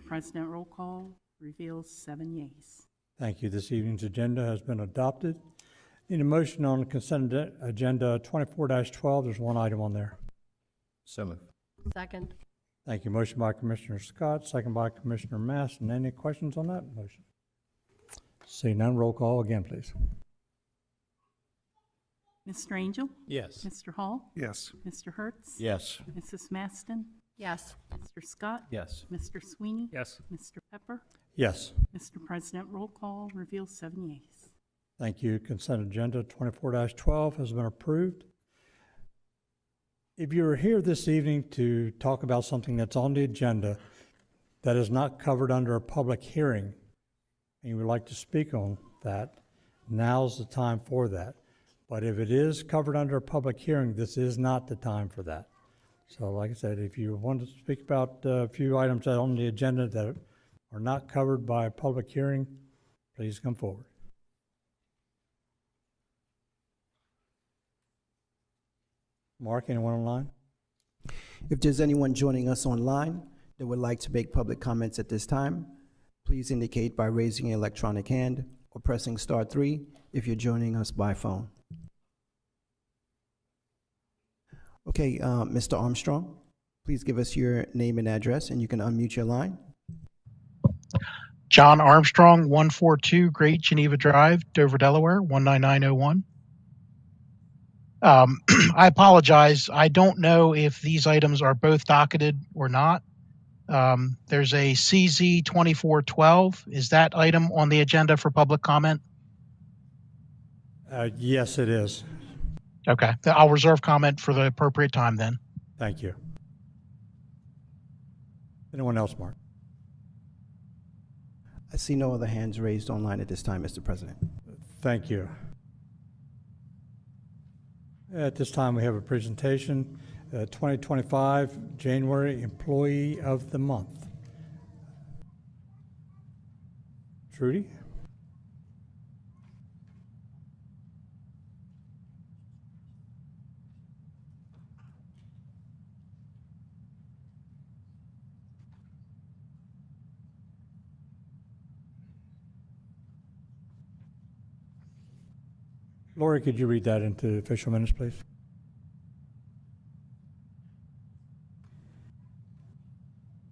President, roll call reveals 7 yeas. Thank you. This evening's agenda has been adopted. Need a motion on the consent agenda 24-12. There's one item on there. So moved. Second. Thank you. Motion by Commissioner Scott, second by Commissioner Masson. Any questions on that motion? Seeing none, roll call again, please. Mr. Angel? Yes. Mr. Hall? Yes. Mr. Hertz? Yes. Mrs. Maston? Yes. Mr. Scott? Yes. Mr. Sweeney? Yes. Mr. Pepper? Yes. Mr. President, roll call reveals 7 yeas. Thank you. Consent agenda 24-12 has been approved. If you're here this evening to talk about something that's on the agenda that is not covered under a public hearing, and you would like to speak on that, now's the time for that. But if it is covered under a public hearing, this is not the time for that. So like I said, if you want to speak about a few items that are on the agenda that are not covered by a public hearing, please come forward. Mark, anyone online? If there's anyone joining us online that would like to make public comments at this time, please indicate by raising your electronic hand or pressing *3 if you're joining us by phone. Okay, Mr. Armstrong, please give us your name and address, and you can unmute your line. John Armstrong, 142 Great Geneva Drive, Dover, Delaware, 19901. I apologize. I don't know if these items are both docketed or not. There's a CZ 2412. Is that item on the agenda for public comment? Yes, it is. Okay. I'll reserve comment for the appropriate time then. Thank you. Anyone else, Mark? I see no other hands raised online at this time, Mr. President. Thank you. At this time, we have a presentation, 2025 January Employee of the Month. Trudy? Lori, could you read that into official minutes, please?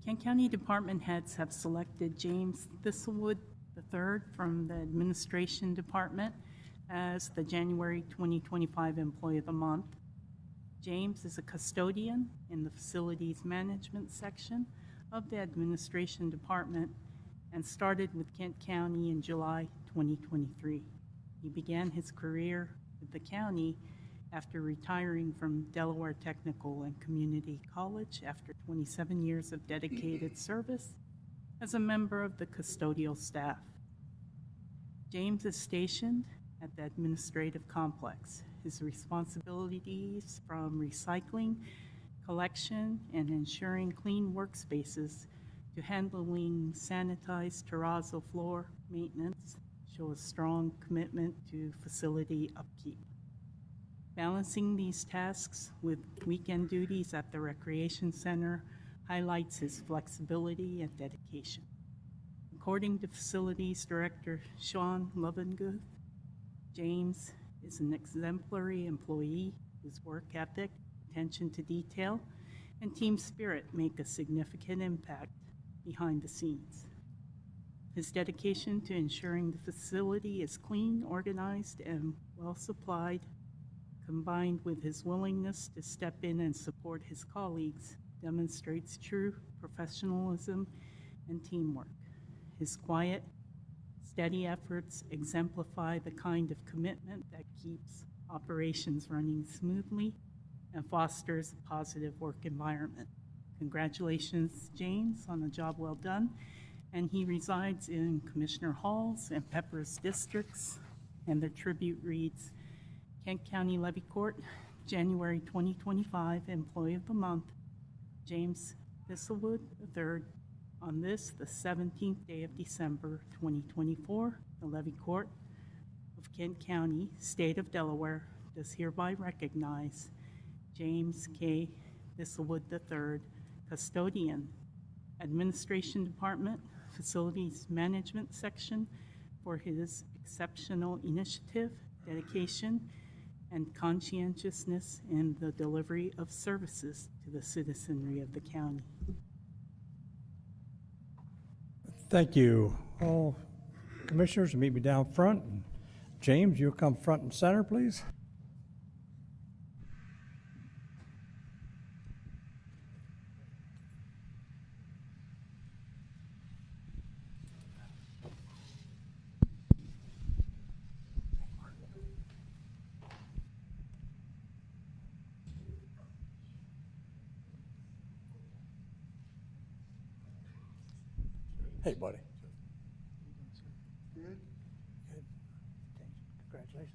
Kent County Department heads have selected James Thistlewood III from the Administration Department as the January 2025 Employee of the Month. James is a custodian in the Facilities Management section of the Administration Department and started with Kent County in July 2023. He began his career with the county after retiring from Delaware Technical and Community College after 27 years of dedicated service as a member of the custodial staff. James is stationed at the administrative complex. His responsibilities from recycling, collection, and ensuring clean workspaces to handling sanitized terrazzo floor maintenance show a strong commitment to facility upkeep. Balancing these tasks with weekend duties at the Recreation Center highlights his flexibility and dedication. According to Facilities Director Sean Lovenguth, James is an exemplary employee whose work ethic, attention to detail, and team spirit make a significant impact behind the scenes. His dedication to ensuring the facility is clean, organized, and well-supplied, combined with his willingness to step in and support his colleagues, demonstrates true professionalism and teamwork. His quiet, steady efforts exemplify the kind of commitment that keeps operations running smoothly and fosters a positive work environment. Congratulations, James, on a job well done. And he resides in Commissioner Hall's and Pepper's districts, and their tribute reads, Kent County Levy Court, January 2025 Employee of the Month, James Thistlewood III. On this, the 17th day of December 2024, the Levy Court of Kent County, State of Delaware, does hereby recognize James K. Thistlewood III, custodian Administration Department, Facilities Management Section for his exceptional initiative, dedication, and conscientiousness in the delivery of services to the citizenry of the county. Thank you. All commissioners, meet me down front. James, you'll come front and center, please. Hey, buddy. Good. Congratulations.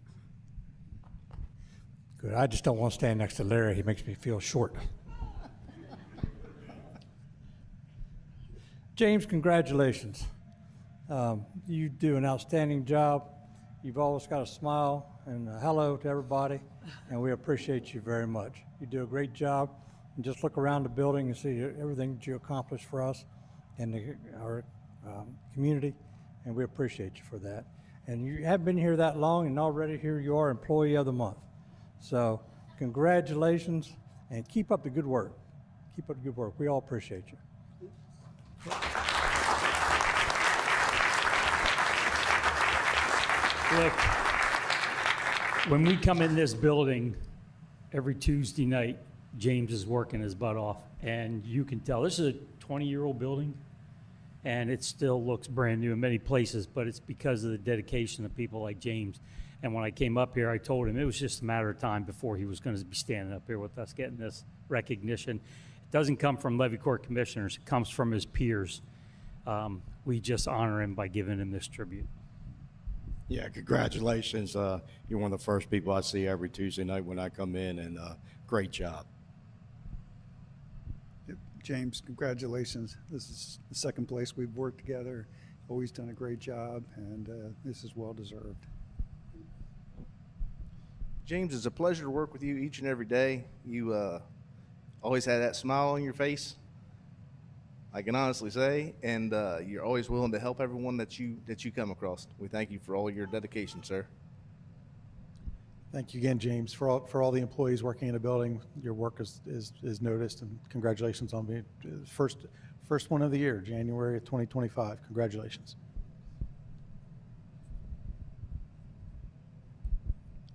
Good. I just don't want to stand next to Larry. He makes me feel short. James, congratulations. You do an outstanding job. You've always got a smile and a hello to everybody, and we appreciate you very much. You do a great job. And just look around the building and see everything that you accomplished for us and our community, and we appreciate you for that. And you haven't been here that long, and already here you are, Employee of the Month. So congratulations, and keep up the good work. Keep up the good work. We all appreciate you. Look, when we come in this building every Tuesday night, James is working his butt off, and you can tell this is a 20-year-old building, and it still looks brand new in many places, but it's because of the dedication of people like James. And when I came up here, I told him it was just a matter of time before he was going to be standing up here with us getting this recognition. It doesn't come from Levy Court commissioners, it comes from his peers. We just honor him by giving him this tribute. Yeah, congratulations. You're one of the first people I see every Tuesday night when I come in, and great job. James, congratulations. This is the second place we've worked together. Always done a great job, and this is well deserved. James, it's a pleasure to work with you each and every day. You always had that smile on your face, I can honestly say, and you're always willing to help everyone that you come across. We thank you for all your dedication, sir. Thank you again, James, for all the employees working in the building. Your work is noticed, and congratulations on being first one of the year, January of 2025. Congratulations.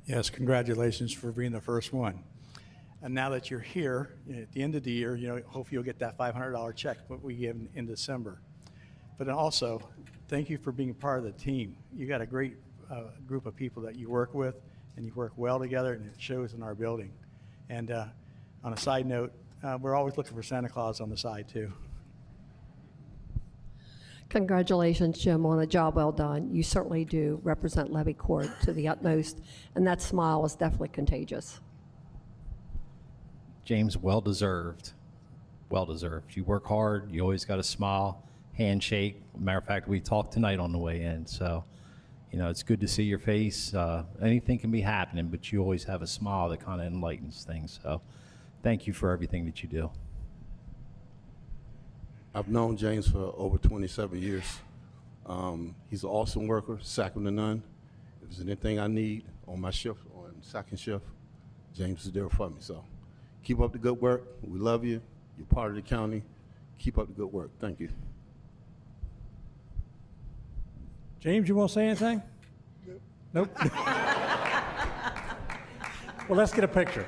Yes, congratulations for being the first one. And now that you're here, at the end of the year, hopefully you'll get that $500 check that we give in December. But also, thank you for being part of the team. You got a great group of people that you work with, and you work well together, and it shows in our building. And on a side note, we're always looking for Santa Claus on the side, too. Congratulations, Jim, on a job well done. You certainly do represent Levy Court to the utmost, and that smile is definitely contagious. James, well deserved. Well deserved. You work hard. You always got a smile, handshake. Matter of fact, we talked tonight on the way in, so it's good to see your face. Anything can be happening, but you always have a smile that kind of enlightens things. So thank you for everything that you do. I've known James for over 27 years. He's an awesome worker, second to none. If there's anything I need on my shift, on second shift, James is there for me. So keep up the good work. We love you. You're part of the county. Keep up the good work. Thank you. James, you want to say anything? Nope. Well, let's get a picture.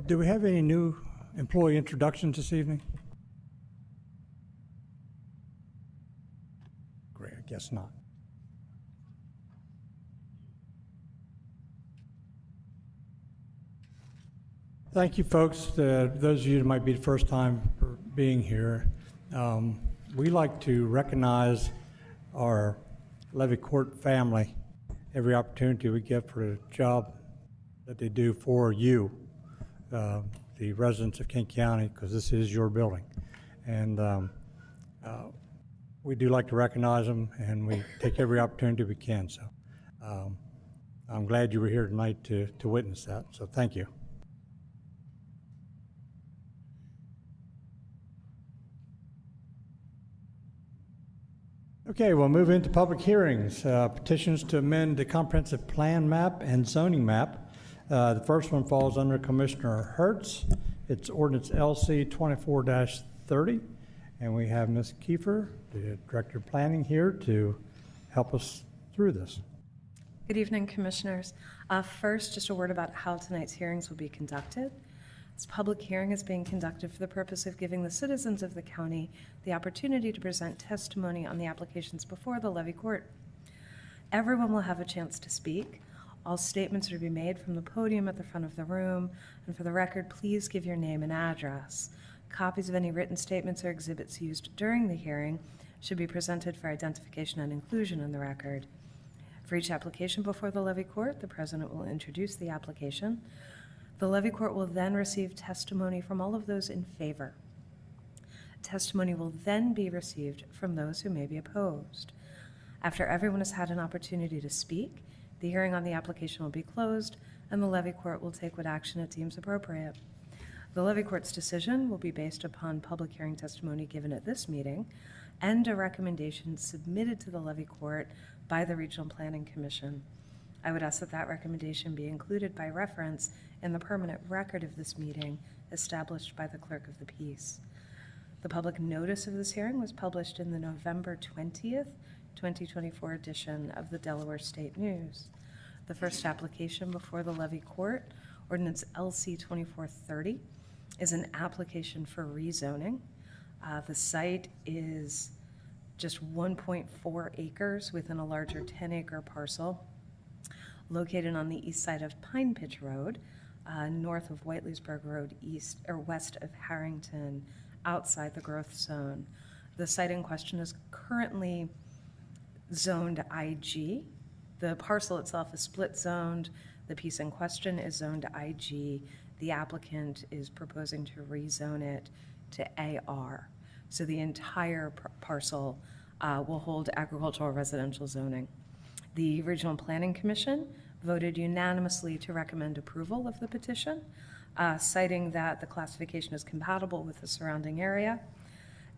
Do we have any new employee introductions this evening? Great, I guess not. Thank you, folks. Those of you that might be the first time for being here, we like to recognize our Levy Court family every opportunity we get for the job that they do for you, the residents of Kent County, because this is your building. And we do like to recognize them, and we take every opportunity we can. So I'm glad you were here tonight to witness that. So thank you. Okay, we'll move into public hearings. Petitions to amend the comprehensive plan map and zoning map. The first one falls under Commissioner Hertz. It's ordinance LC 24-30. And we have Ms. Kiefer, the Director of Planning, here to help us through this. Good evening, Commissioners. First, just a word about how tonight's hearings will be conducted. This public hearing is being conducted for the purpose of giving the citizens of the county the opportunity to present testimony on the applications before the Levy Court. Everyone will have a chance to speak. All statements are to be made from the podium at the front of the room, and for the record, please give your name and address. Copies of any written statements or exhibits used during the hearing should be presented for identification and inclusion in the record. For each application before the Levy Court, the President will introduce the application. The Levy Court will then receive testimony from all of those in favor. Testimony will then be received from those who may be opposed. After everyone has had an opportunity to speak, the hearing on the application will be closed, and the Levy Court will take what action it deems appropriate. The Levy Court's decision will be based upon public hearing testimony given at this meeting and a recommendation submitted to the Levy Court by the Regional Planning Commission. I would ask that that recommendation be included by reference in the permanent record of this meeting established by the Clerk of the Peace. The public notice of this hearing was published in the November 20th, 2024 edition of the Delaware State News. The first application before the Levy Court, ordinance LC 2430, is an application for rezoning. The site is just 1.4 acres within a larger 10-acre parcel located on the east side of Pine Pitch Road, north of Whiteleysburg Road, east or west of Harrington, outside the growth zone. The site in question is currently zoned IG. The parcel itself is split zoned. The piece in question is zoned IG. The applicant is proposing to rezone it to AR. So the entire parcel will hold agricultural residential zoning. The Regional Planning Commission voted unanimously to recommend approval of the petition, citing that the classification is compatible with the surrounding area,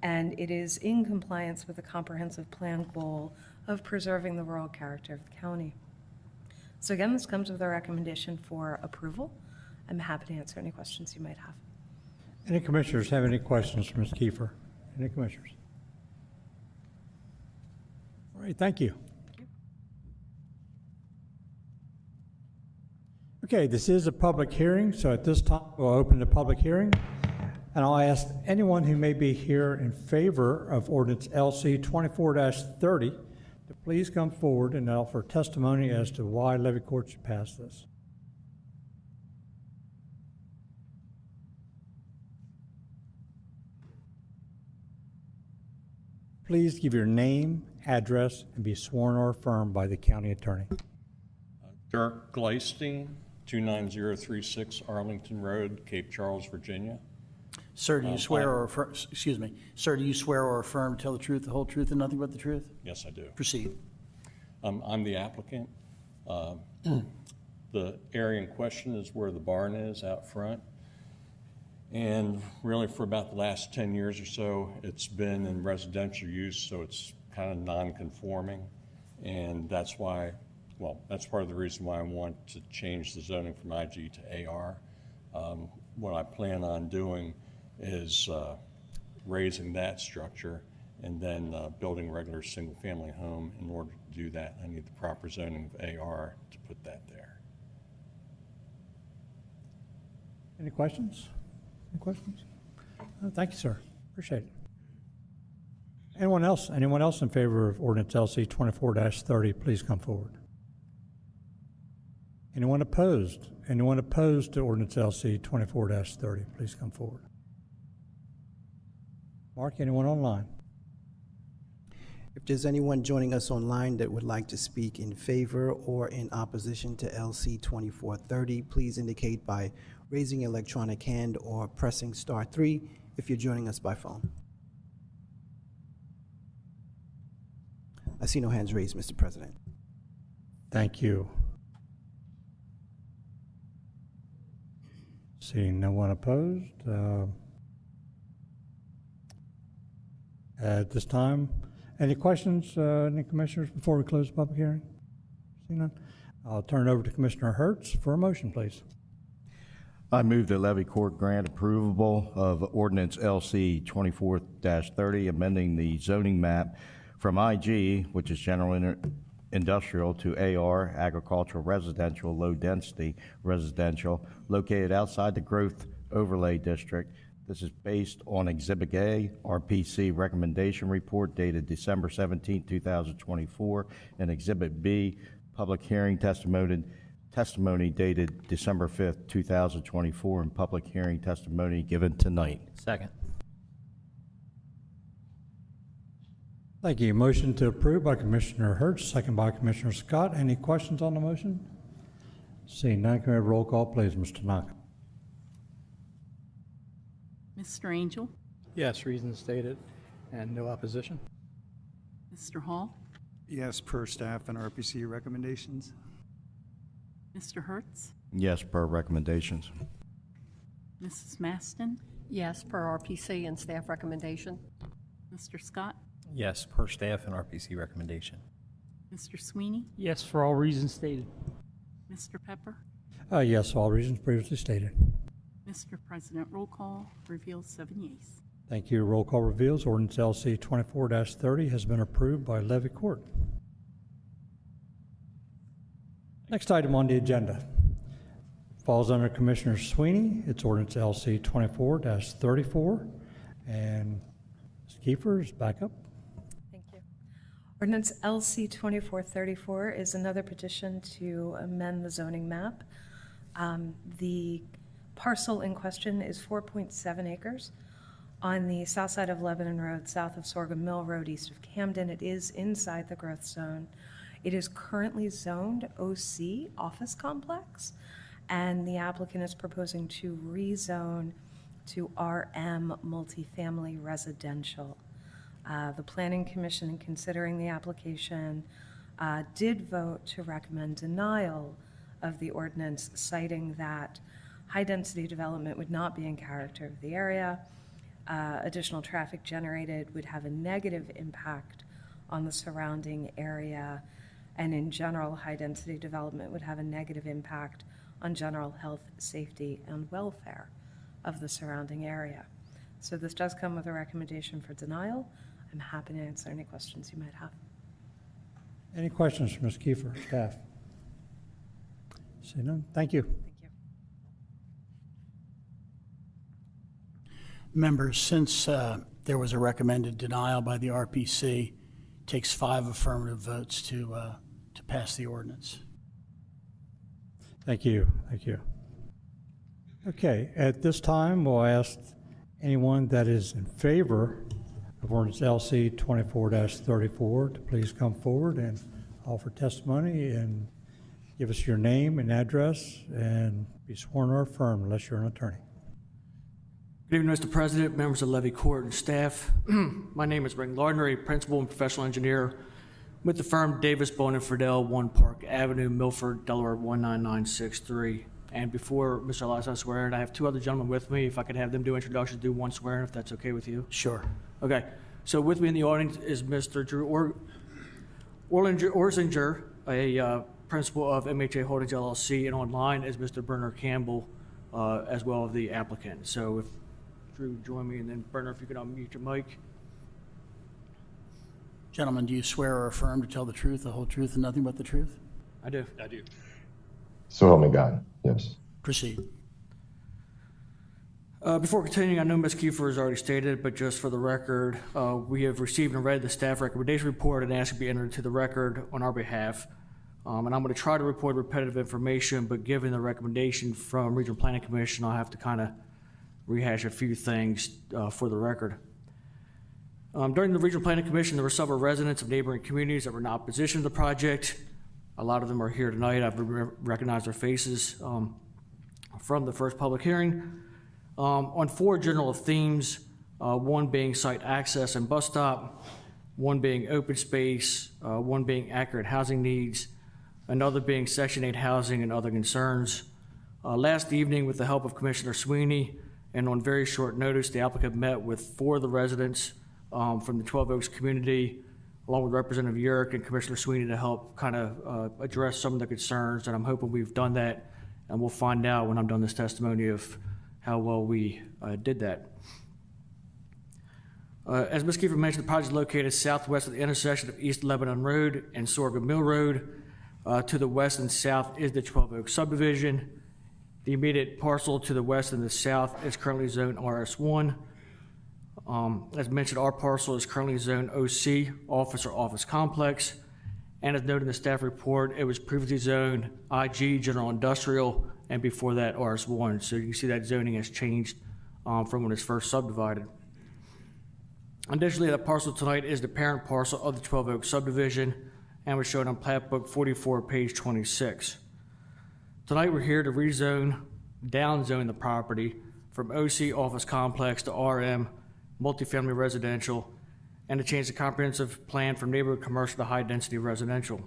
and it is in compliance with the comprehensive plan goal of preserving the rural character of the county. So again, this comes with a recommendation for approval. I'm happy to answer any questions you might have. Any commissioners have any questions for Ms. Kiefer? Any commissioners? All right, thank you. Okay, this is a public hearing, so at this time we'll open the public hearing. And I'll ask anyone who may be here in favor of ordinance LC 24-30 to please come forward and offer testimony as to why Levy Court should pass this. Please give your name, address, and be sworn or affirmed by the county attorney. Dirk Gleistein, 29036 Arlington Road, Cape Charles, Virginia. Sir, do you swear or affirm, excuse me, sir, do you swear or affirm to tell the truth, the whole truth, and nothing but the truth? Yes, I do. Proceed. I'm the applicant. The area in question is where the barn is out front. And really for about the last 10 years or so, it's been in residential use, so it's kind of non-conforming. And that's why well, that's part of the reason why I want to change the zoning from IG to AR. What I plan on doing is raising that structure and then building a regular single-family home. In order to do that, I need the proper zoning of AR to put that there. Any questions? Any questions? Thank you, sir. Appreciate it. Anyone else? Anyone else in favor of ordinance LC 24-30, please come forward. Anyone opposed? Anyone opposed to ordinance LC 24-30, please come forward. Mark, anyone online? If there's anyone joining us online that would like to speak in favor or in opposition to LC 2430, please indicate by raising your electronic hand or pressing *3 if you're joining us by phone. I see no hands raised, Mr. President. Thank you. Seeing no one opposed, at this time, any questions, any commissioners, before we close the public hearing? Seeing none, I'll turn it over to Commissioner Hertz for a motion, please. I move that Levy Court grant approval of ordinance LC 24-30, amending the zoning map from IG, which is general industrial, to AR, agricultural residential, low density residential, located outside the growth overlay district. This is based on Exhibit A, RPC recommendation report dated December 17, 2024, and Exhibit B, public hearing testimony dated December 5th, 2024, and public hearing testimony given tonight. Second. Thank you. Motion to approve by Commissioner Hertz, second by Commissioner Scott. Any questions on the motion? Seeing none, can we have roll call, please, Mr. Tanaka? Mr. Angel? Yes, reasons stated, and no opposition. Mr. Hall? Yes, per staff and RPC recommendations. Mr. Hertz? Yes, per recommendations. Mrs. Maston? Yes, per RPC and staff recommendation. Mr. Scott? Yes, per staff and RPC recommendation. Mr. Sweeney? Yes, for all reasons stated. Mr. Pepper? Yes, all reasons previously stated. Mr. President, roll call reveals 7 yeas. Thank you. Roll call reveals ordinance LC 24-30 has been approved by Levy Court. Next item on the agenda falls under Commissioner Sweeney. It's ordinance LC 24-34. And Ms. Kiefer is back up. Thank you. Ordinance LC 2434 is another petition to amend the zoning map. The parcel in question is 4.7 acres on the south side of Lebanon Road, south of Sorghum Mill Road, east of Camden. It is inside the growth zone. It is currently zoned OC, office complex, and the applicant is proposing to rezone to RM, multifamily residential. The Planning Commission, in considering the application, did vote to recommend denial of the ordinance, citing that high-density development would not be in character of the area. Additional traffic generated would have a negative impact on the surrounding area, and in general, high-density development would have a negative impact on general health, safety, and welfare of the surrounding area. So this does come with a recommendation for denial. I'm happy to answer any questions you might have. Any questions from Ms. Kiefer, staff? See none. Thank you. Thank you. Members, since there was a recommended denial by the RPC, it takes 5 affirmative votes to pass the ordinance. Thank you. Thank you. Okay, at this time, we'll ask anyone that is in favor of ordinance LC 24-34 to please come forward and offer testimony and give us your name and address and be sworn or affirmed unless you're an attorney. Good evening, Mr. President, members of Levy Court and staff. My name is Ring Lardner, a principal and professional engineer with the firm Davis, Bone & Friedel, 1 Park Avenue, Milford, Delaware 19963. And before Mr. Elias swear in, I have 2 other gentlemen with me. If I could have them do introductions, do 1 swearing, if that's okay with you. Sure. Okay. So with me in the audience is Mr. Drew Orsinger, a principal of MHA Holdings LLC, and online is Mr. Bernard Campbell, as well as the applicant. So if Drew would join me, and then Bernard, if you could unmute your mic. Gentlemen, do you swear or affirm to tell the truth, the whole truth, and nothing but the truth? I do. So help me God. Yes. Proceed. Before continuing, I know Ms. Kiefer has already stated, but just for the record, we have received and read the staff recommendation report and asked to be entered into the record on our behalf. And I'm going to try to report repetitive information, but given the recommendation from Regional Planning Commission, I'll have to kind of rehash a few things for the record. During the Regional Planning Commission, there were several residents of neighboring communities that were in opposition to the project. A lot of them are here tonight. I've recognized their faces from the first public hearing. On 4 general themes, one being site access and bus stop, one being open space, one being accurate housing needs, another being Section 8 housing and other concerns. Last evening, with the help of Commissioner Sweeney, and on very short notice, the applicant met with 4 of the residents from the 12 Oaks community, along with Representative Yerrick and Commissioner Sweeney, to help kind of address some of the concerns, and I'm hoping we've done that, and we'll find out when I'm done this testimony of how well we did that. As Ms. Kiefer mentioned, the project is located southwest of the intersection of East Lebanon Road and Sorghum Mill Road. To the west and south is the 12 Oaks subdivision. The immediate parcel to the west and the south is currently zoned RS1. As mentioned, our parcel is currently zoned OC, Office or Office Complex. And as noted in the staff report, it was previously zoned IG, General Industrial, and before that RS1. So you can see that zoning has changed from when it was first subdivided. Additionally, that parcel tonight is the parent parcel of the 12 Oaks subdivision and was shown on Plat Book 44, page 26. Tonight we're here to downzone the property from OC Office Complex to RM, multifamily residential, and to change the comprehensive plan from neighborhood commercial to high-density residential.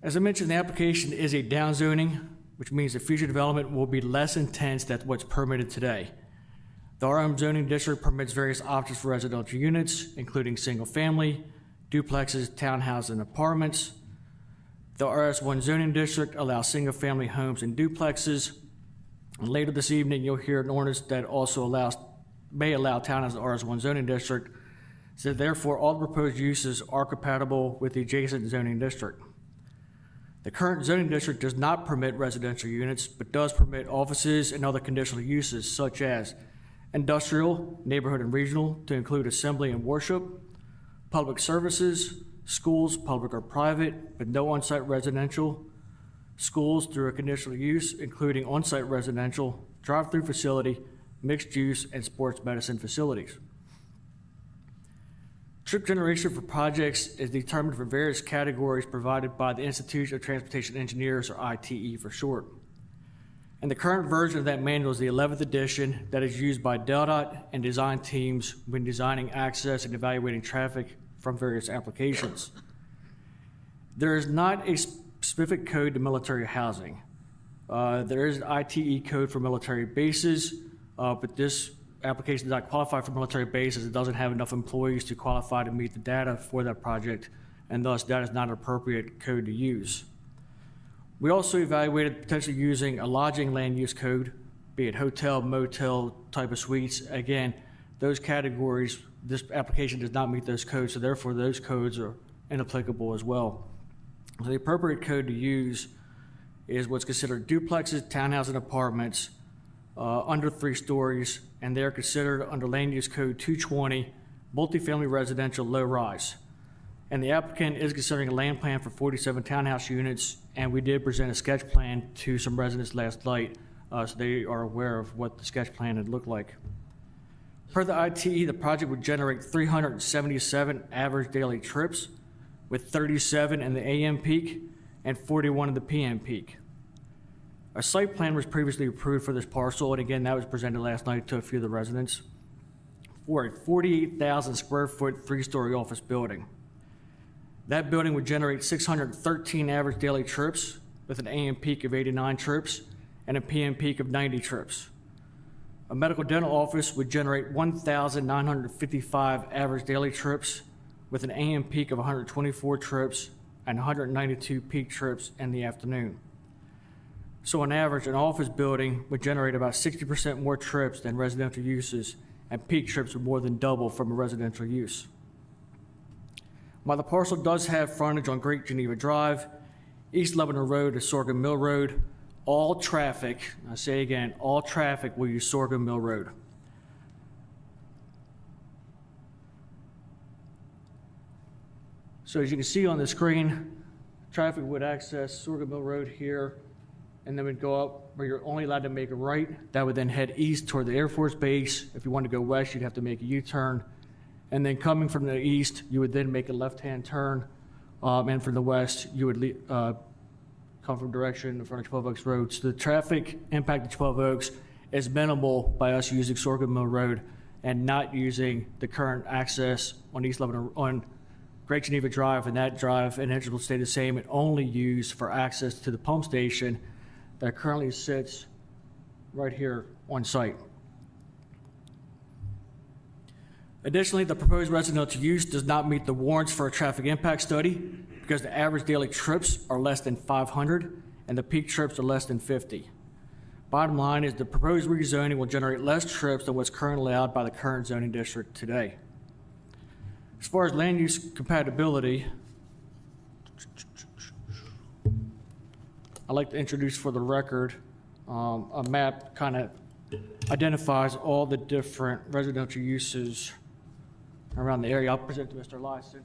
As I mentioned, the application is a downzoning, which means the future development will be less intense than what's permitted today. The RM zoning district permits various options for residential units, including single-family, duplexes, townhouses, and apartments. The RS1 zoning district allows single-family homes and duplexes. And later this evening, you'll hear an ordinance that also may allow townhouses in the RS1 zoning district. So therefore, all the proposed uses are compatible with the adjacent zoning district. The current zoning district does not permit residential units, but does permit offices and other conditional uses such as industrial, neighborhood and regional, to include assembly and worship, public services, schools, public or private, but no on-site residential, schools through a conditional use, including on-site residential, drive-through facility, mixed use, and sports medicine facilities. Trip generation for projects is determined for various categories provided by the Institute of Transportation Engineers, or ITE for short. And the current version of that manual is the 11th edition that is used by DelDOT and design teams when designing access and evaluating traffic from various applications. There is not a specific code to military housing. There is an ITE code for military bases, but this application does not qualify for military bases. It doesn't have enough employees to qualify to meet the data for that project, and thus that is not an appropriate code to use. We also evaluated potentially using a lodging land use code, be it hotel, motel type of suites. Again, those categories, this application does not meet those codes, so therefore those codes are inapplicable as well. So the appropriate code to use is what's considered duplexes, townhouses, and apartments under 3 stories, and they're considered under Land Use Code 220, multifamily residential low rise. And the applicant is considering a land plan for 47 townhouse units, and we did present a sketch plan to some residents last night, so they are aware of what the sketch plan had looked like. Per the ITE, the project would generate 377 average daily trips, with 37 in the AM peak and 41 in the PM peak. A site plan was previously approved for this parcel, and again, that was presented last night to a few of the residents, for a 48,000 square foot 3-story office building. That building would generate 613 average daily trips with an AM peak of 89 trips and a PM peak of 90 trips. A medical dental office would generate 1,955 average daily trips with an AM peak of 124 trips and 192 peak trips in the afternoon. So on average, an office building would generate about 60% more trips than residential uses, and peak trips would more than double from a residential use. While the parcel does have frontage on Great Geneva Drive, East Lebanon Road to Sorghum Mill Road, all traffic, I say again, all traffic will use Sorghum Mill Road. So as you can see on the screen, traffic would access Sorghum Mill Road here, and then would go up where you're only allowed to make a right. That would then head east toward the Air Force Base. If you wanted to go west, you'd have to make a U-turn. And then coming from the east, you would then make a left-hand turn. And from the west, you would come from direction in front of 12 Oaks Road. So the traffic impact of 12 Oaks is minimal by us using Sorghum Mill Road and not using the current access on East Lebanon, on Great Geneva Drive, and that drive and entrance will stay the same and only used for access to the pump station that currently sits right here on site. Additionally, the proposed residential use does not meet the warrants for a traffic impact study because the average daily trips are less than 500 and the peak trips are less than 50. Bottom line is the proposed rezoning will generate less trips than what's currently allowed by the current zoning district today. As far as land use compatibility, I'd like to introduce for the record a map kind of identifies all the different residential uses around the area. I'll present to Mr. Lyson.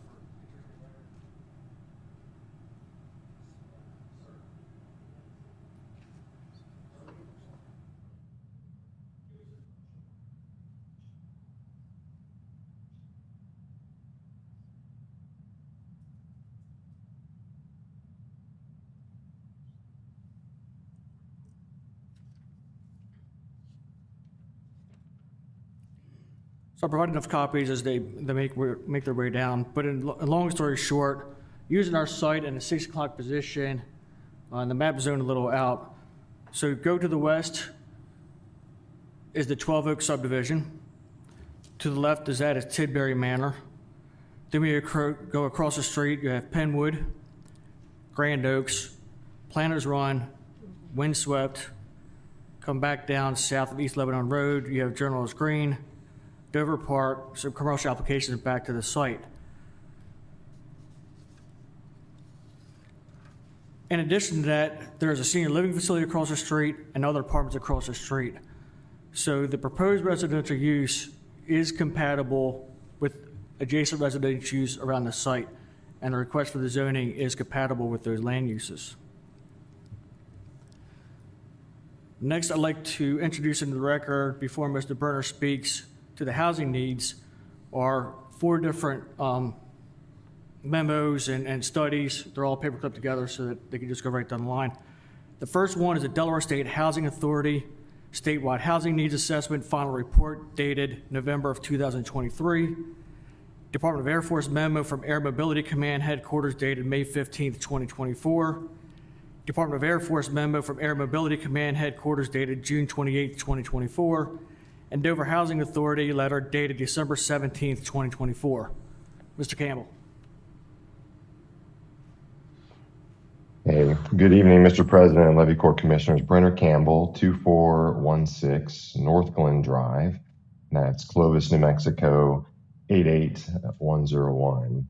So I provide enough copies as they make their way down. But in long story short, using our site in a 6 o'clock position, the map zone a little out. So go to the west is the 12 Oak subdivision. To the left is that is Tidbury Manor. Then we go across the street, you have Penwood, Grand Oaks, Planters Run, Windswept. Come back down south of East Lebanon Road, you have Journals Green, Dover Park, some commercial applications back to the site. In addition to that, there is a senior living facility across the street and other apartments across the street. So the proposed residential use is compatible with adjacent residential use around the site, and the request for the zoning is compatible with those land uses. Next, I'd like to introduce into the record, before Mr. Berner speaks, to the housing needs are 4 different memos and studies. They're all paperclipped together so that they can just go right down the line. The first one is the Delaware State Housing Authority Statewide Housing Needs Assessment Final Report dated November of 2023. Department of Air Force memo from Air Mobility Command Headquarters dated May 15th, 2024. Department of Air Force memo from Air Mobility Command Headquarters dated June 28th, 2024. And Dover Housing Authority letter dated December 17th, 2024. Mr. Campbell. Hey, good evening, Mr. President and Levy Court Commissioners. Brenner Campbell, 2416 North Glen Drive. That's Clovis, New Mexico, 88101.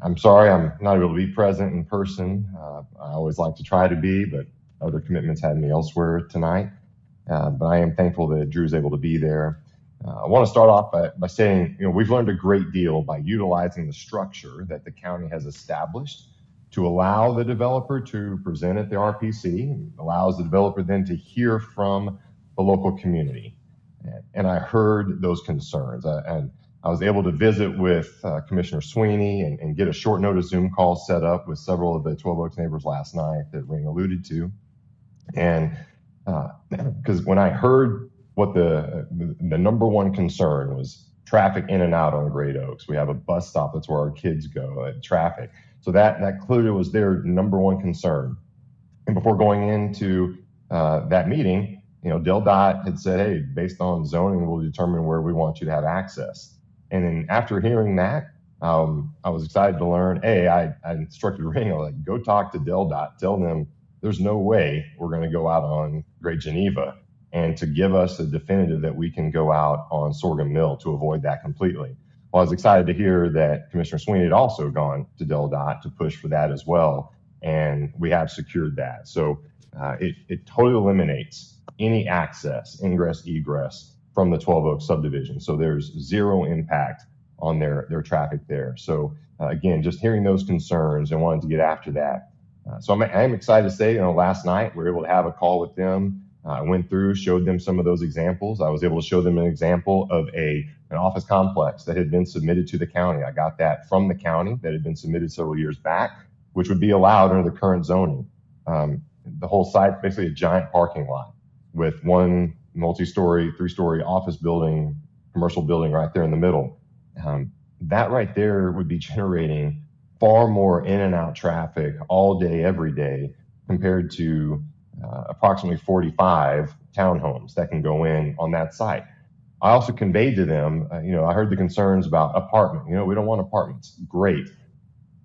I'm sorry I'm not able to be present in person. I always like to try to be, but other commitments had me elsewhere tonight. But I am thankful that Drew is able to be there. I want to start off by saying, we've learned a great deal by utilizing the structure that the county has established to allow the developer to present at the RPC, allows the developer then to hear from the local community. And I heard those concerns. And I was able to visit with Commissioner Sweeney and get a short notice Zoom call set up with several of the 12 Oaks neighbors last night that Ring alluded to. And because when I heard what the number one concern was traffic in and out on Great Oaks. We have a bus stop, that's where our kids go, traffic. So that clearly was their number one concern. And before going into that meeting, Del Dot had said, hey, based on zoning, we'll determine where we want you to have access. And then after hearing that, I was excited to learn, I instructed Ring, I was like, go talk to DelDOT, tell them there's no way we're going to go out on Great Geneva, and to give us a definitive that we can go out on Sorghum Mill to avoid that completely. Well, I was excited to hear that Commissioner Sweeney had also gone to DelDOT to push for that as well, and we have secured that. So it totally eliminates any access, ingress, egress from the 12 Oaks subdivision. So there's zero impact on their traffic there. So again, just hearing those concerns and wanting to get after that. So I'm excited to say, last night we were able to have a call with them. I went through, showed them some of those examples. I was able to show them an example of an office complex that had been submitted to the county. I got that from the county that had been submitted several years back, which would be allowed under the current zoning. The whole site, basically a giant parking lot with one multi-story, 3-story office building, commercial building right there in the middle. That right there would be generating far more in and out traffic all day, every day, compared to approximately 45 townhomes that can go in on that site. I also conveyed to them, I heard the concerns about apartment. We don't want apartments. Great.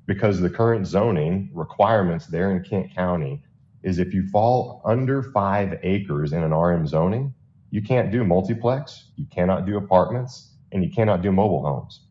Because the current zoning requirements there in Kent County is if you fall under 5 acres in an RM zoning, you can't do multiplex, you cannot do apartments, and you cannot do mobile homes.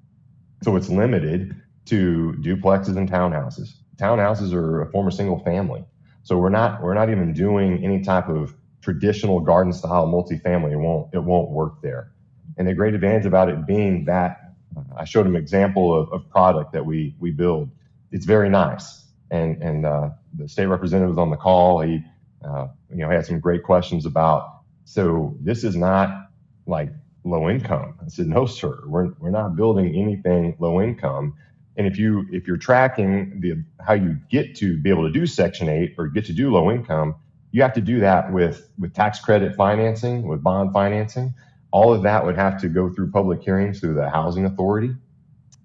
So it's limited to duplexes and townhouses. Townhouses are a form of single family. So we're not even doing any type of traditional garden style multifamily. It won't work there. And the great advantage about it being that I showed them an example of product that we build. It's very nice. And the state representative was on the call. He had some great questions about, so this is not like low income. I said, no, sir, we're not building anything low income. And if you're tracking how you get to be able to do Section 8 or get to do low income, you have to do that with tax credit financing, with bond financing. All of that would have to go through public hearings through the housing authority,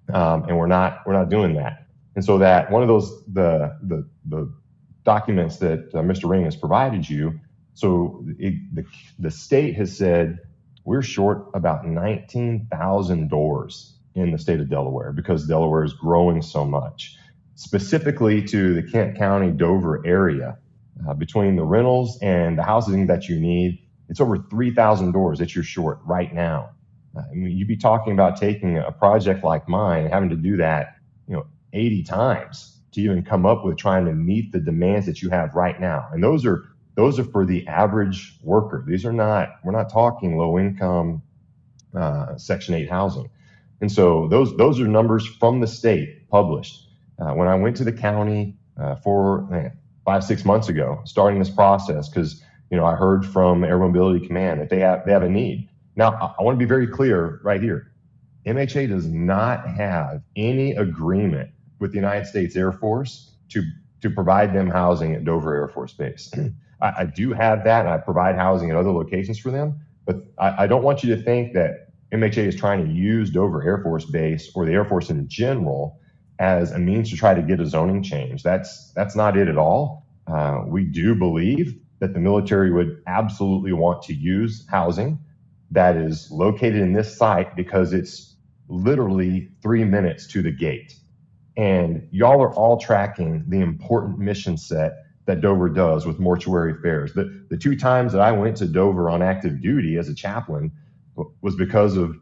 and we're not doing that. And so that one of those the documents that Mr. Ring has provided you. So the state has said we're short about 19,000 doors in the state of Delaware because Delaware is growing so much. Specifically to the Kent County Dover area, between the rentals and the housing that you need, it's over 3,000 doors that you're short right now. You'd be talking about taking a project like mine and having to do that, 80 times to even come up with trying to meet the demands that you have right now. And those are for the average worker. We're not talking low income Section 8 housing. And so those are numbers from the state published. When I went to the county for 5-6 months ago, starting this process, because I heard from Air Mobility Command that they have a need. Now, I want to be very clear right here. MHA does not have any agreement with the United States Air Force to provide them housing at Dover Air Force Base. I do have that, and I provide housing at other locations for them, but I don't want you to think that MHA is trying to use Dover Air Force Base or the Air Force in general as a means to try to get a zoning change. That's not it at all. We do believe that the military would absolutely want to use housing that is located in this site because it's literally 3 minutes to the gate. And y'all are all tracking the important mission set that Dover does with mortuary affairs. The 2 times that I went to Dover on active duty as a chaplain was because of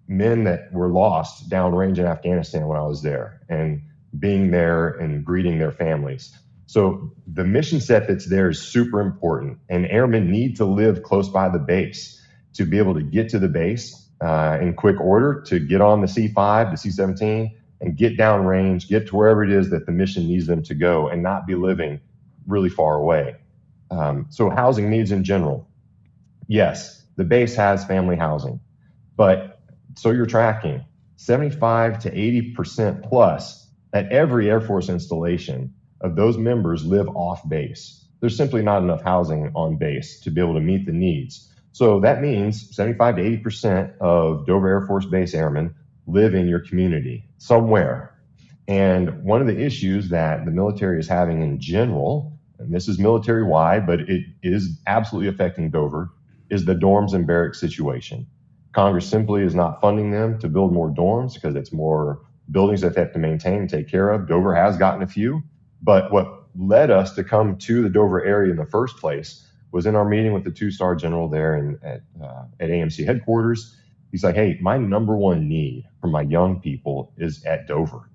men that were lost downrange in Afghanistan when I was there, and being there and greeting their families. So the mission set that's there is super important, and airmen need to live close by the base to be able to get to the base in quick order, to get on the C-5, the C-17, and get downrange, get to wherever it is that the mission needs them to go, and not be living really far away. So housing needs in general. Yes, the base has family housing, but so you're tracking 75 to 80% plus at every Air Force installation of those members live off base. There's simply not enough housing on base to be able to meet the needs. So that means 75 to 80% of Dover Air Force Base airmen live in your community somewhere. And one of the issues that the military is having in general, and this is military wide, but it is absolutely affecting Dover, is the dorms and barracks situation. Congress simply is not funding them to build more dorms because it's more buildings that they have to maintain and take care of. Dover has gotten a few, but what led us to come to the Dover area in the first place was in our meeting with the two-star general there at AMC headquarters. He's like, hey, my number one need for my young people is at Dover.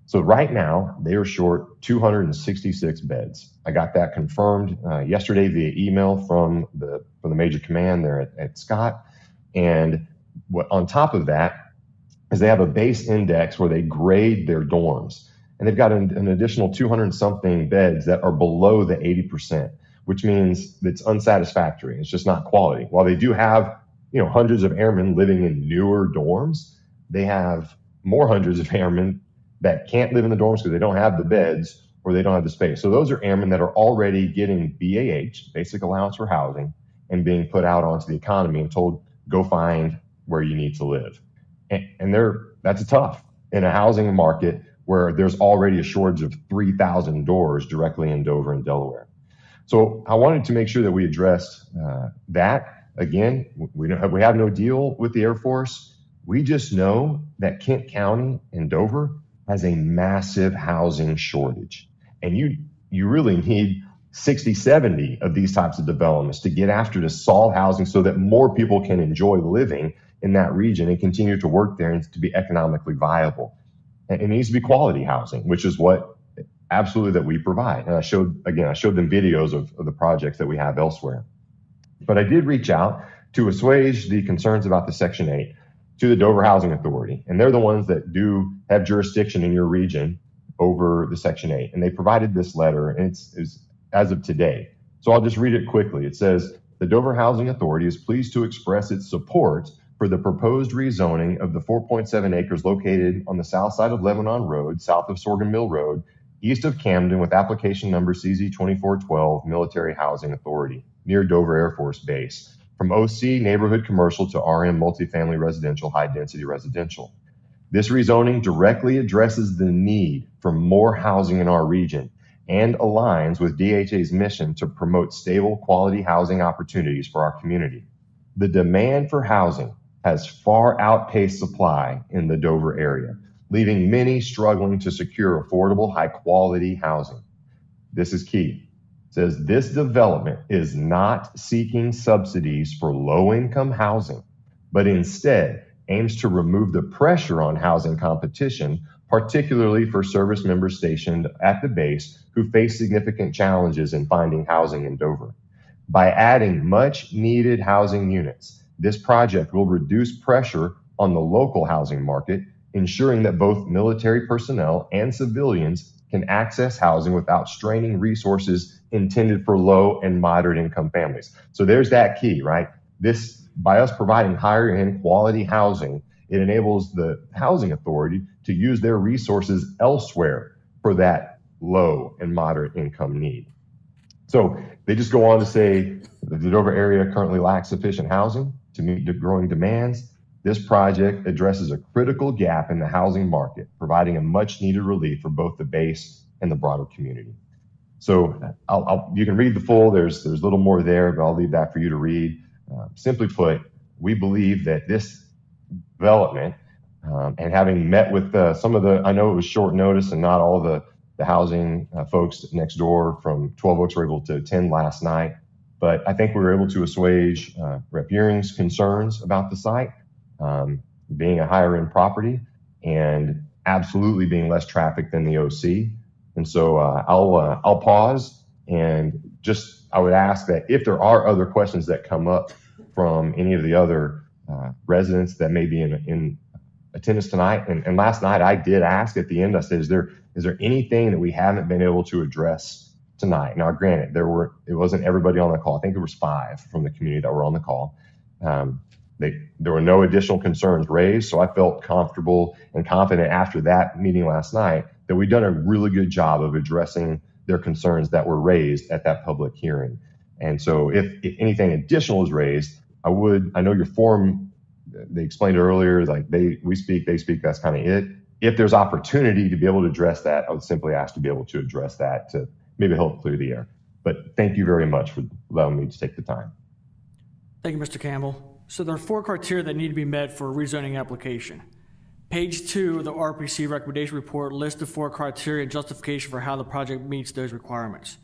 So right now, they are short 266 beds. I got that confirmed yesterday via email from the Major Command there at Scott. And on top of that is they have a base index where they grade their dorms. And they've got an additional 200 something beds that are below the 80%, which means it's unsatisfactory. It's just not quality. While they do have, hundreds of airmen living in newer dorms, they have more hundreds of airmen that can't live in the dorms because they don't have the beds or they don't have the space. So those are airmen that are already getting BAH, basic allowance for housing, and being put out onto the economy and told, go find where you need to live. And that's tough in a housing market where there's already a shortage of 3,000 doors directly in Dover and Delaware. So I wanted to make sure that we addressed that. Again, we have no deal with the Air Force. We just know that Kent County and Dover has a massive housing shortage. And you really need 60, 70 of these types of developments to get after to solve housing so that more people can enjoy living in that region and continue to work there and to be economically viable. And it needs to be quality housing, which is what absolutely that we provide. And I showed them videos of the projects that we have elsewhere. But I did reach out to assuage the concerns about the Section 8 to the Dover Housing Authority. And they're the ones that do have jurisdiction in your region over the Section 8. And they provided this letter, and it's as of today. So I'll just read it quickly. It says, the Dover Housing Authority is pleased to express its support for the proposed rezoning of the 4.7 acres located on the south side of Lebanon Road, south of Sorghum Mill Road, east of Camden, with application number CZ2412, Military Housing Authority, near Dover Air Force Base, from OC neighborhood commercial to RM multifamily residential, high density residential. This rezoning directly addresses the need for more housing in our region and aligns with DHA's mission to promote stable, quality housing opportunities for our community. The demand for housing has far outpaced supply in the Dover area, leaving many struggling to secure affordable, high-quality housing. This is key. It says this development is not seeking subsidies for low-income housing, but instead aims to remove the pressure on housing competition, particularly for service members stationed at the base who face significant challenges in finding housing in Dover. By adding much-needed housing units, this project will reduce pressure on the local housing market, ensuring that both military personnel and civilians can access housing without straining resources intended for low and moderate income families. So there's that key, right? By us providing higher end quality housing, it enables the housing authority to use their resources elsewhere for that low and moderate income need. So they just go on to say that the Dover area currently lacks sufficient housing to meet the growing demands. This project addresses a critical gap in the housing market, providing a much needed relief for both the base and the broader community. So you can read the full, there's a little more there, but I'll leave that for you to read. Simply put, we believe that this development, and having met with some of the, I know it was short notice and not all the housing folks next door from 12 Oaks were able to attend last night, but I think we were able to assuage Rep. Euring's concerns about the site being a higher end property and absolutely being less traffic than the OC. And so I'll pause and I would ask that if there are other questions that come up from any of the other residents that may be in attendance tonight. And last night I did ask at the end, I said, is there anything that we haven't been able to address tonight? Now, granted, it wasn't everybody on the call. I think there was 5 from the community that were on the call. There were no additional concerns raised, so I felt comfortable and confident after that meeting last night that we've done a really good job of addressing their concerns that were raised at that public hearing. And so if anything additional is raised, I know your form, they explained earlier, like we speak, they speak, that's kind of it. If there's opportunity to be able to address that, I would simply ask to be able to address that to maybe help clear the air. But thank you very much for allowing me to take the time. Thank you, Mr. Campbell. So there are 4 criteria that need to be met for a rezoning application. Page 2 of the RPC recommendation report lists the 4 criteria and justification for how the project meets those requirements.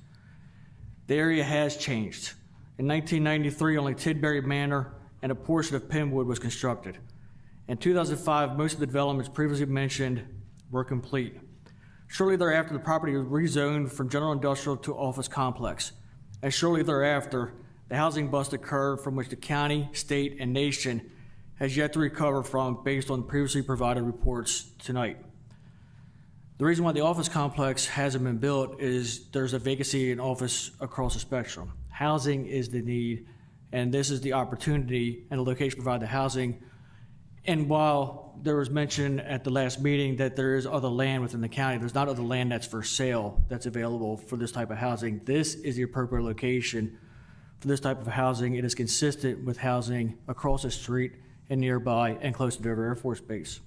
The area has changed. In 1993, only Tidbury Manor and a portion of Penwood was constructed. In 2005, most of the developments previously mentioned were complete. Shortly thereafter, the property was rezoned from general industrial to office complex. And shortly thereafter, the housing bust occurred from which the county, state, and nation has yet to recover from based on previously provided reports tonight. The reason why the office complex hasn't been built is there's a vacancy in office across the spectrum. Housing is the need, and this is the opportunity and the location to provide the housing. And while there was mention at the last meeting that there is other land within the county, there's not other land that's for sale that's available for this type of housing. This is the appropriate location for this type of housing. It is consistent with housing across the street and nearby and close to Dover Air Force Base.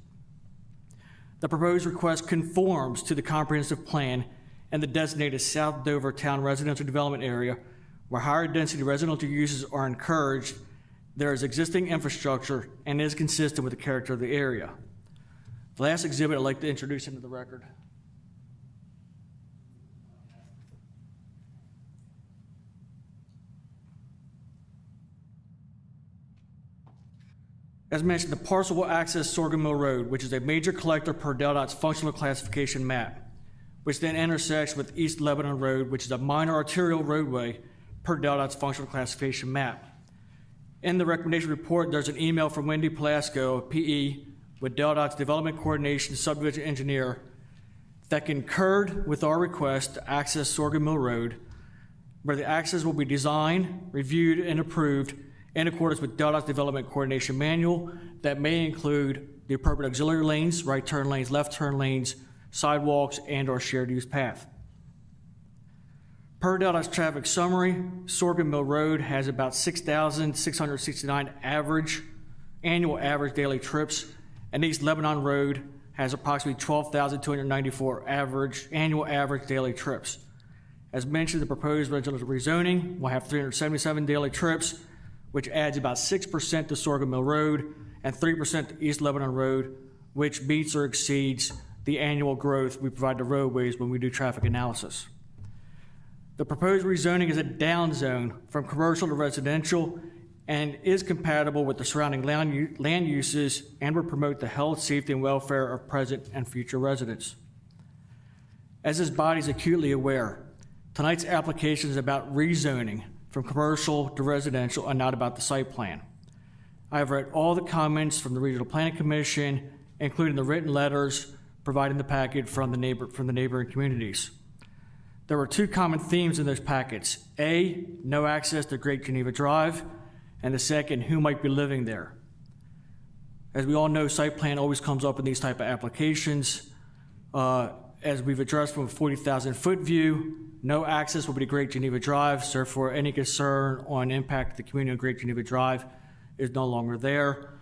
The proposed request conforms to the comprehensive plan and the designated South Dover Town Residential Development Area, where higher density residential uses are encouraged. There is existing infrastructure and is consistent with the character of the area. The last exhibit I'd like to introduce into the record. As mentioned, the parcel will access Sorghum Mill Road, which is a major collector per DelDOT's functional classification map, which then intersects with East Lebanon Road, which is a minor arterial roadway per DelDOT's functional classification map. In the recommendation report, there's an email from Wendy Palasko, PE, with DelDOT's Development Coordination Subdivision Engineer that concurred with our request to access Sorghum Mill Road, where the access will be designed, reviewed, and approved in accordance with DelDOT's Development Coordination Manual that may include the appropriate auxiliary lanes, right turn lanes, left turn lanes, sidewalks, and or shared use path. Per DelDOT's traffic summary, Sorghum Mill Road has about 6,669 annual average daily trips, and East Lebanon Road has approximately 12,294 annual average daily trips. As mentioned, the proposed residential rezoning will have 377 daily trips, which adds about 6% to Sorghum Mill Road and 3% to East Lebanon Road, which meets or exceeds the annual growth we provide to roadways when we do traffic analysis. The proposed rezoning is a down zone from commercial to residential and is compatible with the surrounding land uses and will promote the health, safety, and welfare of present and future residents. As this body is acutely aware, tonight's application is about rezoning from commercial to residential and not about the site plan. I have read all the comments from the Regional Planning Commission, including the written letters providing the packet from the neighboring communities. There were 2 common themes in those packets. A, no access to Great Geneva Drive, and the second, who might be living there. As we all know, site plan always comes up in these type of applications. As we've addressed from a 40,000-foot view, no access will be to Great Geneva Drive, so therefore any concern on impact to the community on Great Geneva Drive is no longer there.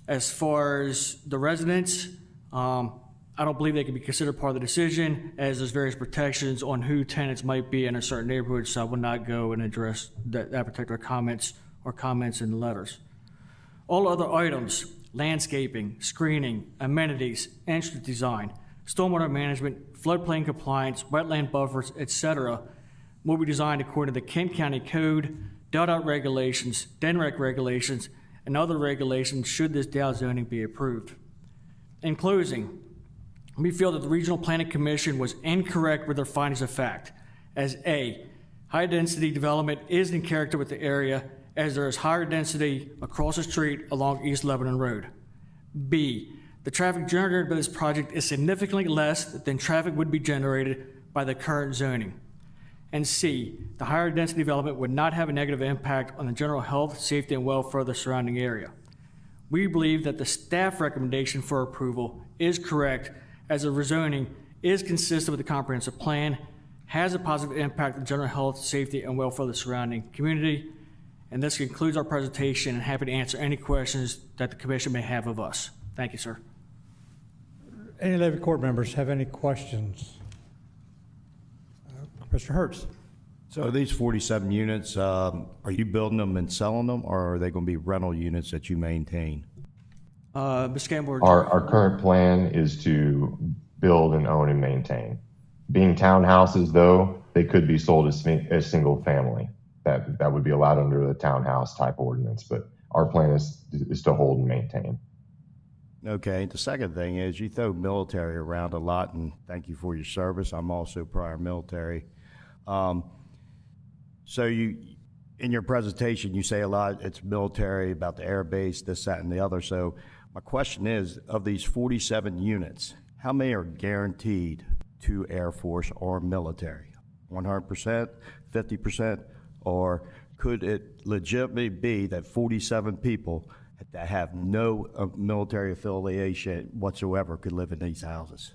As far as the residents, I don't believe they can be considered part of the decision, as there's various protections on who tenants might be in a certain neighborhood, so I will not go and address that particular comments in the letters. All other items, landscaping, screening, amenities, entrance design, stormwater management, floodplain compliance, wetland buffers, etc., will be designed according to the Kent County Code, DelDOT regulations, DENREC regulations, and other regulations should this downzoning be approved. In closing, we feel that the Regional Planning Commission was incorrect with their findings of fact, as A, high-density development is in character with the area, as there is higher density across the street along East Lebanon Road. B, the traffic generated by this project is significantly less than traffic would be generated by the current zoning. And C, the higher density development would not have a negative impact on the general health, safety, and welfare of the surrounding area. We believe that the staff recommendation for approval is correct, as the rezoning is consistent with the comprehensive plan, has a positive impact on the general health, safety, and welfare of the surrounding community. And this concludes our presentation, and happy to answer any questions that the commission may have of us. Thank you, sir. Any Levy Court members have any questions? Mr. Hertz. So these 47 units, are you building them and selling them, or are they going to be rental units that you maintain? Ms. Gamble. Our current plan is to build and own and maintain. Being townhouses, though, they could be sold as single family. That would be allowed under the townhouse type ordinance, but our plan is to hold and maintain. Okay, the second thing is you throw military around a lot, and thank you for your service. I'm also prior military. So you, in your presentation, you say a lot, it's military, about the air base, this, that, and the other. So my question is, of these 47 units, how many are guaranteed to Air Force or military? 100%, 50%, or could it legitimately be that 47 people that have no military affiliation whatsoever could live in these houses?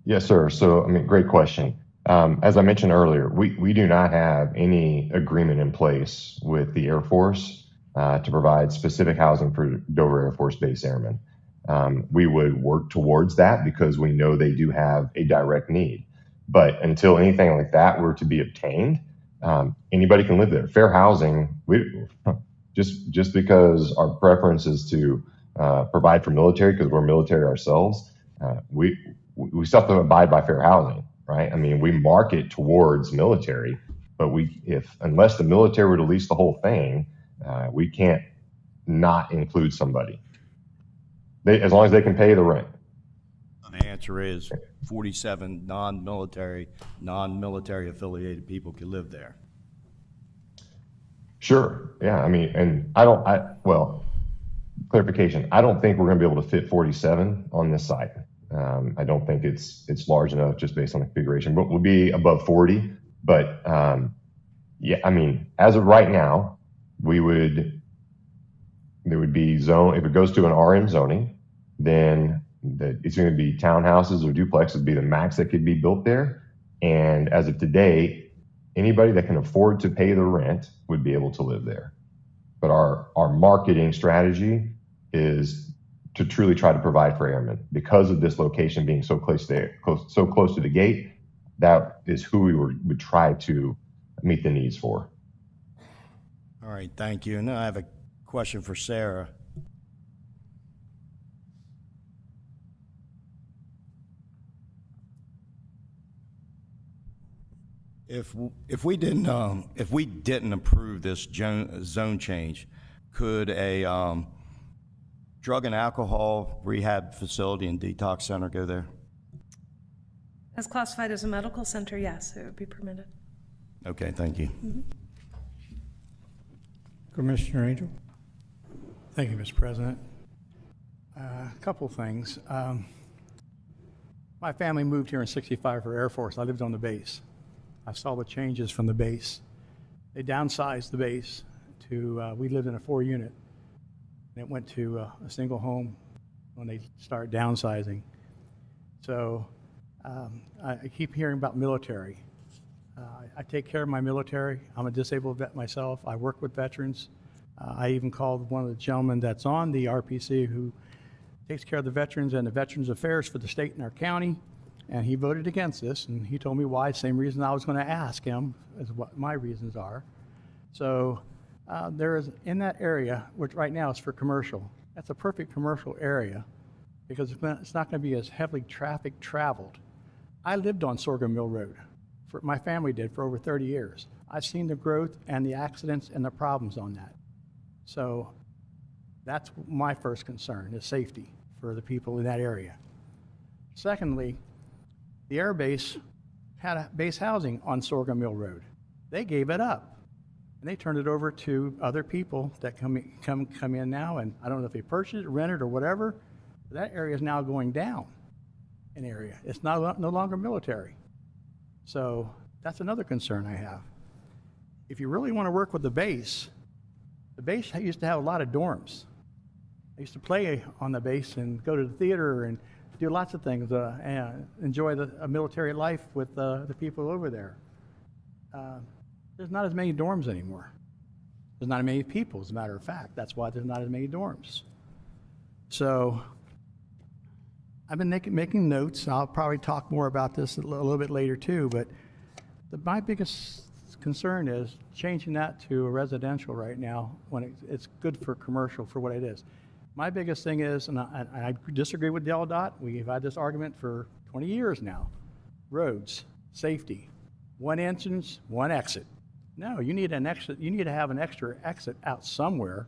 Yes, sir. So, I mean, great question. As I mentioned earlier, we do not have any agreement in place with the Air Force to provide specific housing for Dover Air Force Base airmen. We would work towards that because we know they do have a direct need. But until anything like that were to be obtained, anybody can live there. Fair housing, just because our preference is to provide for military, because we're military ourselves, we still have to abide by fair housing, right? I mean, we market towards military, but unless the military were to lease the whole thing, we can't not include somebody. As long as they can pay the rent. The answer is 47 non-military affiliated people can live there. Sure. Yeah. I mean, and well, clarification. I don't think we're going to be able to fit 47 on this site. I don't think it's large enough just based on the configuration, but we'll be above 40. But yeah, I mean, as of right now, there would be zone, if it goes to an RM zoning, then it's going to be townhouses or duplexes would be the max that could be built there. And as of today, anybody that can afford to pay the rent would be able to live there. But our marketing strategy is to truly try to provide for airmen. Because of this location being so close to the gate, that is who we would try to meet the needs for. All right, thank you. And now I have a question for Sarah. If we didn't approve this zone change, could a drug and alcohol rehab facility and detox center go there? As classified as a medical center, yes, it would be permitted. Okay, thank you. Mm-hmm. Commissioner Angel? Thank you, Mr. President. A couple things. My family moved here in '65 for Air Force. I lived on the base. I saw the changes from the base. They downsized the base to, we lived in a 4-unit. And it went to a single home when they started downsizing. So I keep hearing about military. I take care of my military. I'm a disabled vet myself. I work with veterans. I even called one of the gentlemen that's on the RPC who takes care of the veterans and the Veterans Affairs for the state and our county. And he voted against this, and he told me why. Same reason I was going to ask him as what my reasons are. So there is, in that area, which right now is for commercial, that's a perfect commercial area because it's not going to be as heavily traffic traveled. I lived on Sorghum Mill Road. My family did for over 30 years. I've seen the growth and the accidents and the problems on that. So that's my first concern, is safety for the people in that area. Secondly, the Air Base had a base housing on Sorghum Mill Road. They gave it up, and they turned it over to other people that come in now, and I don't know if they purchased it, rented, or whatever. But that area is now going down in area. It's no longer military. So that's another concern I have. If you really want to work with the base used to have a lot of dorms. I used to play on the base and go to the theater and do lots of things, and enjoy a military life with the people over there. There's not as many dorms anymore. There's not as many people, as a matter of fact. That's why there's not as many dorms. So I've been making notes. I'll probably talk more about this a little bit later too, but my biggest concern is changing that to a residential right now when it's good for commercial for what it is. My biggest thing is, and I disagree with Del Dot, we've had this argument for 20 years now. Roads, safety, one entrance, one exit. No, you need an exit. You need to have an extra exit out somewhere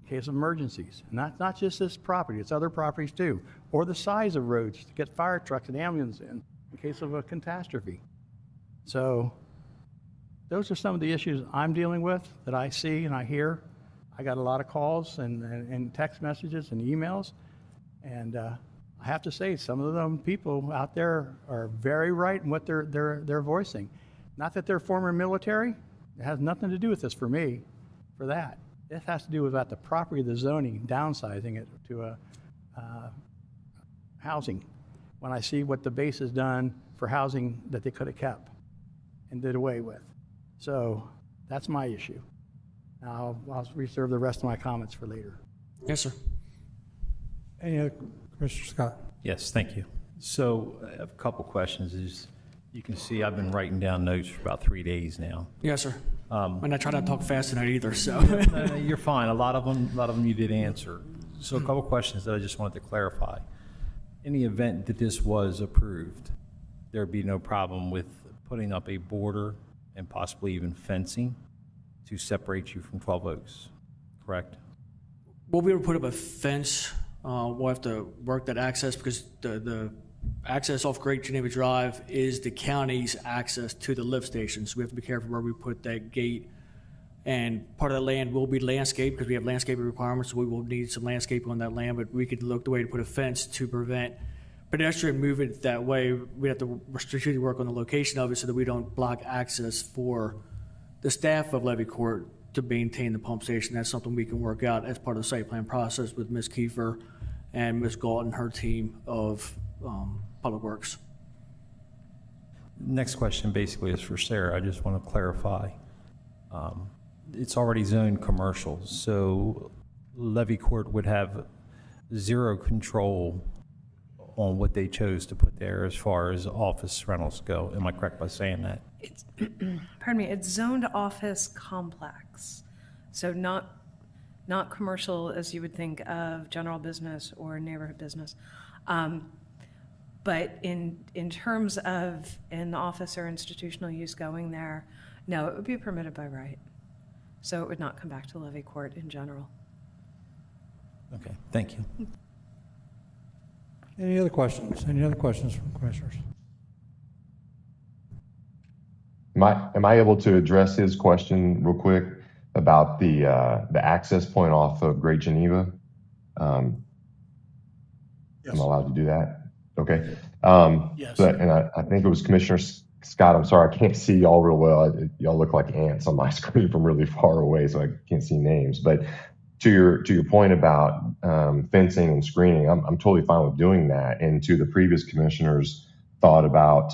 in case of emergencies. And not just this property, it's other properties too. Or the size of roads to get fire trucks and ambulances in case of a catastrophe. So those are some of the issues I'm dealing with that I see and I hear. I got a lot of calls and text messages and emails. And I have to say, some of them people out there are very right in what they're voicing. Not that they're former military. It has nothing to do with this for me, for that. It has to do with the property, the zoning, downsizing it to a housing. When I see what the base has done for housing that they could have kept and did away with. So that's my issue. Now, I'll reserve the rest of my comments for later. Yes, sir. Any other, Commissioner Scott? Yes, thank you. So I have a couple questions. As you can see, I've been writing down notes for about 3 days now. Yes, sir. And I try not to talk fast tonight either, so. No, you're fine. A lot of them you did answer. So a couple questions that I just wanted to clarify. In the event that this was approved, there'd be no problem with putting up a border and possibly even fencing to separate you from 12 Oaks, correct? We'll be able to put up a fence. We'll have to work that access because the access off Great Geneva Drive is the county's access to the lift station. So we have to be careful where we put that gate. And part of the land will be landscaped because we have landscaping requirements. So we will need some landscaping on that land, but we could look the way to put a fence to prevent pedestrian movement that way. We have to strategically work on the location of it so that we don't block access for the staff of Levy Court to maintain the pump station. That's something we can work out as part of the site plan process with Ms. Kiefer and Ms. Galt and her team of Public Works. Next question basically is for Sarah. I just want to clarify. It's already zoned commercial, so Levy Court would have zero control on what they chose to put there as far as office rentals go. Am I correct by saying that? It's, pardon me, it's zoned office complex. So not commercial as you would think of general business or neighborhood business. But in terms of an office or institutional use going there, no, it would be permitted by right. So it would not come back to Levy Court in general. Okay, thank you. Any other questions? Any other questions from commissioners? Am I able to address his question real quick about the access point off of Great Geneva? Yes. Am I allowed to do that? Okay. Yes. So, and I think it was Commissioner Scott. I'm sorry, I can't see y'all real well. Y'all look like ants on my screen from really far away, so I can't see names. But to your point about fencing and screening, I'm totally fine with doing that. And to the previous commissioner's thought about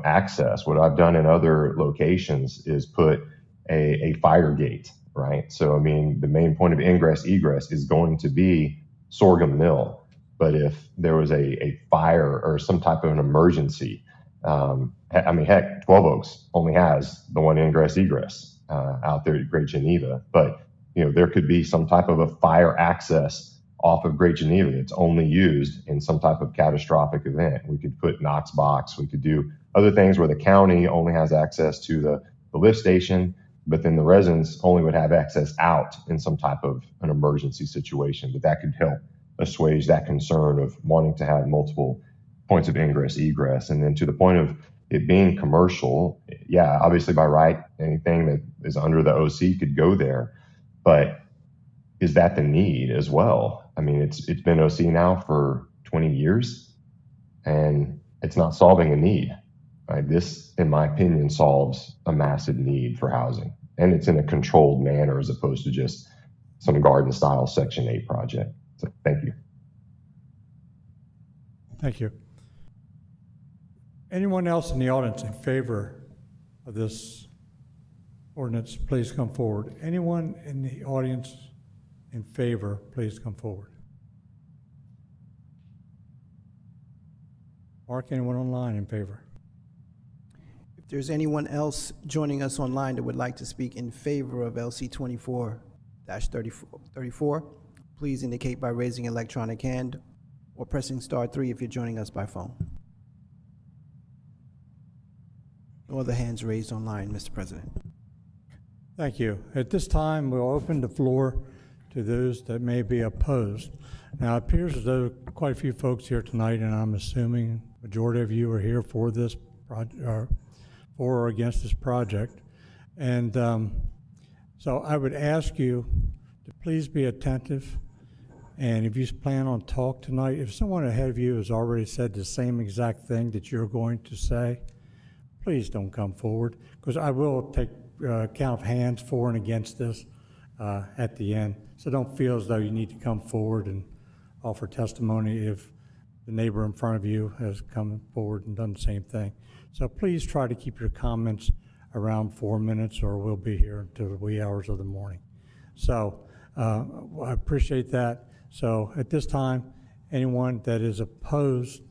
access, what I've done in other locations is put a fire gate, right? So I mean, the main point of ingress egress is going to be Sorghum Mill. But if there was a fire or some type of an emergency, I mean, heck, 12 Oaks only has the one ingress egress out there at Great Geneva. But there could be some type of a fire access off of Great Geneva that's only used in some type of catastrophic event. We could put Knox box. We could do other things where the county only has access to the lift station, but then the residents only would have access out in some type of an emergency situation. But that could help assuage that concern of wanting to have multiple points of ingress egress. And then to the point of it being commercial, yeah, obviously by right, anything that is under the OC could go there. But is that the need as well? I mean, it's been OC now for 20 years and it's not solving a need. Right? This, in my opinion, solves a massive need for housing, and it's in a controlled manner as opposed to just some garden style Section 8 project. So thank you. Thank you. Anyone else in the audience in favor of this ordinance, please come forward. Anyone in the audience in favor, please come forward. Mark, anyone online in favor? If there's anyone else joining us online that would like to speak in favor of LC 24-34, please indicate by raising your electronic hand or pressing star 3 if you're joining us by phone. No other hands raised online, Mr. President. Thank you. At this time, we'll open the floor to those that may be opposed. Now, it appears as though quite a few folks here tonight, and I'm assuming majority of you are here for this project, or for or against this project. And so I would ask you to please be attentive. And if you plan on talk tonight, if someone ahead of you has already said the same exact thing that you're going to say, please don't come forward, because I will take count of hands for and against this at the end. So don't feel as though you need to come forward and offer testimony if the neighbor in front of you has come forward and done the same thing. So please try to keep your comments around 4 minutes, or we'll be here until the wee hours of the morning. So I appreciate that. So at this time, anyone that is opposed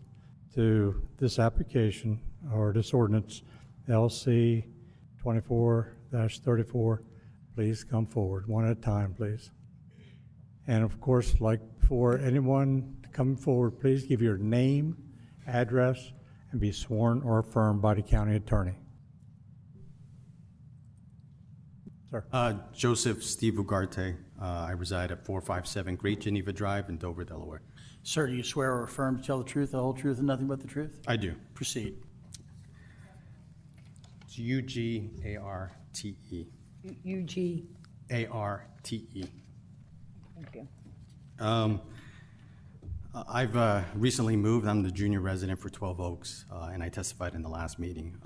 to this application or this ordinance, LC 24-34, please come forward, one at a time, please. And of course, like before, anyone coming forward, please give your name, address, and be sworn or affirmed by the county attorney. Sir. Joseph Steve Ugarte. I reside at 457 Great Geneva Drive in Dover, Delaware. Sir, do you swear or affirm to tell the truth, the whole truth, and nothing but the truth? I do. Proceed. It's Ugarte. UG. Arte. Thank you. I've recently moved. I'm the junior resident for 12 Oaks, and I testified in the last meeting.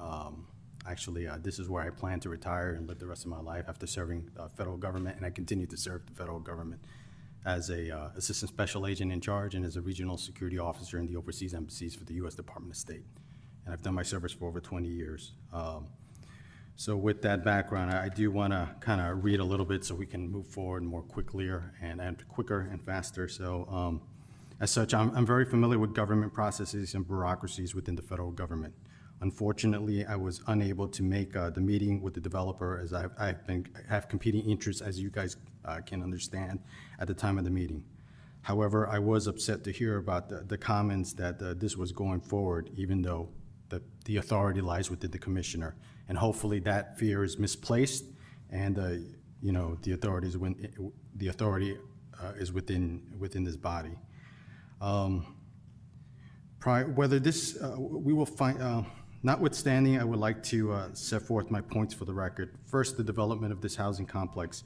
Actually, this is where I plan to retire and live the rest of my life after serving federal government, and I continue to serve the federal government as a assistant special agent in charge and as a regional security officer in the overseas embassies for the U.S. Department of State. And I've done my service for over 20 years. So with that background, I do want to kind of read a little bit so we can move forward more quickly and quicker and faster. So as such, I'm very familiar with government processes and bureaucracies within the federal government. Unfortunately, I was unable to make the meeting with the developer, as I have competing interests, as you guys can understand, at the time of the meeting. However, I was upset to hear about the comments that this was going forward, even though the authority lies within the commissioner. And hopefully that fear is misplaced, and the authority is within this body. Whether this we will find. Notwithstanding, I would like to set forth my points for the record. First, the development of this housing complex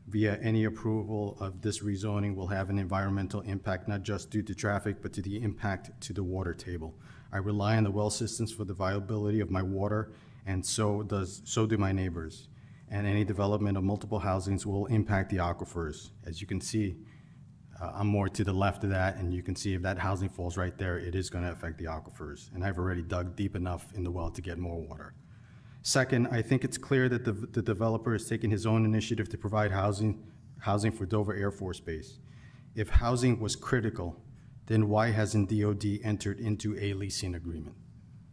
via any approval of this rezoning will have an environmental impact, not just due to traffic, but to the impact to the water table. I rely on the well systems for the viability of my water, and so do my neighbors. And any development of multiple housings will impact the aquifers. As you can see, I'm more to the left of that, and you can see if that housing falls right there, it is going to affect the aquifers. And I've already dug deep enough in the well to get more water. Second, I think it's clear that the developer has taken his own initiative to provide housing for Dover Air Force Base. If housing was critical, then why hasn't DOD entered into a leasing agreement?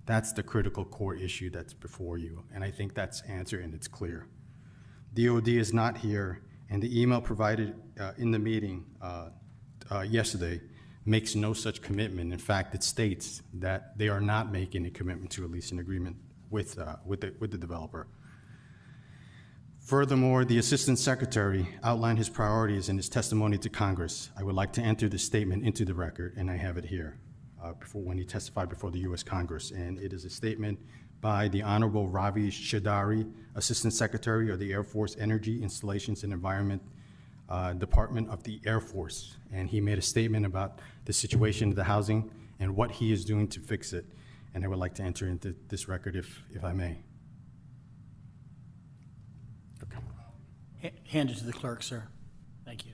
That's the critical core issue that's before you, and I think that's answered and it's clear. DOD is not here, and the email provided in the meeting yesterday makes no such commitment. In fact, it states that they are not making a commitment to a leasing agreement with the developer. Furthermore, the Assistant Secretary outlined his priorities in his testimony to Congress. I would like to enter this statement into the record, and I have it here when he testified before the U.S. Congress. And it is a statement by the Honorable Ravi Shadari, Assistant Secretary of the Air Force Energy, Installations and Environment Department of the Air Force. And he made a statement about the situation of the housing and what he is doing to fix it. And I would like to enter into this record if I may. Hand it to the clerk, sir. Thank you.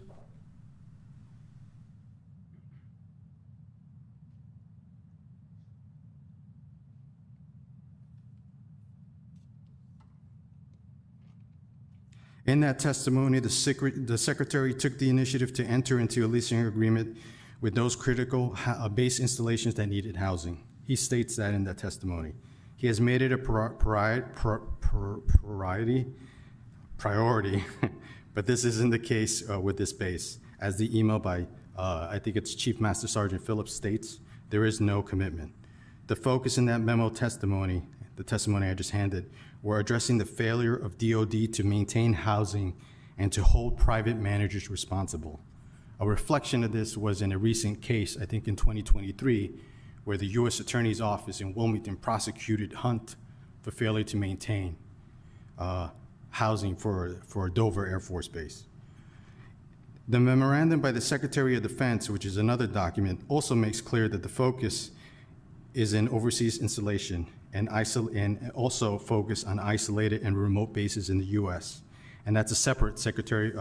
In that testimony, the Secretary took the initiative to enter into a leasing agreement with those critical base installations that needed housing. He states that in that testimony. He has made it a priority, but this isn't the case with this base. As the email by, I think it's Chief Master Sergeant Phillips states, there is no commitment. The focus in that memo testimony, the testimony I just handed, were addressing the failure of DOD to maintain housing and to hold private managers responsible. A reflection of this was in a recent case, I think in 2023, where the U.S. Attorney's Office in Wilmington prosecuted Hunt for failure to maintain housing for Dover Air Force Base. The memorandum by the Secretary of Defense, which is another document, also makes clear that the focus is in overseas installation and also focus on isolated and remote bases in the U.S. And that's a separate separate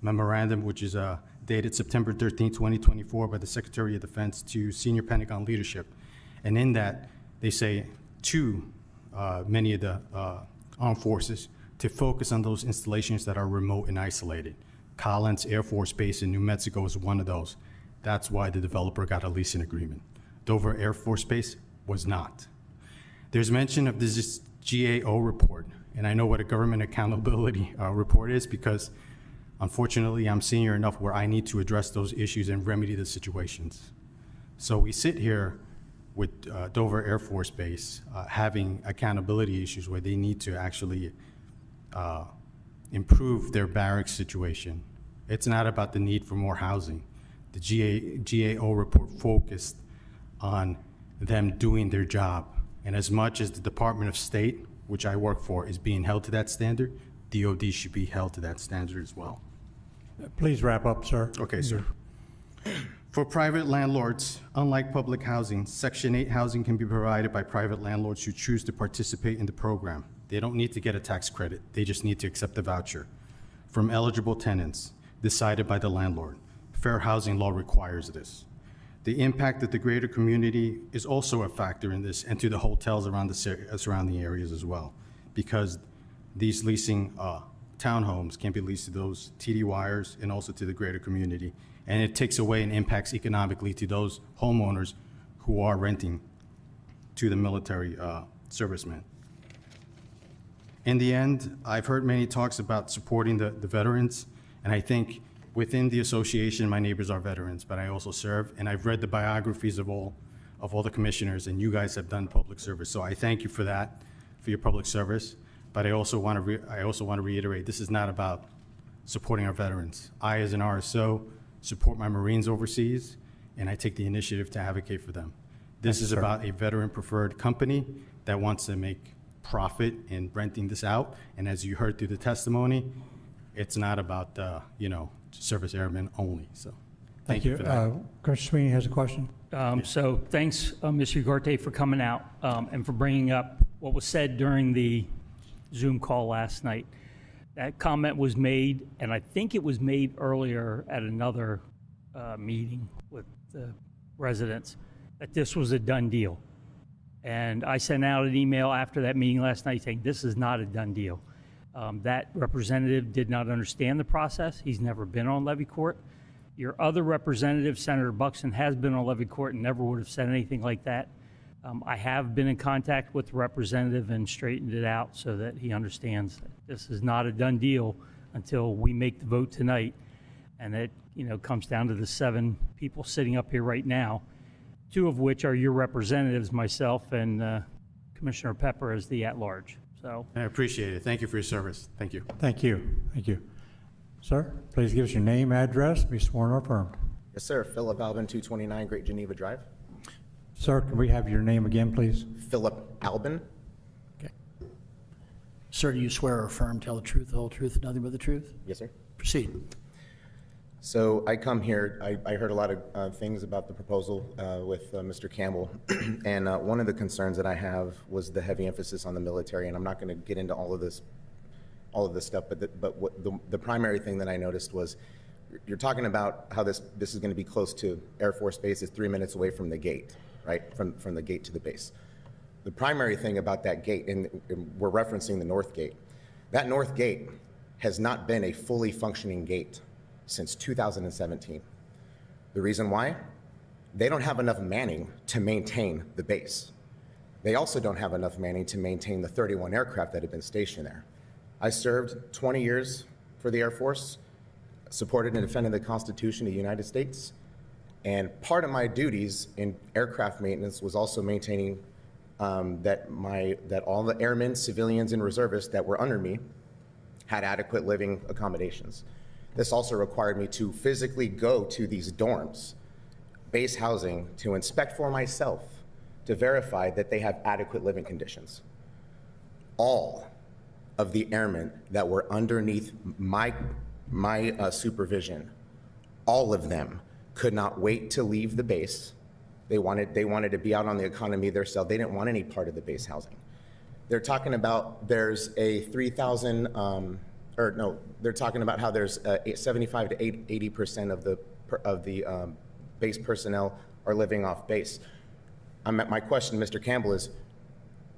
memorandum, which is dated September 13, 2024, by the Secretary of Defense to senior Pentagon leadership. And in that, they say to many of the armed forces to focus on those installations that are remote and isolated. Collins Air Force Base in New Mexico is one of those. That's why the developer got a leasing agreement. Dover Air Force Base was not. There's mention of this GAO report, and I know what a government accountability report is because unfortunately I'm senior enough where I need to address those issues and remedy the situations. So we sit here with Dover Air Force Base having accountability issues where they need to actually improve their barracks situation. It's not about the need for more housing. The GAO report focused on them doing their job. And as much as the Department of State, which I work for, is being held to that standard, DOD should be held to that standard as well. Please wrap up, sir. Okay, sir. For private landlords, unlike public housing, Section 8 housing can be provided by private landlords who choose to participate in the program. They don't need to get a tax credit. They just need to accept the voucher from eligible tenants decided by the landlord. Fair housing law requires this. The impact of the greater community is also a factor in this, and to the hotels around the surrounding areas as well, because these leasing townhomes can be leased to those TDYers and also to the greater community. And it takes away and impacts economically to those homeowners who are renting to the military servicemen. In the end, I've heard many talks about supporting the veterans, and I think within the association, my neighbors are veterans, but I also serve, and I've read the biographies of all the commissioners, and you guys have done public service. So I thank you for that, for your public service. But I also want to reiterate, this is not about supporting our veterans. I, as an RSO, support my Marines overseas, and I take the initiative to advocate for them. This is about a veteran-preferred company that wants to make profit in renting this out, and as you heard through the testimony, it's not about service airmen only. So, thank you for that. Commissioner Sweeney has a question. So thanks, Mr. Ugarte, for coming out and for bringing up what was said during the Zoom call last night. That comment was made, and I think it was made earlier at another meeting with the residents, that this was a done deal. And I sent out an email after that meeting last night saying this is not a done deal. That representative did not understand the process. He's never been on levy court. Your other representative, Senator Buxton, has been on levy court and never would have said anything like that. I have been in contact with the representative and straightened it out so that he understands that this is not a done deal until we make the vote tonight. And it comes down to the 7 people sitting up here right now, 2 of which are your representatives, myself and Commissioner Pepper as the at-large. So I appreciate it. Thank you for your service. Thank you. Thank you. Thank you. Sir, please give us your name, address, be sworn or affirmed. Yes, sir. Philip Albin, 229 Great Geneva Drive. Sir, can we have your name again, please? Philip Albin. Okay. Sir, do you swear or affirm, tell the truth, the whole truth, and nothing but the truth? Yes, sir. Proceed. So I come here, I heard a lot of things about the proposal with Mr. Campbell, and one of the concerns that I have was the heavy emphasis on the military, and I'm not going to get into all of this stuff, but what the primary thing that I noticed was you're talking about how this is going to be close to Air Force Base. It's 3 minutes away from the gate, right, from the gate to the base. The primary thing about that gate, and we're referencing the north gate, that north gate has not been a fully functioning gate since 2017. The reason why? They don't have enough manning to maintain the base. They also don't have enough manning to maintain the 31 aircraft that have been stationed there. I served 20 years for the Air Force. supported and defended the Constitution of the United States. And part of my duties in aircraft maintenance was also maintaining that all the airmen, civilians, and reservists that were under me had adequate living accommodations. This also required me to physically go to these dorms, base housing, to inspect for myself, to verify that they have adequate living conditions. All of the airmen that were underneath my supervision, all of them could not wait to leave the base. They wanted to be out on the economy their cell. They didn't want any part of the base housing. They're talking about there's a 3,000, they're talking about how there's 75 to 80% of the base personnel are living off base. My question, Mr. Campbell, is,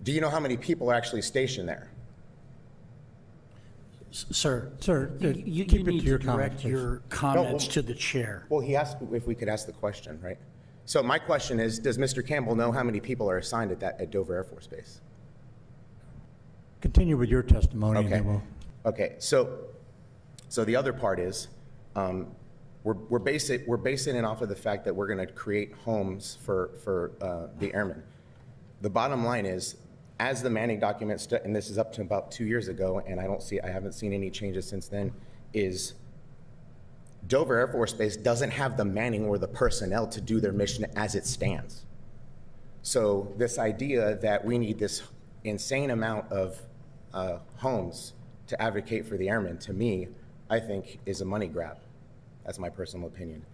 do you know how many people are actually stationed there? Sir, you keep it need to your to comments, direct your comments to the chair. Well, he asked if we could ask the question, right? So my question is, does Mr. Campbell know how many people are assigned at Dover Air Force Base? Continue with your testimony. And then we'll... Okay. So the other part is, we're basing it off of the fact that we're going to create homes for the airmen. The bottom line is, as the Manning document, and this is up to about 2 years ago, and I haven't seen any changes since then, is Dover Air Force Base doesn't have the manning or the personnel to do their mission as it stands. So this idea that we need this insane amount of homes to advocate for the airmen, to me, I think is a money grab. That's my personal opinion.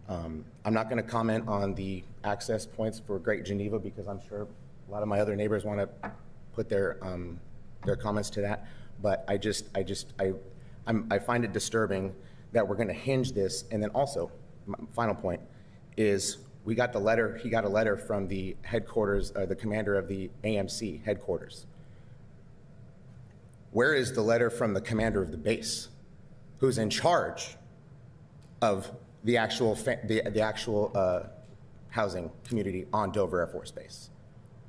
I'm not going to comment on the access points for Great Geneva because I'm sure a lot of my other neighbors want to put their comments to that. But I find it disturbing that we're going to hinge this. And then also, my final point is he got a letter from the headquarters, the commander of the AMC headquarters. Where is the letter from the commander of the base, who's in charge of the actual housing community on Dover Air Force Base?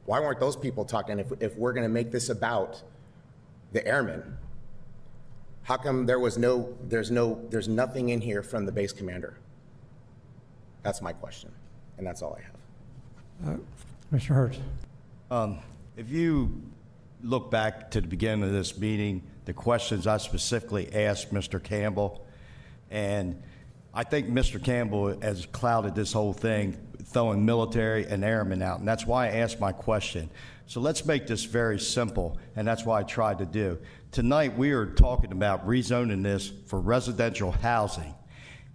Why weren't those people talking? If we're going to make this about the airmen, how come there's nothing in here from the base commander? That's my question, and that's all I have. Commissioner Hertz. If you look back to the beginning of this meeting, the questions I specifically asked Mr. Campbell, and I think Mr. Campbell has clouded this whole thing, throwing military and airmen out, and that's why I asked my question. So let's make this very simple, and that's what I tried to do. Tonight, we are talking about rezoning this for residential housing.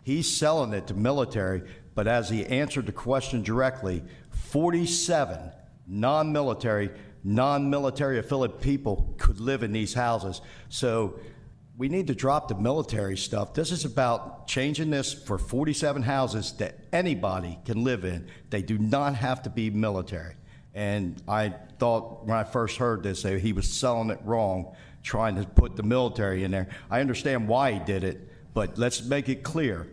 He's selling it to military, but as he answered the question directly, 47 non-military affiliate people could live in these houses. So we need to drop the military stuff. This is about changing this for 47 houses that anybody can live in. They do not have to be military. And I thought when I first heard this, that he was selling it wrong, trying to put the military in there. I understand why he did it, but let's make it clear.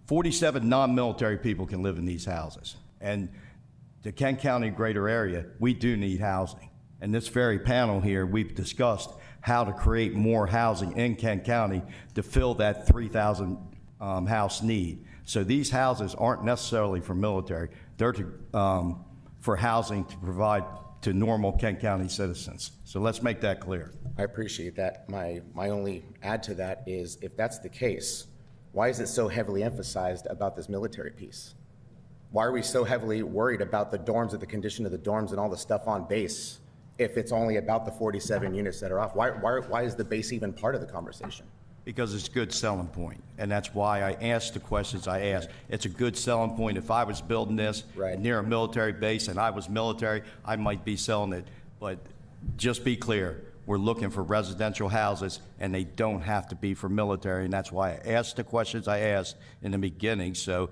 47 non-military people can live in these houses. And the Kent County greater area, we do need housing. And this very panel here, we've discussed how to create more housing in Kent County to fill that 3,000 house need. So these houses aren't necessarily for military. They're for housing to provide to normal Kent County citizens. So let's make that clear. I appreciate that. My only add to that is, if that's the case, why is it so heavily emphasized about this military piece? Why are we so heavily worried about the dorms and the condition of the dorms and all the stuff on base if it's only about the 47 units that are off? Why is the base even part of the conversation? Because it's a good selling point, and that's why I asked the questions I asked. It's a good selling point. If I was building this near a military base and I was military, I might be selling it. But just be clear, we're looking for residential houses, and they don't have to be for military, and that's why I asked the questions I asked in the beginning. So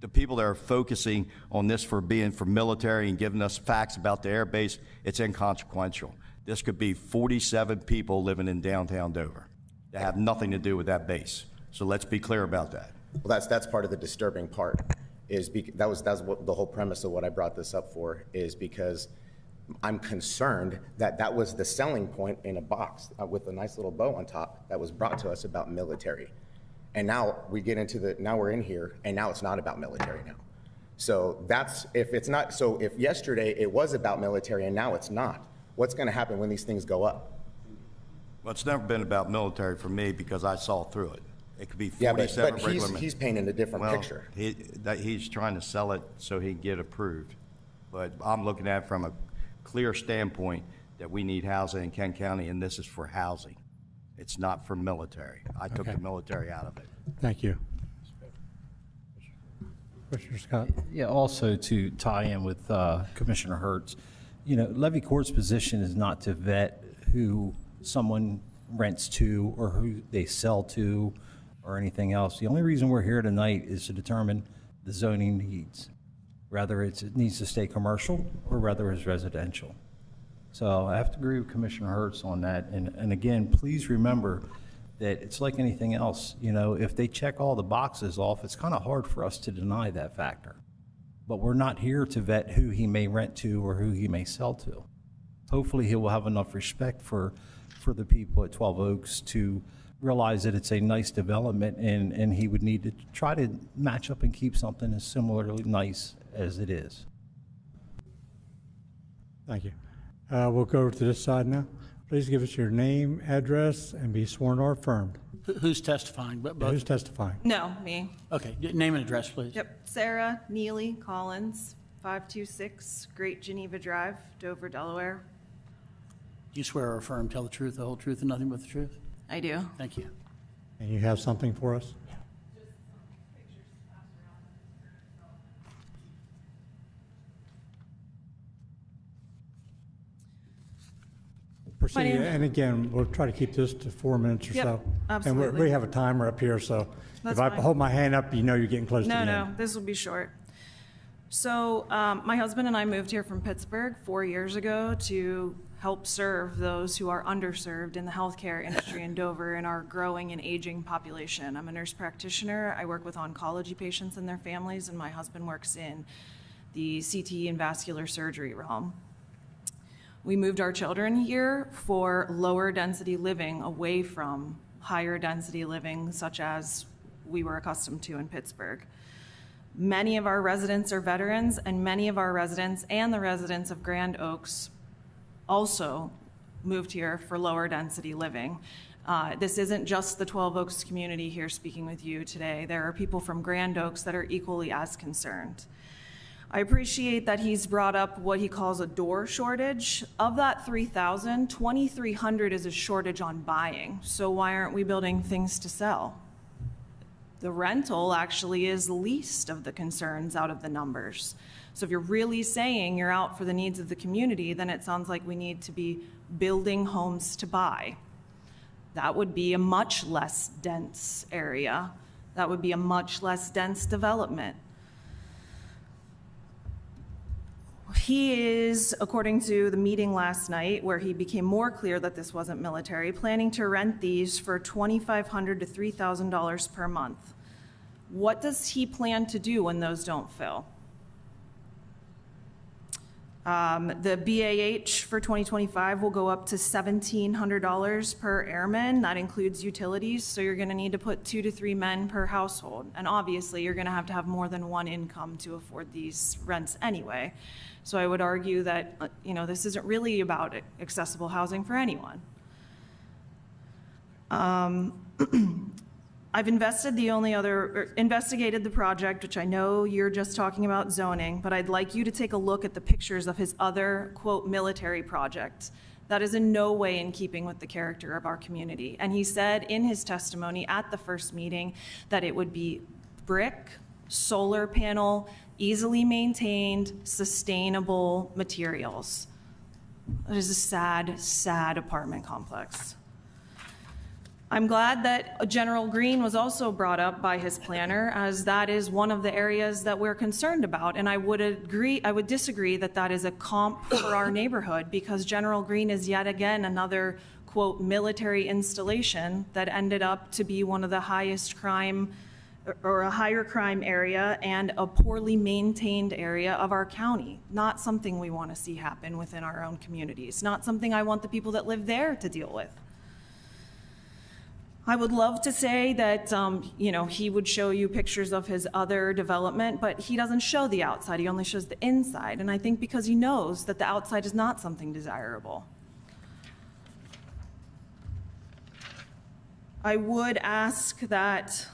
the people that are focusing on this for being for military and giving us facts about the air base, it's inconsequential. This could be 47 people living in downtown Dover that have nothing to do with that base. So let's be clear about that. Well, that's part of the disturbing part. That's what the whole premise of what I brought this up for, is because I'm concerned that was the selling point in a box with a nice little bow on top that was brought to us about military. And now we get into now we're in here, and now it's not about military now. So if yesterday it was about military and now it's not, what's going to happen when these things go up? Well, it's never been about military for me because I saw through it. It could be Yeah, 47 but regular men. he's painting a different picture. He's trying to sell it so he can get approved. But I'm looking at it from a clear standpoint that we need housing in Kent County, and this is for housing. It's not for military. I took the military out of it. Thank you. Commissioner Scott? Yeah, also to tie in with Commissioner Hertz, Levy Court's position is not to vet who someone rents to or who they sell to or anything else. The only reason we're here tonight is to determine the zoning needs, whether it needs to stay commercial or whether it's residential. So I have to agree with Commissioner Hertz on that. And again, please remember that it's like anything else. If they check all the boxes off, it's kind of hard for us to deny that factor. But we're not here to vet who he may rent to or who he may sell to. Hopefully he will have enough respect for the people at 12 Oaks to realize that it's a nice development, and he would need to try to match up and keep something as similarly nice as it is. Thank you. We'll go over to this side now. Please give us your name, address, and be sworn or affirmed. Who's testifying? Who's testifying? No, me. Okay, name and address, please. Yep, Sarah Neely Collins, 526 Great Geneva Drive, Dover, Delaware. Do you swear or affirm, tell the truth, the whole truth, and nothing but the truth? I do. Thank you. And you have something for us? Proceed, and again, we'll try to keep this to 4 minutes or so. Absolutely. And we have a timer up here, so That's if I fine. hold my hand up, you're getting close to the end. No, this will be short. So my husband and I moved here from Pittsburgh 4 years ago to help serve those who are underserved in the healthcare industry in Dover and our growing and aging population. I'm a nurse practitioner. I work with oncology patients and their families, and my husband works in the CT and vascular surgery realm. We moved our children here for lower density living, away from higher density living such as we were accustomed to in Pittsburgh. Many of our residents are veterans, and many of our residents and the residents of Grand Oaks also moved here for lower density living. This isn't just the 12 Oaks community here speaking with you today. There are people from Grand Oaks that are equally as concerned. I appreciate that he's brought up what he calls a door shortage. Of that 3,000, 2,300 is a shortage on buying. So why aren't we building things to sell? The rental actually is least of the concerns out of the numbers. So if you're really saying you're out for the needs of the community, then it sounds like we need to be building homes to buy. That would be a much less dense area. That would be a much less dense development. He is, according to the meeting last night, where he became more clear that this wasn't military, planning to rent these for $2,500 to $3,000 per month. What does he plan to do when those don't fill? The BAH for 2025 will go up to $1,700 per airman. That includes utilities, so you're gonna need to put 2 to 3 men per household. And obviously, you're gonna have to have more than one income to afford these rents anyway. So I would argue that, this isn't really about accessible housing for anyone. I've investigated the project, which I know you're just talking about zoning, but I'd like you to take a look at the pictures of his other, quote, military project. That is in no way in keeping with the character of our community. And he said in his testimony at the first meeting that it would be brick, solar panel, easily maintained, sustainable materials. It is a sad, sad apartment complex. I'm glad that General Green was also brought up by his planner, as that is one of the areas that we're concerned about. And I would disagree that that is a comp for our neighborhood, because General Green is yet again another, quote, military installation that ended up to be one of the highest crime or a higher crime area and a poorly maintained area of our county. Not something we want to see happen within our own communities. Not something I want the people that live there to deal with. I would love to say that, he would show you pictures of his other development, but he doesn't show the outside. He only shows the inside. And I think because he knows that the outside is not something desirable. I would ask that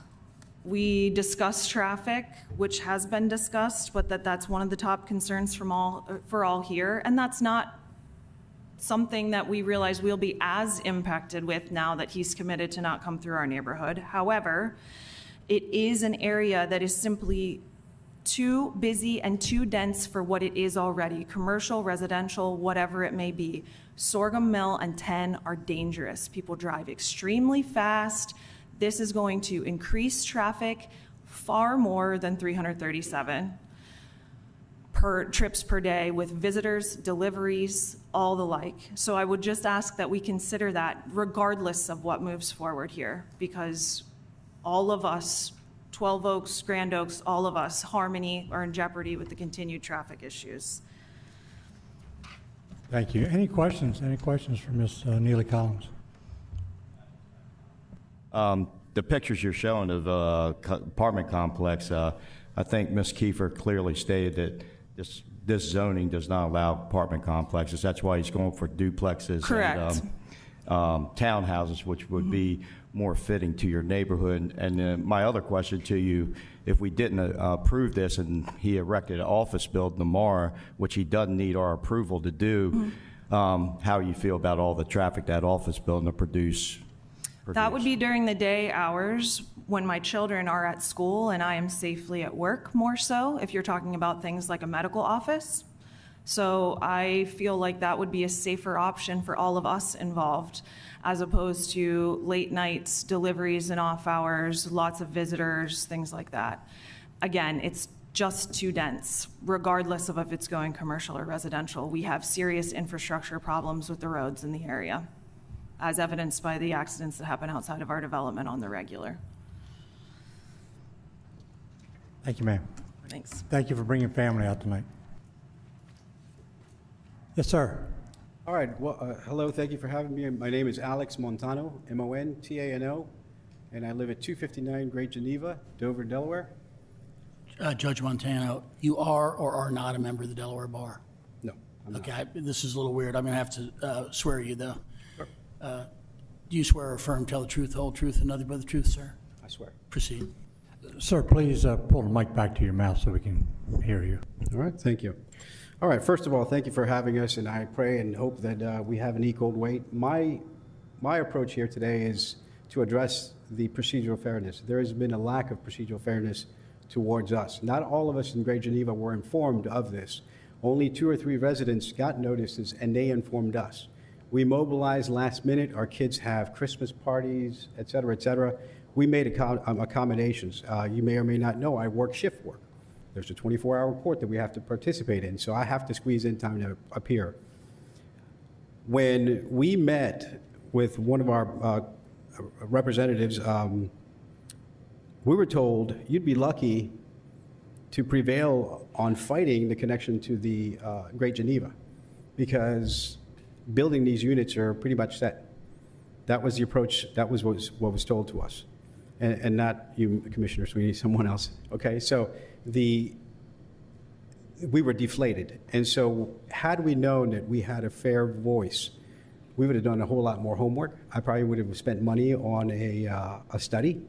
we discuss traffic, which has been discussed, but that's one of the top concerns for all here. And that's not something that we realize we'll be as impacted with now that he's committed to not come through our neighborhood. However, it is an area that is simply too busy and too dense for what it is already. Commercial, residential, whatever it may be. Sorghum Mill and 10 are dangerous. People drive extremely fast. This is going to increase traffic far more than 337 trips per day with visitors, deliveries, all the like. So I would just ask that we consider that regardless of what moves forward here, because all of us, 12 Oaks, Grand Oaks, all of us, Harmony, are in jeopardy with the continued traffic issues. Thank you. Any questions? Any questions for Ms. Neely Collins? The pictures you're showing of apartment complex, I think Ms. Kiefer clearly stated that this zoning does not allow apartment complexes. That's why he's going for duplexes. Correct. And townhouses, which would be more fitting to your neighborhood. And my other question to you, if we didn't approve this and he erected an office building tomorrow, which he doesn't need our approval to do, how you feel about all the traffic that office building to produce? That would be during the day hours when my children are at school and I am safely at work, more so, if you're talking about things like a medical office. So I feel like that would be a safer option for all of us involved, as opposed to late nights, deliveries and off hours, lots of visitors, things like that. Again, it's just too dense, regardless of if it's going commercial or residential. We have serious infrastructure problems with the roads in the area, as evidenced by the accidents that happen outside of our development on the regular. Thank you, ma'am. Thanks. Thank you for bringing family out tonight. Yes, sir. All right. Well, hello. Thank you for having me. My name is Alex Montano, Montano, and I live at 259 Great Geneva, Dover, Delaware. Judge Montano, you are or are not a member of the Delaware Bar? No, I'm not. Okay, this is a little weird. I'm going to have to swear you, though. Do you swear or affirm, tell the truth, the whole truth, and nothing but the truth, sir? I swear. Proceed. Sir, please pull the mic back to your mouth so we can hear you. All right. Thank you. All right. First of all, thank you for having us, and I pray and hope that we have an equal weight. My approach here today is to address the procedural fairness. There has been a lack of procedural fairness towards us. Not all of us in Great Geneva were informed of this. Only 2 or 3 residents got notices, and they informed us. We mobilized last minute. Our kids have Christmas parties, et cetera, et cetera. We made accommodations. You may or may not know I work shift work. There's a 24-hour court that we have to participate in, so I have to squeeze in time to appear. When we met with one of our representatives, we were told you'd be lucky to prevail on fighting the connection to the Great Geneva, because building these units are pretty much set. That was the approach, that was what was told to us. And not you, Commissioner Sweeney, someone else. Okay, so we were deflated. And so had we known that we had a fair voice, we would have done a whole lot more homework. I probably would have spent money on a study,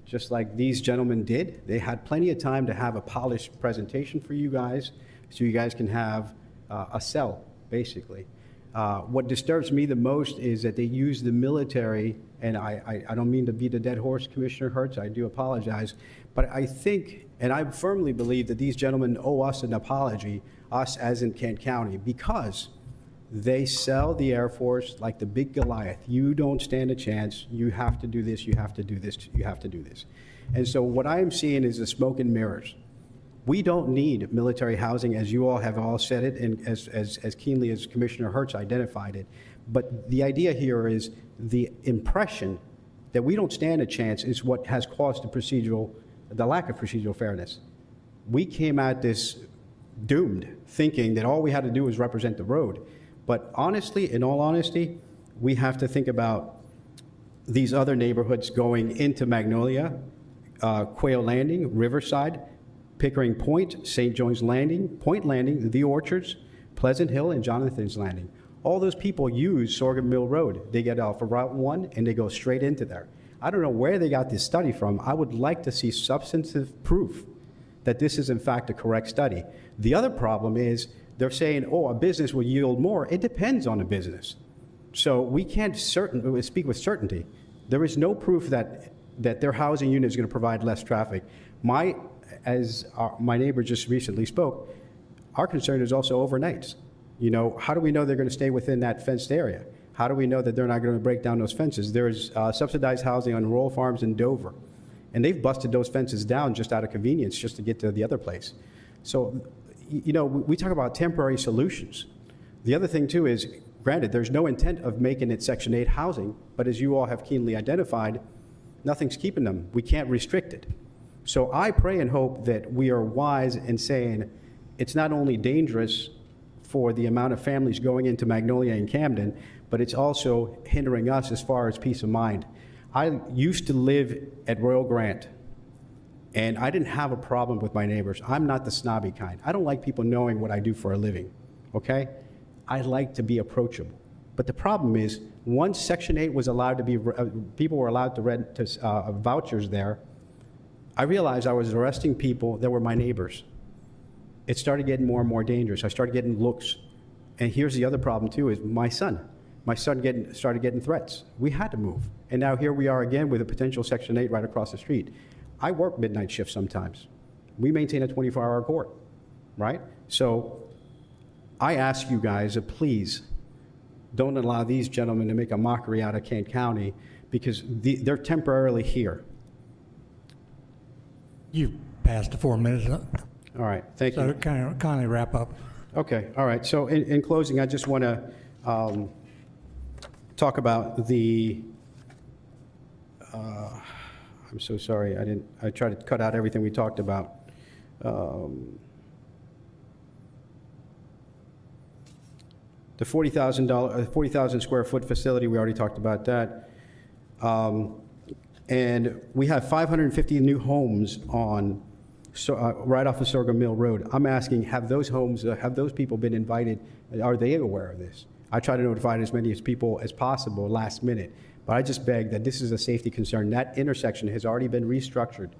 just like these gentlemen did. They had plenty of time to have a polished presentation for you guys, so you guys can have a sell, basically. What disturbs me the most is that they use the military, and I don't mean to beat a dead horse, Commissioner Hertz, I do apologize, but I think, and I firmly believe that these gentlemen owe us an apology, us as in Kent County, because they sell the Air Force like the big Goliath. You don't stand a chance, you have to do this, you have to do this, you have to do this. And so what I am seeing is the smoke and mirrors. We don't need military housing, as you all have all said it, and as keenly as Commissioner Hertz identified it. But the idea here is the impression that we don't stand a chance is what has caused the lack of procedural fairness. We came at this doomed, thinking that all we had to do was represent the road. But honestly, in all honesty, we have to think about these other neighborhoods going into Magnolia, Quail Landing, Riverside, Pickering Point, St. John's Landing, Point Landing, The Orchards, Pleasant Hill, and Jonathan's Landing. All those people use Sorghum Mill Road. They get off of Route 1 and they go straight into there. I don't know where they got this study from. I would like to see substantive proof that this is in fact a correct study. The other problem is they're saying, oh, a business will yield more. It depends on the business. So we can't speak with certainty. There is no proof that their housing unit is going to provide less traffic. My neighbor just recently spoke, our concern is also overnights. You know, how do we know they're going to stay within that fenced area? How do we know that they're not going to break down those fences? There's subsidized housing on rural farms in Dover, and they've busted those fences down just out of convenience, just to get to the other place. So, you know, we talk about temporary solutions. The other thing, too, is, granted, there's no intent of making it Section 8 housing, but as you all have keenly identified, nothing's keeping them. We can't restrict it. So I pray and hope that we are wise in saying it's not only dangerous for the amount of families going into Magnolia and Camden, but it's also hindering us as far as peace of mind. I used to live at Royal Grant, and I didn't have a problem with my neighbors. I'm not the snobby kind. I don't like people knowing what I do for a living, okay? I like to be approachable. But the problem is, once Section 8 was allowed to be, people were allowed to rent vouchers there, I realized I was arresting people that were my neighbors. It started getting more and more dangerous. I started getting looks. And here's the other problem too, is my son. My son started getting threats. We had to move. And now here we are again with a potential Section 8 right across the street. I work midnight shifts sometimes. We maintain a 24-hour court, right? So I ask you guys to please don't allow these gentlemen to make a mockery out of Kent County, because they're temporarily here. You've passed the 4 minutes. All right, thank you. So kindly wrap up. Okay, all right. So in closing, I just want to talk about the, I'm so sorry, I tried to cut out everything we talked about. The 40,000 square foot facility, we already talked about that. And we have 550 new homes on, right off of Sorghum Mill Road. I'm asking, have those homes, have those people been invited? Are they aware of this? I try to notify as many people as possible last minute, but I just beg that this is a safety concern. That intersection has already been restructured.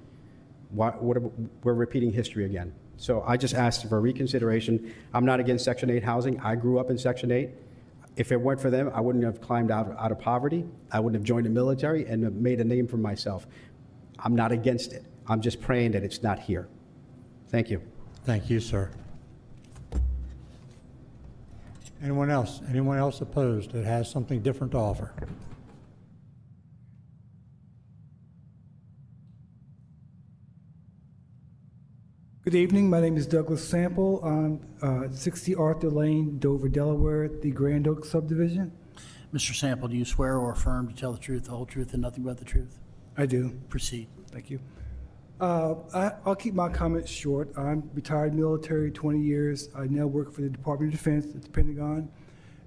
We're repeating history again. So I just asked for reconsideration. I'm not against Section 8 housing. I grew up in Section 8. If it weren't for them, I wouldn't have climbed out of poverty. I wouldn't have joined the military and have made a name for myself. I'm not against it. I'm just praying that it's not here. Thank you. Thank you, sir. Anyone else? Anyone else opposed that has something different to offer? Good evening. My name is Douglas Sample. I'm 60 Arthur Lane, Dover, Delaware, the Grand Oak subdivision. Mr. Sample, do you swear or affirm to tell the truth, the whole truth, and nothing but the truth? I do. Proceed. Thank you. I'll keep my comments short. I'm retired military, 20 years. I now work for the Department of Defense at the Pentagon,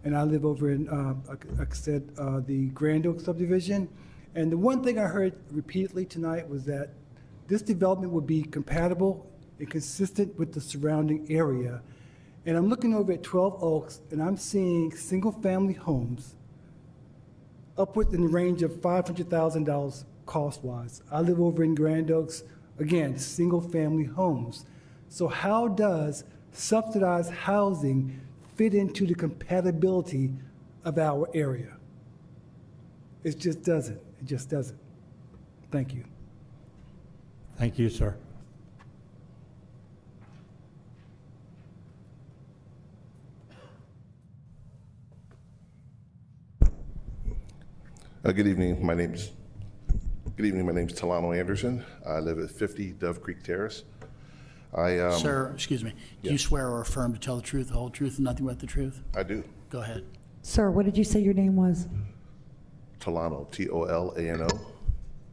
and I live over in, like I said, the Grand Oak subdivision. And the one thing I heard repeatedly tonight was that this development would be compatible and consistent with the surrounding area. And I'm looking over at 12 Oaks, and I'm seeing single-family homes upwards in the range of $500,000 cost-wise. I live over in Grand Oaks, again, single-family homes. So how does subsidized housing fit into the compatibility of our area? It just doesn't. It just doesn't. Thank you. Thank you, sir. Good evening. My name's Talano Anderson. I live at 50 Dove Creek Terrace. Sir, excuse me. Do you Yes. swear or affirm to tell the truth, the whole truth, and nothing but the truth? I do. Go ahead. Sir, what did you say your name was? Talano, T-O-L-A-N-O.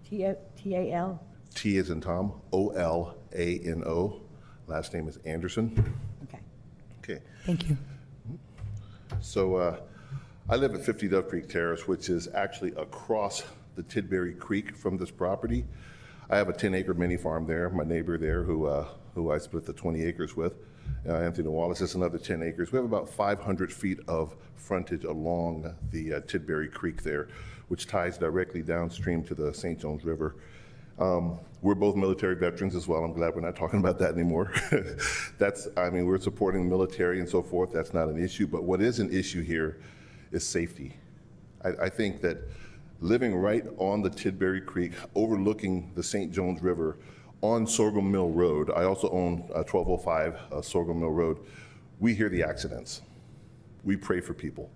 T-A-L? T as in Tom, O-L-A-N-O. Last name is Anderson. Okay. Okay. Thank you. So I live at 50 Dove Creek Terrace, which is actually across the Tidbury Creek from this property. I have a 10-acre mini farm there. My neighbor there, who I split the 20 acres with, Anthony Wallace, is another 10 acres. We have about 500 feet of frontage along the Tidbury Creek there, which ties directly downstream to the St. Jones River. We're both military veterans as well. I'm glad we're not talking about that anymore. We're supporting the military and so forth. That's not an issue. But what is an issue here is safety. I think that living right on the Tidbury Creek, overlooking the St. Jones River on Sorghum Mill Road, I also own 1205 Sorghum Mill Road, we hear the accidents. We pray for people.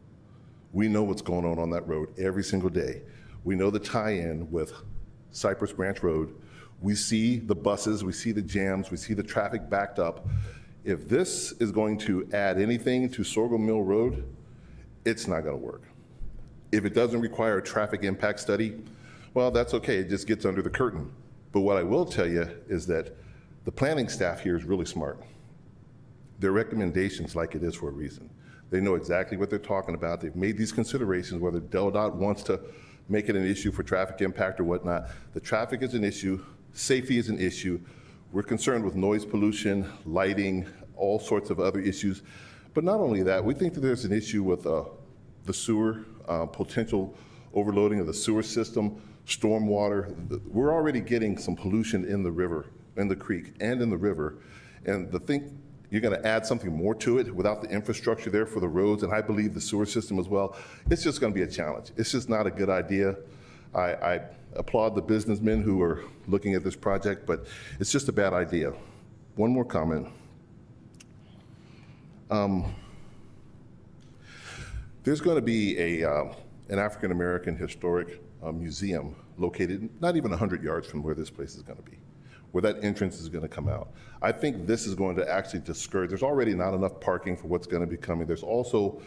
We know what's going on that road every single day. We know the tie-in with Cypress Branch Road. We see the buses, we see the jams, we see the traffic backed up. If this is going to add anything to Sorghum Mill Road, it's not going to work. If it doesn't require a traffic impact study, well, that's okay, it just gets under the curtain. But what I will tell you is that the planning staff here is really smart. Their recommendations like it is for a reason. They know exactly what they're talking about. They've made these considerations, whether DelDOT wants to make it an issue for traffic impact or whatnot. The traffic is an issue, safety is an issue. We're concerned with noise pollution, lighting, all sorts of other issues. But not only that, we think that there's an issue with the sewer, potential overloading of the sewer system, stormwater. We're already getting some pollution in the river, in the creek, and in the river. And you're going to add something more to it without the infrastructure there for the roads, and I believe the sewer system as well. It's just going to be a challenge. It's just not a good idea. I applaud the businessmen who are looking at this project, but it's just a bad idea. One more comment. There's going to be an African American historic museum located not even 100 yards from where this place is going to be, where that entrance is going to come out. I think this is going to actually discourage. There's already not enough parking for what's going to be coming. There's also,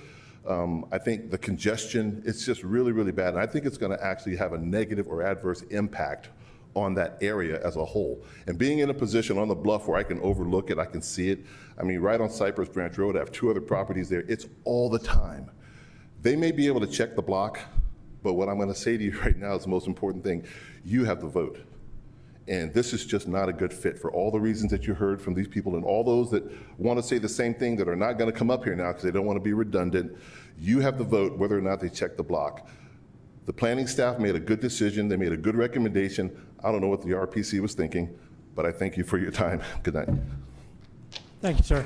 I think, the congestion. It's just really, really bad. And I think it's going to actually have a negative or adverse impact on that area as a whole. And being in a position on the bluff where I can overlook it, I can see it. I mean, right on Cypress Branch Road, I have 2 other properties there. It's all the time. They may be able to check the block, but what I'm going to say to you right now is the most important thing. You have the vote. And this is just not a good fit for all the reasons that you heard from these people and all those that want to say the same thing that are not going to come up here now because they don't want to be redundant. You have the vote whether or not they check the block. The planning staff made a good decision. They made a good recommendation. I don't know what the RPC was thinking, but I thank you for your time. Good night. Thank you, sir.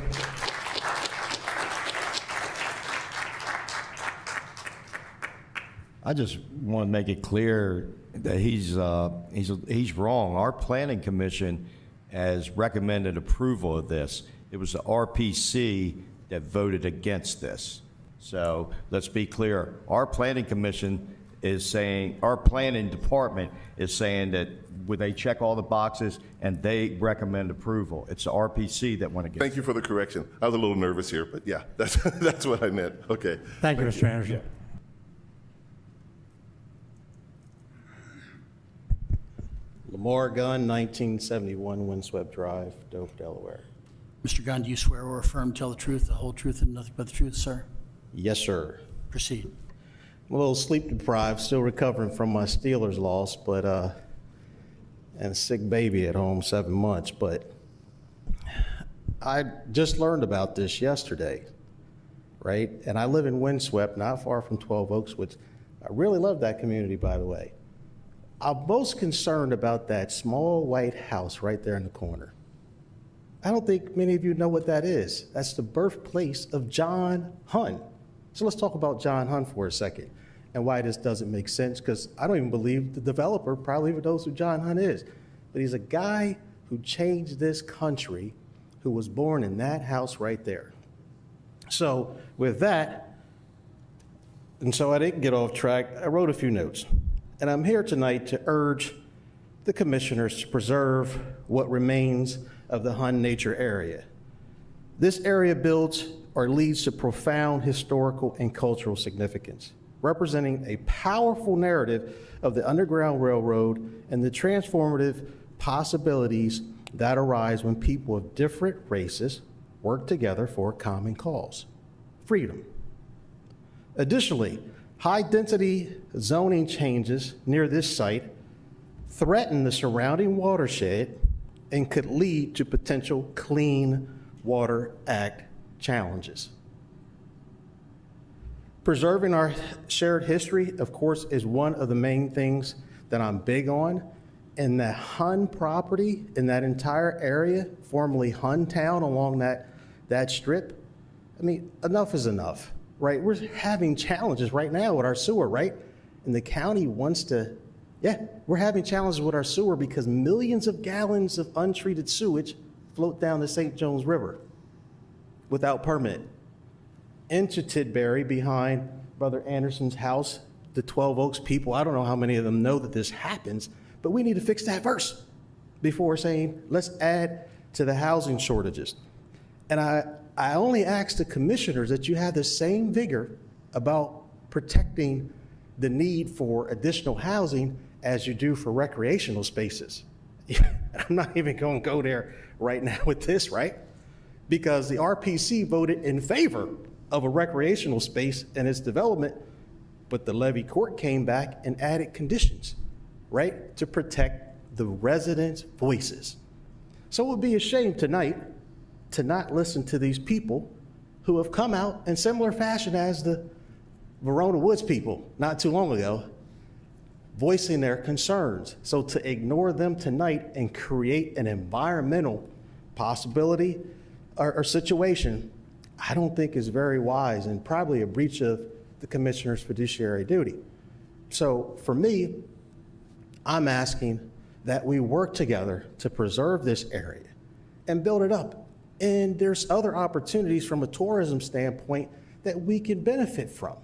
I just want to make it clear that he's wrong. Our planning commission has recommended approval of this. It was the RPC that voted against this. So let's be clear. Our planning commission is saying, our planning department is saying that would they check all the boxes and they recommend approval. It's the RPC that went against. Thank you for the correction. I was a little nervous here, but yeah, that's what I meant. Okay. Thank you, Mr. Anderson. Yeah. Lamar Gunn, 1971 Windswept Drive, Dover, Delaware. Mr. Gunn, do you swear or affirm to tell the truth, the whole truth, and nothing but the truth, sir? Yes, sir. Proceed. I'm a little sleep deprived, still recovering from my Steelers loss, but and a sick baby at home, 7 months. But I just learned about this yesterday, right? And I live in Windswept, not far from 12 Oaks, which I really love that community, by the way. I'm most concerned about that small white house right there in the corner. I don't think many of you know what that is. That's the birthplace of John Hunt. So let's talk about John Hunt for a second and why this doesn't make sense, because I don't even believe the developer probably even knows who John Hunt is. But he's a guy who changed this country, who was born in that house right there. So with that, and so I didn't get off track, I wrote a few notes. And I'm here tonight to urge the commissioners to preserve what remains of the Hunt Nature Area. This area builds or leads to profound historical and cultural significance, representing a powerful narrative of the Underground Railroad and the transformative possibilities that arise when people of different races work together for a common cause: freedom. Additionally, High-density zoning changes near this site threaten the surrounding watershed and could lead to potential Clean Water Act challenges. Preserving our shared history, of course, is one of the main things that I'm big on. And the Hun property in that entire area, formerly Hun Town along that strip, I mean, enough is enough, right? We're having challenges right now with our sewer, right? And the county wants to, we're having challenges with our sewer because millions of gallons of untreated sewage float down the St. Jones River without permit into Tidbury behind Brother Anderson's house, the 12 Oaks people. I don't know how many of them know that this happens, but we need to fix that first before saying, let's add to the housing shortages. And I only ask the commissioners that you have the same vigor about protecting the need for additional housing as you do for recreational spaces. I'm not even going to go there right now with this, right? Because the RPC voted in favor of a recreational space and its development, but the Levy court came back and added conditions, right, to protect the residents' voices. So it would be a shame tonight to not listen to these people who have come out in similar fashion as the Verona Woods people not too long ago, voicing their concerns. So to ignore them tonight and create an environmental possibility or situation, I don't think is very wise and probably a breach of the commissioner's fiduciary duty. So for me, I'm asking that we work together to preserve this area and build it up. And there's other opportunities from a tourism standpoint that we can benefit from.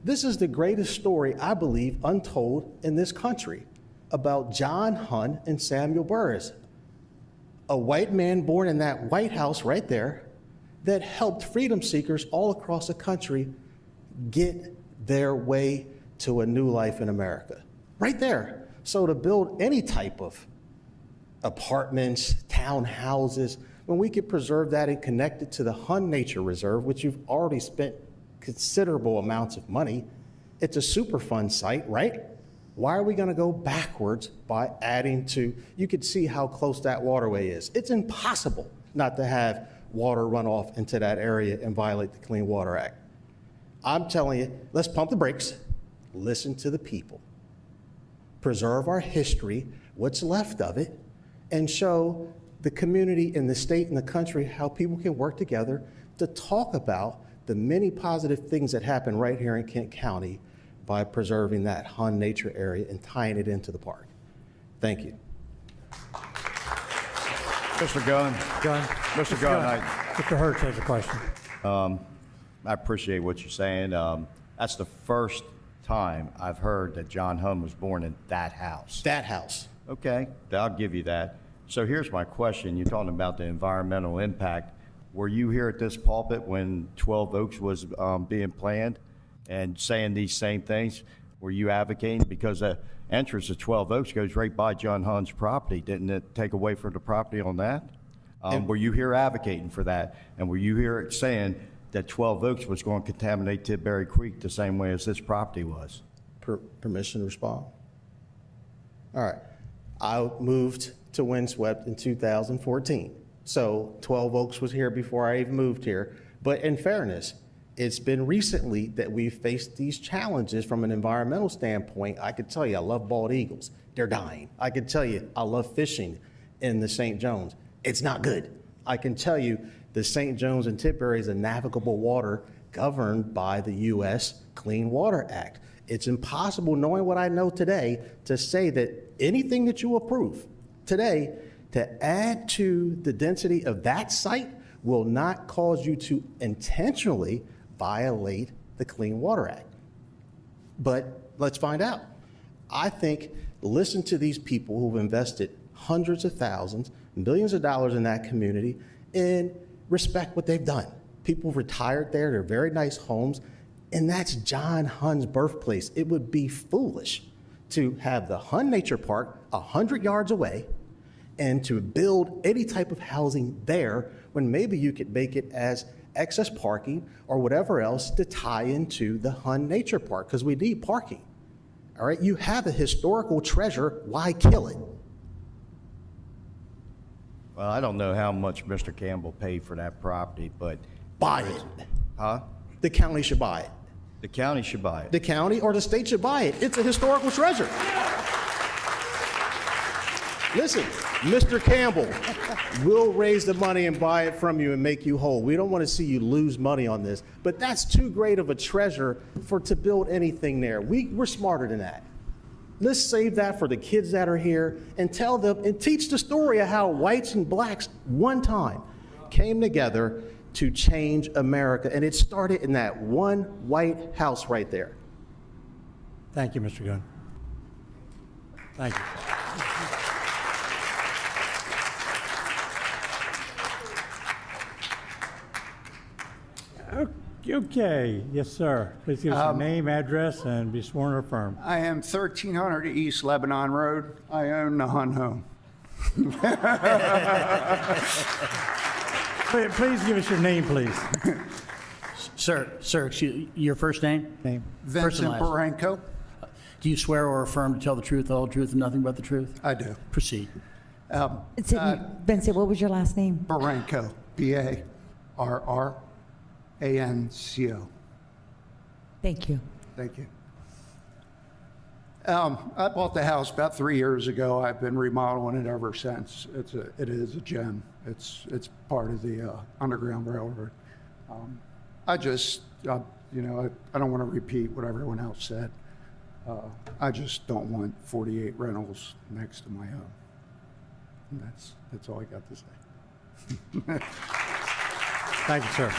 This is the greatest story, I believe, untold in this country about John Hun and Samuel Burris, a white man born in that White House right there that helped freedom seekers all across the country get their way to a new life in America. Right there. So to build any type of apartments, townhouses, when we could preserve that and connect it to the Hun Nature Reserve, which you've already spent considerable amounts of money, it's a Superfund site, right? Why are we going to go backwards by adding to, you could see how close that waterway is. It's impossible not to have water run off into that area and violate the Clean Water Act. I'm telling you, let's pump the brakes, listen to the people, preserve our history, what's left of it, and show the community in the state and the country how people can work together to talk about the many positive things that happen right here in Kent County by preserving that Hun nature area and tying it into the park. Thank you. Mr. Gunn. Mr. Gunn. Mr. Hertz has a question. I appreciate what you're saying. That's the first time I've heard that John Hun was born in that house. That house. Okay, I'll give you that. So here's my question. You're talking about the environmental impact. Were you here at this pulpit when 12 Oaks was being planned and saying these same things? Were you advocating? Because the entrance to 12 Oaks goes right by John Hun's property. Didn't it take away from the property on that? Were you here advocating for that? And were you here saying that 12 Oaks was going to contaminate Tidbury Creek the same way as this property was? Permission to respond? All right. I moved to Windswept in 2014. So 12 Oaks was here before I even moved here. But in fairness, it's been recently that we've faced these challenges from an environmental standpoint. I could tell you I love bald eagles. They're dying. I could tell you I love fishing in the St. Jones. It's not good. I can tell you the St. Jones and Tidbury is a navigable water governed by the U.S. Clean Water Act. It's impossible, knowing what I know today, to say that anything that you approve today to add to the density of that site will not cause you to intentionally violate the Clean Water Act. But let's find out. I think listen to these people who've invested hundreds of thousands, millions of dollars in that community and respect what they've done. People retired there, they're very nice homes, and that's John Hun's birthplace. It would be foolish to have the Hun Nature Park 100 yards away and to build any type of housing there when maybe you could make it as excess parking or whatever else to tie into the Hun Nature Park, because we need parking. All right, you have a historical treasure, why kill it? Well, I don't know how much Mr. Campbell paid for that property, but. Buy it. Huh? The county should buy it. The county should buy it. The county or the state should buy it. It's a historical treasure. Listen, Mr. Campbell, we'll raise the money and buy it from you and make you whole. We don't want to see you lose money on this, but that's too great of a treasure to build anything there. We're smarter than that. Let's save that for the kids that are here and tell them and teach the story of how whites and blacks one time came together to change America. And it started in that one white house right there. Thank you, Mr. Gunn. Thank you. Okay, yes, sir. Please give us your name, address, and be sworn or affirmed. I am 1300 East Lebanon Road. I own the Hun home. Please give us your name, please. Sir, excuse your first name? Name. Vincent Baranko. Do you swear or affirm to tell the truth, the whole truth, and nothing but the truth? I do. Proceed. Vincent, what was your last name? Baranko. B-A-R-R-A-N-C-O. Thank you. Thank you. I bought the house about 3 years ago. I've been remodeling it ever since. It is a gem. It's part of the Underground Railroad. I just, I don't want to repeat what everyone else said. I just don't want 48 rentals next to my home. And that's all I got to say. Thank you, sir.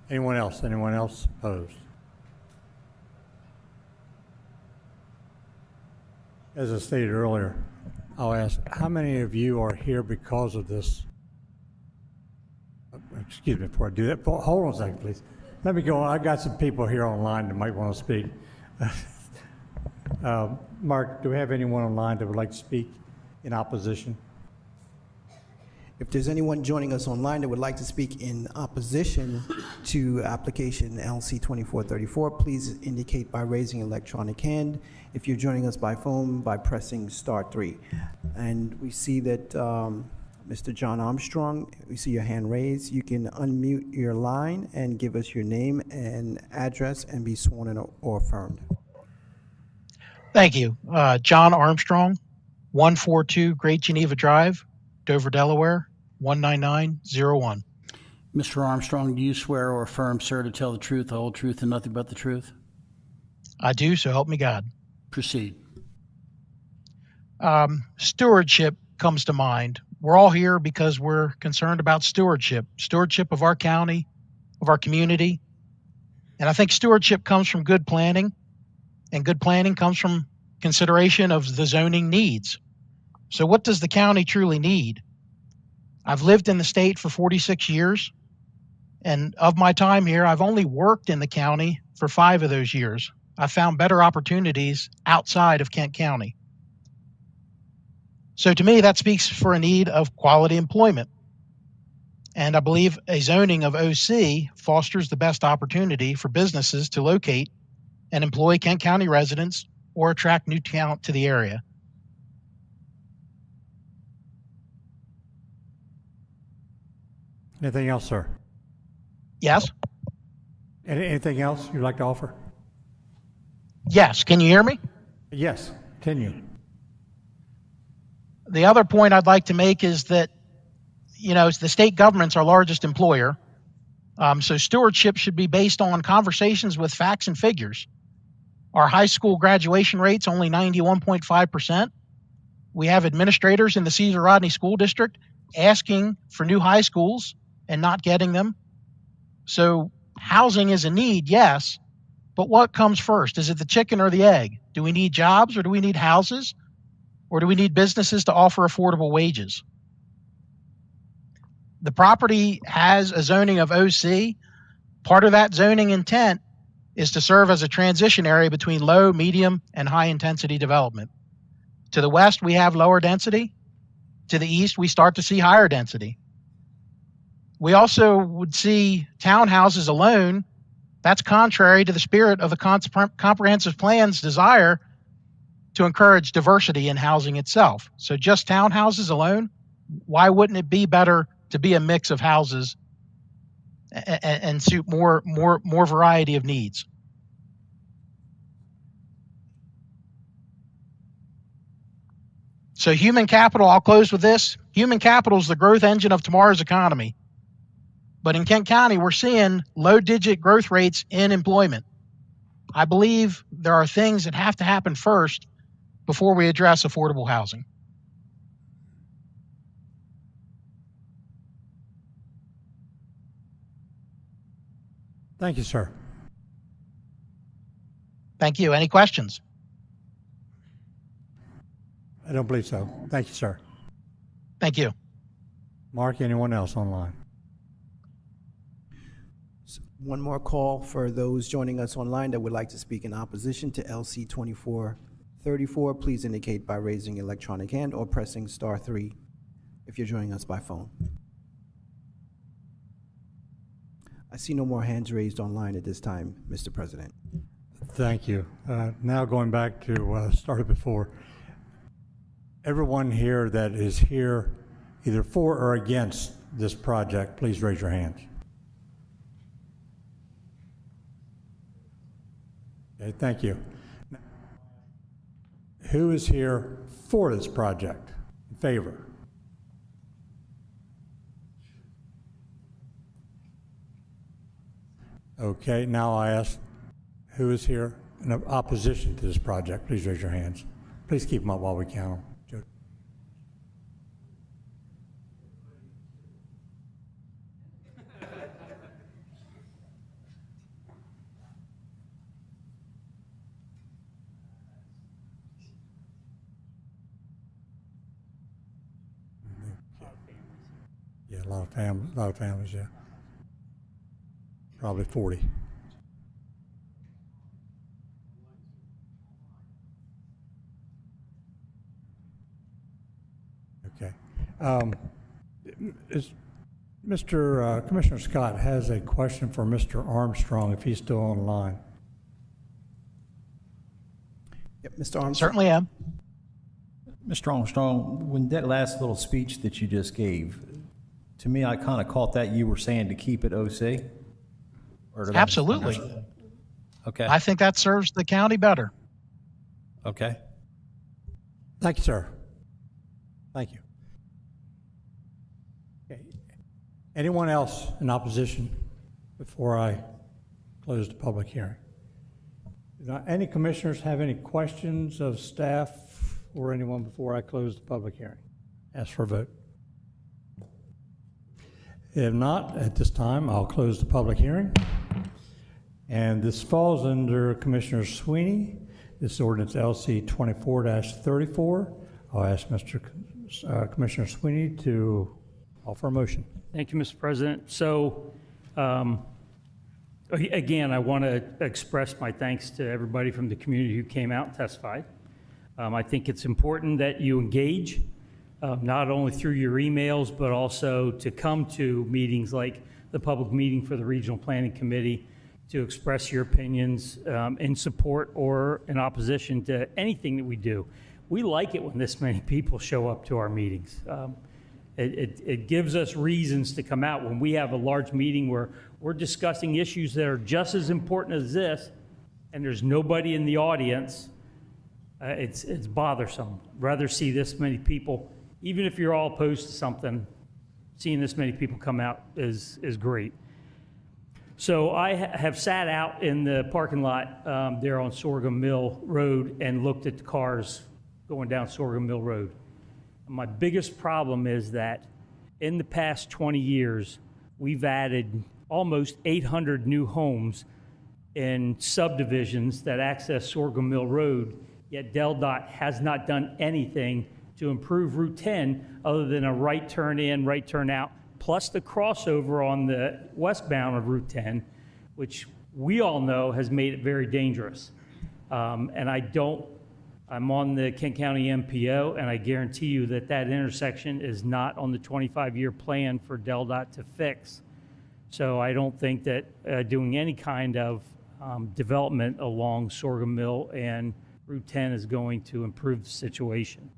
Anyone else? Anyone else opposed? As I stated earlier, I'll ask, how many of you are here because of this? Excuse me before I do that. Hold on a second, please. Let me go on. I've got some people here online that might want to speak. Mark, do we have anyone online that would like to speak in opposition? If there's anyone joining us online that would like to speak in opposition to application LC 2434, please indicate by raising electronic hand. If you're joining us by phone, by pressing *3. And we see that Mr. John Armstrong, we see your hand raised. You can unmute your line and give us your name and address and be sworn in or affirmed. Thank you. John Armstrong, 142 Great Geneva Drive, Dover, Delaware, 19901. Mr. Armstrong, do you swear or affirm, sir, to tell the truth, the whole truth, and nothing but the truth? I do, so help me God. Proceed. Stewardship comes to mind. We're all here because we're concerned about stewardship of our county, of our community. And I think stewardship comes from good planning, and good planning comes from consideration of the zoning needs. So what does the county truly need? I've lived in the state for 46 years, and of my time here, I've only worked in the county for 5 of those years. I found better opportunities outside of Kent County. So to me, that speaks for a need of quality employment. And I believe a zoning of OC fosters the best opportunity for businesses to locate and employ Kent County residents or attract new talent to the area. Anything else, sir? Yes? Anything else you'd like to offer? Yes. Can you hear me? Yes. Continue. The other point I'd like to make is that, the state government's our largest employer. So stewardship should be based on conversations with facts and figures. Our high school graduation rate's only 91.5%. We have administrators in the Cesar Rodney School District asking for new high schools and not getting them. So housing is a need, yes, but what comes first? Is it the chicken or the egg? Do we need jobs or do we need houses? Or do we need businesses to offer affordable wages? The property has a zoning of OC. Part of that zoning intent is to serve as a transition area between low, medium, and high intensity development. To the west, we have lower density. To the east, we start to see higher density. We also would see townhouses alone. That's contrary to the spirit of the comprehensive plan's desire to encourage diversity in housing itself. So just townhouses alone, why wouldn't it be better to be a mix of houses and suit more variety of needs? So human capital, I'll close with this. Human capital is the growth engine of tomorrow's economy. But in Kent County, we're seeing low-digit growth rates in employment. I believe there are things that have to happen first before we address affordable housing. Thank you, sir. Thank you. Any questions? I don't believe so. Thank you, sir. Thank you. Mark, anyone else online? One more call for those joining us online that would like to speak in opposition to LC 2434. Please indicate by raising your electronic hand or pressing *3 if you're joining us by phone. I see no more hands raised online at this time, Mr. President. Thank you. Now going back to started before, everyone here that is here either for or against this project, please raise your hands. Okay, thank you. Now, who is here for this project? In favor? Okay, now I ask who is here in opposition to this project. Please raise your hands. Please keep them up while we count them. Yeah, a lot of families, yeah. Probably 40. Okay. Commissioner Scott has a question for Mr. Armstrong, if he's still online. Yep, Mr. Armstrong. Certainly am. Mr. Armstrong, when that last little speech that you just gave, to me, I kind of caught that you were saying to keep it OC. Absolutely. Okay. I think that serves the county better. Okay. Thank you, sir. Thank you. Okay. Anyone else in opposition before I close the public hearing? Do any commissioners have any questions of staff or anyone before I close the public hearing? Ask for a vote. If not, at this time, I'll close the public hearing. And this falls under Commissioner Sweeney. This is ordinance LC 24-34. I'll ask Commissioner Sweeney to offer a motion. Thank you, Mr. President. So, again, I want to express my thanks to everybody from the community who came out and testified. I think it's important that you engage, not only through your emails, but also to come to meetings like the public meeting for the Regional Planning Committee to express your opinions in support or in opposition to anything that we do. We like it when this many people show up to our meetings. It gives us reasons to come out. When we have a large meeting where we're discussing issues that are just as important as this, and there's nobody in the audience, it's bothersome. Rather see this many people, even if you're all opposed to something, seeing this many people come out is great. So I have sat out in the parking lot there on Sorghum Mill Road and looked at the cars going down Sorghum Mill Road. My biggest problem is that in the past 20 years, we've added almost 800 new homes in subdivisions that access Sorghum Mill Road, yet DelDOT has not done anything to improve Route 10 other than a right turn in, right turn out, plus the crossover on the westbound of Route 10, which we all know has made it very dangerous. And I don't I'm on the Kent County MPO, and I guarantee you that that intersection is not on the 25-year plan for DelDOT to fix. So I don't think that doing any kind of development along Sorghum Mill and Route 10 is going to improve the situation.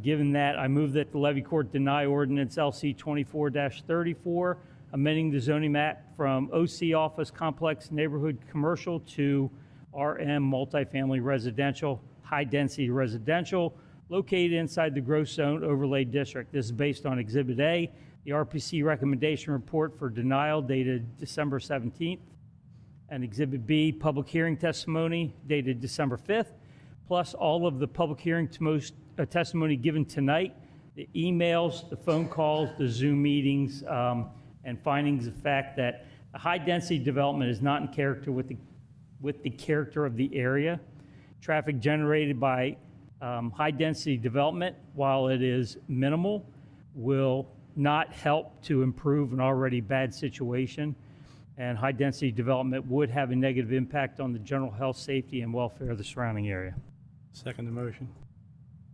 Given that, I move that the Levy Court deny ordinance LC 24-34, amending the zoning map from OC office complex neighborhood commercial to RM multifamily residential, high-density residential, located inside the growth zone overlay district. This is based on Exhibit A, the RPC recommendation report for denial dated December 17th, and Exhibit B, public hearing testimony dated December 5th, plus all of the public hearing testimony given tonight, the emails, the phone calls, the Zoom meetings, and findings of fact that a high-density development is not in character with the character of the area. Traffic generated by high-density development, while it is minimal, will not help to improve an already bad situation. And high-density development would have a negative impact on the general health, safety, and welfare of the surrounding area. Second the motion.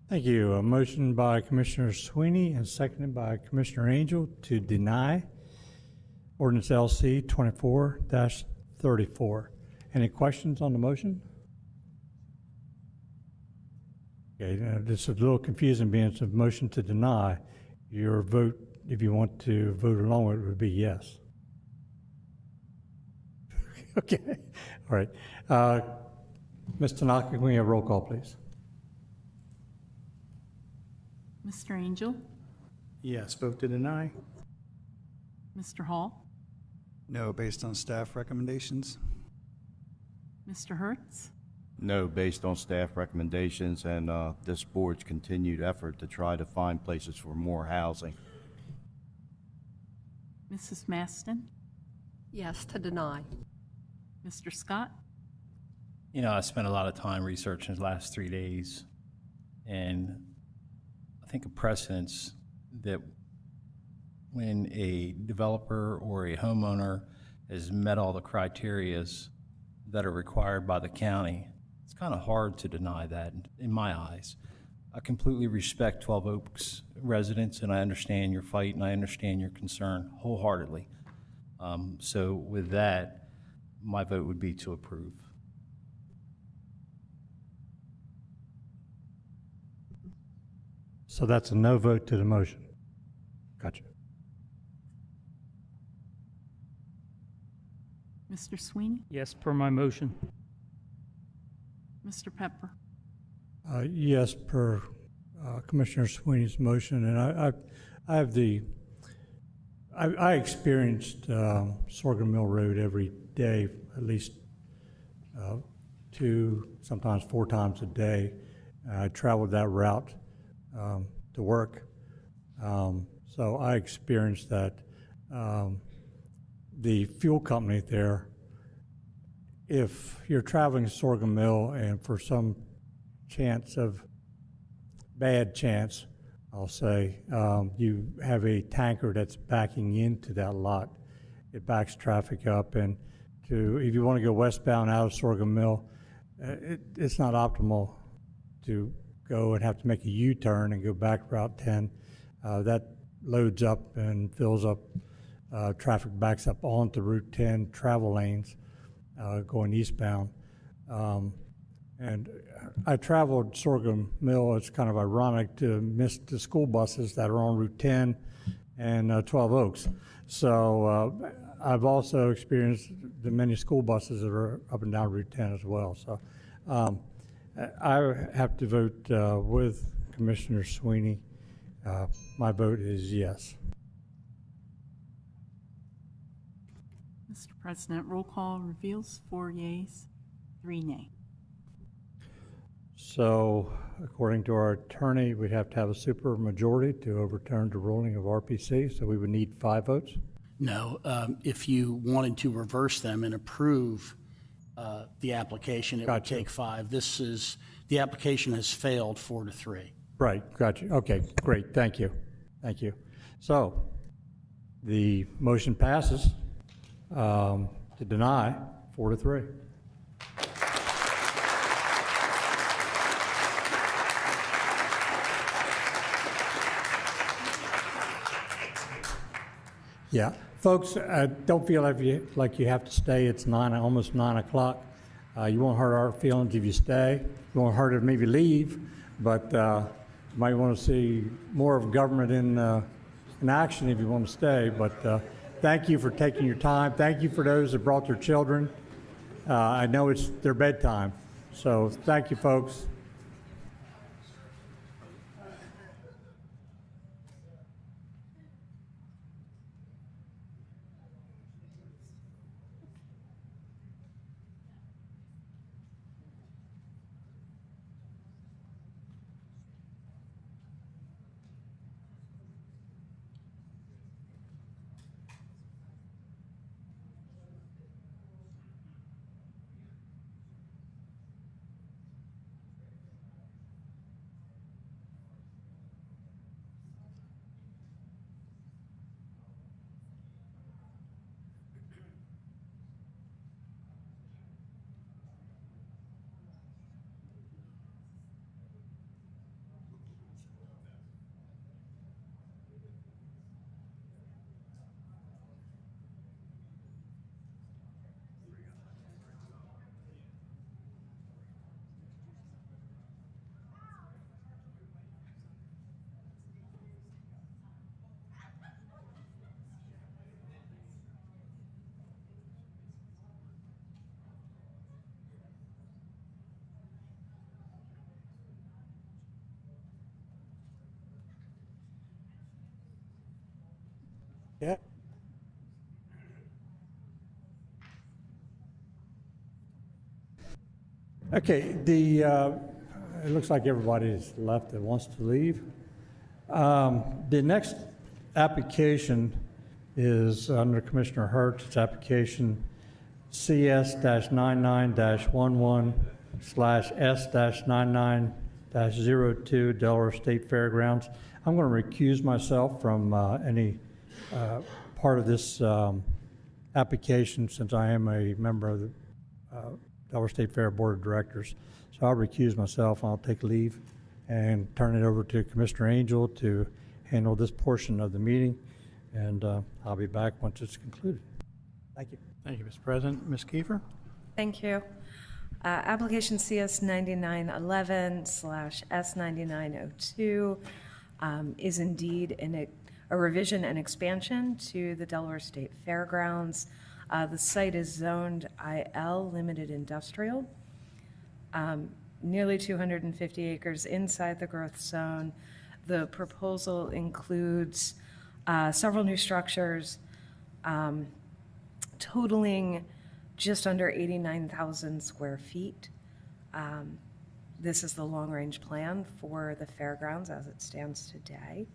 Thank you. A motion by Commissioner Sweeney and seconded by Commissioner Angel to deny ordinance LC 24-34. Any questions on the motion? Okay, this is a little confusing being it's a motion to deny. Your vote, if you want to vote along with it, would be yes. Okay, all right. Ms. Tanaka, can we have roll call, please? Mr. Angel? Yes, vote to deny. Mr. Hall? No, based on staff recommendations. Mr. Hertz? No, based on staff recommendations and this board's continued effort to try to find places for more housing. Mrs. Maston? Yes, to deny. Mr. Scott? You know, I spent a lot of time researching the last 3 days, and I think a precedence that when a developer or a homeowner has met all the criterias that are required by the county, it's kind of hard to deny that in my eyes. I completely respect 12 Oaks residents, and I understand your fight, and I understand your concern wholeheartedly. So with that, my vote would be to approve. So that's a no vote to the motion. Gotcha. Mr. Sweeney? Yes, per my motion. Mr. Pepper? Yes, per Commissioner Sweeney's motion, and I experienced Sorghum Mill Road every day, at least 2, sometimes 4 times a day. I traveled that route to work, so I experienced that. The fuel company there, if you're traveling Sorghum Mill and for some bad chance, I'll say, you have a tanker that's backing into that lot, it backs traffic up, and if you want to go westbound out of Sorghum Mill, it's not optimal to go and have to make a U-turn and go back Route 10. That loads up and fills up, traffic backs up onto Route 10 travel lanes going eastbound. And I traveled Sorghum Mill. It's kind of ironic to miss the school buses that are on Route 10 and 12 Oaks. So I've also experienced the many school buses that are up and down Route 10 as well. So I have to vote with Commissioner Sweeney. My vote is yes. Mr. President, roll call reveals 4 yeas, 3 nay. So according to our attorney, we'd have to have a super majority to overturn the ruling of RPC, so we would need 5 votes? No, if you wanted to reverse them and approve the application, it would take 5. The application has failed 4-3. Right, got you. Okay, great, thank you. Thank you. So the motion passes to deny 4-3. Yeah, folks, don't feel like you have to stay. It's almost 9 o'clock. You won't hurt our feelings if you stay. You won't hurt if maybe leave, but you might want to see more of government in action if you want to stay. But thank you for taking your time. Thank you for those that brought their children. I know it's their bedtime, so thank you, folks. Yeah. Okay, it looks like everybody's left that wants to leave. The next application is under Commissioner Hertz. It's application CS-99-11/S-99-02 Delaware State Fairgrounds. I'm going to recuse myself from any part of this application since I am a member of the Delaware State Fair Board of Directors. So I'll recuse myself, I'll take leave and turn it over to Commissioner Angel to handle this portion of the meeting, and I'll be back once it's concluded. Thank you. Thank you, Mr. President. Ms. Kiefer? Thank you. Application CS-9911/S-9902 is indeed a revision and expansion to the Delaware State Fairgrounds. The site is zoned IL, limited industrial, nearly 250 acres inside the growth zone. The proposal includes several new structures totaling just under 89,000 square feet. This is the long-range plan for the fairgrounds as it stands today.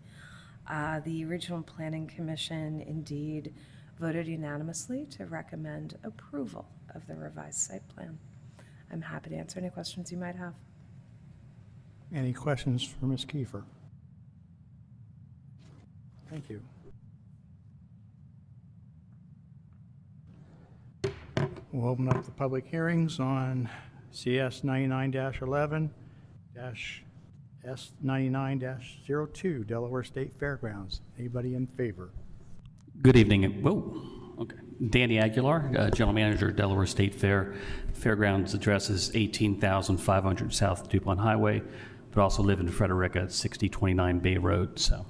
The Regional Planning Commission indeed voted unanimously to recommend approval of the revised site plan. I'm happy to answer any questions you might have. Any questions for Ms. Kiefer? Thank you. We'll open up the public hearings on CS 99-11-S99-02 Delaware State Fairgrounds. Anybody in favor? Good evening. Whoa. Okay. Danny Aguilar, General Manager, Delaware State Fair. Fairgrounds address is 18,500 South DuPont Highway, but also live in Frederica at 6029 Bay Road. So,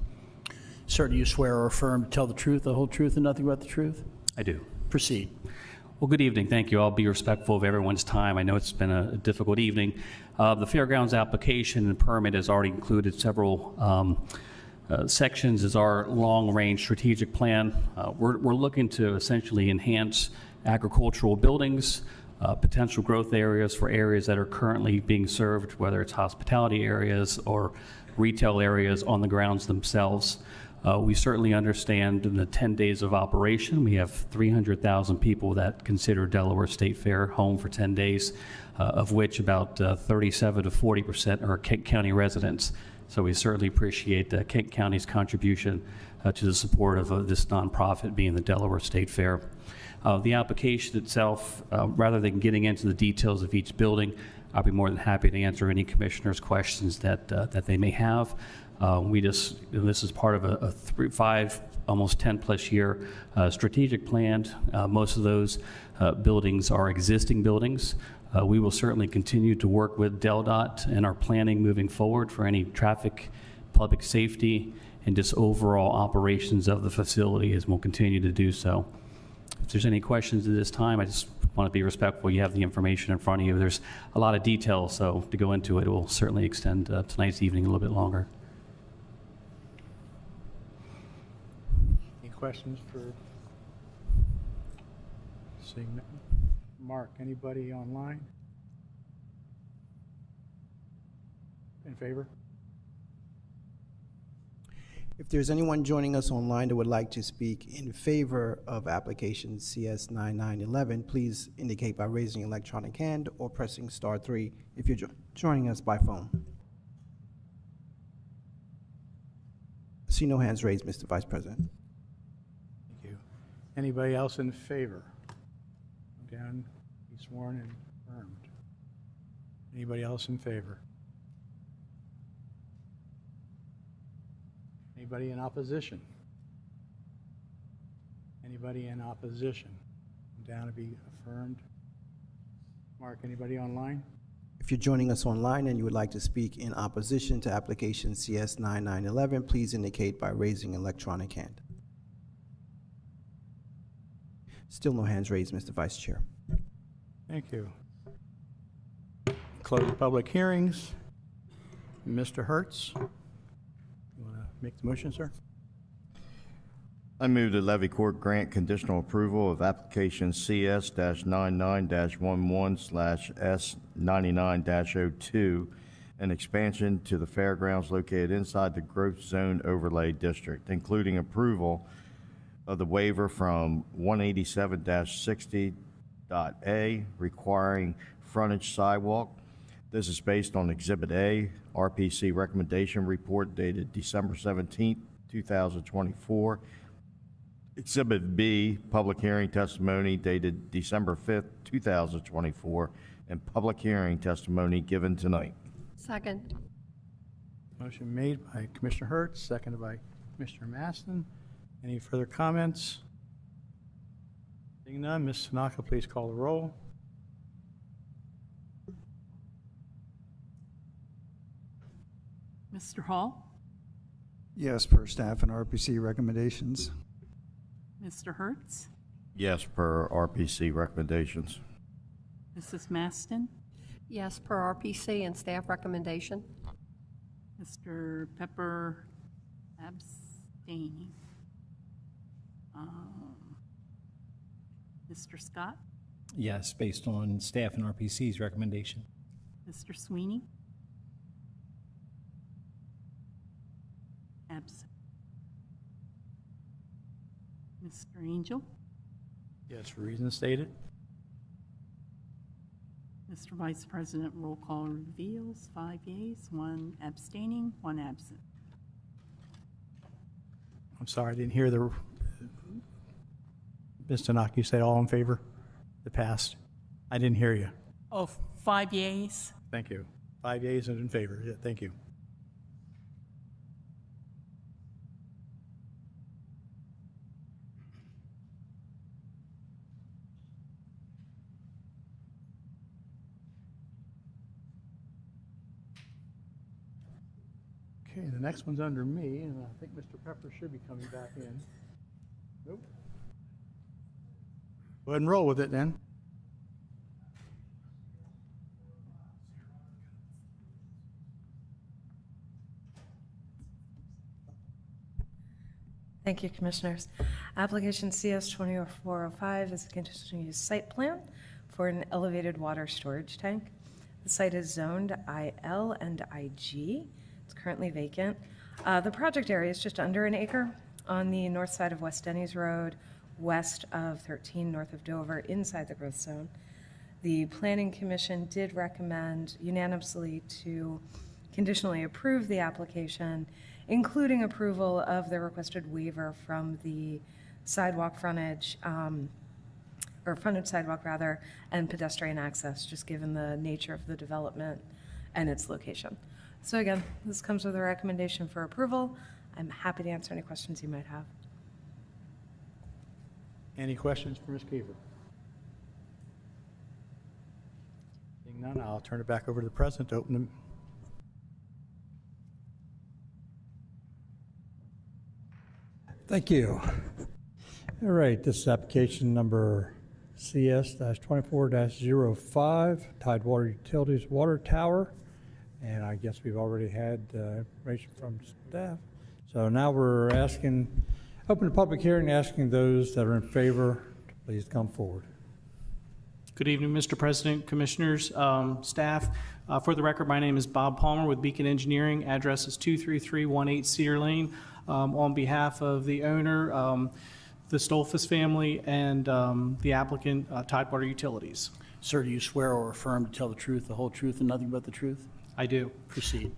Sir, do you swear or affirm to tell the truth, the whole truth, and nothing but the truth? I do. Proceed. Well, good evening. Thank you. I'll be respectful of everyone's time. I know it's been a difficult evening. The Fairgrounds application and permit has already included several sections as our long-range strategic plan. We're looking to essentially enhance agricultural buildings, potential growth areas for areas that are currently being served, whether it's hospitality areas or retail areas on the grounds themselves. We certainly understand in the 10 days of operation, we have 300,000 people that consider Delaware State Fair home for 10 days, of which about 37 to 40% are Kent County residents. So we certainly appreciate Kent County's contribution to the support of this nonprofit being the Delaware State Fair. The application itself, rather than getting into the details of each building, I'll be more than happy to answer any commissioners' questions that they may have. This is part of a 5, almost 10-plus year strategic plan. Most of those buildings are existing buildings. We will certainly continue to work with DelDOT in our planning moving forward for any traffic, public safety, and just overall operations of the facility, as we'll continue to do so. If there's any questions at this time, I just want to be respectful. You have the information in front of you. There's a lot of detail, so to go into it will certainly extend tonight's evening a little bit longer. Any questions for seeing none? Mark, anybody online? In favor? If there's anyone joining us online that would like to speak in favor of application CS 9911, please indicate by raising your electronic hand or pressing star 3 if you're joining us by phone. I see no hands raised, Mr. Vice President. Thank you. Anybody else in favor? Down, be sworn and affirmed. Anybody else in favor? Anybody in opposition? Anybody in opposition? Down to be affirmed. Mark, anybody online? If you're joining us online and you would like to speak in opposition to application CS 9911, please indicate by raising an electronic hand. Still no hands raised, Mr. Vice Chair. Thank you. Close the public hearings. Mr. Hertz, you want to make the motion, sir? I move that Levy Court grant conditional approval of application CS-99-11/S99-02, an expansion to the fairgrounds located inside the growth zone overlay district, including approval of the waiver from 187-60.A requiring frontage sidewalk. This is based on Exhibit A, RPC recommendation report dated December 17, 2024. Exhibit B, public hearing testimony dated December 5th, 2024, and public hearing testimony given tonight. Second. Motion made by Commissioner Hertz, seconded by Commissioner Maston. Any further comments? Seeing none, Ms. Tanaka, please call the roll. Mr. Hall? Yes, per staff and RPC recommendations. Mr. Hertz? Yes, per RPC recommendations. Mrs. Maston? Yes, per RPC and staff recommendation. Mr. Pepper abstaining. Mr. Scott? Yes, based on staff and RPC's recommendation. Mr. Sweeney? Absent. Mr. Angel? Yes, for reasons stated. Mr. Vice President, roll call reveals 5 yeas, 1 abstaining, 1 absent. I'm sorry, I didn't hear the, Ms. Tanaka, you said all in favor? The passed? I didn't hear you. Oh, 5 yeas. Thank you. 5 yeas and in favor. Yeah, thank you. Okay, the next one's under me, and I think Mr. Pepper should be coming back in. Nope. Go ahead and roll with it then. Thank you, Commissioners. Application CS 2405 is a conditional use site plan for an elevated water storage tank. The site is zoned IL and IG. It's currently vacant. The project area is just under an acre on the north side of West Denny's Road, west of 13, north of Dover, inside the growth zone. The Planning Commission did recommend unanimously to conditionally approve the application, including approval of the requested waiver from the sidewalk frontage, or frontage sidewalk rather, and pedestrian access, just given the nature of the development and its location. So again, this comes with a recommendation for approval. I'm happy to answer any questions you might have. Any questions for Ms. Kiefer? Seeing none, I'll turn it back over to the president to open them. Thank you. All right, this is application number CS-24-05, Tidewater Utilities Water Tower. And I guess we've already had information from staff. So now we're open the public hearing, asking those that are in favor to please come forward. Good evening, Mr. President, Commissioners, staff. For the record, my name is Bob Palmer with Beacon Engineering. Address is 23318 Cedar Lane. On behalf of the owner, the Stolfus family, and the applicant, Tidewater Utilities. Sir, do you swear or affirm to tell the truth, the whole truth, and nothing but the truth? I do. Proceed.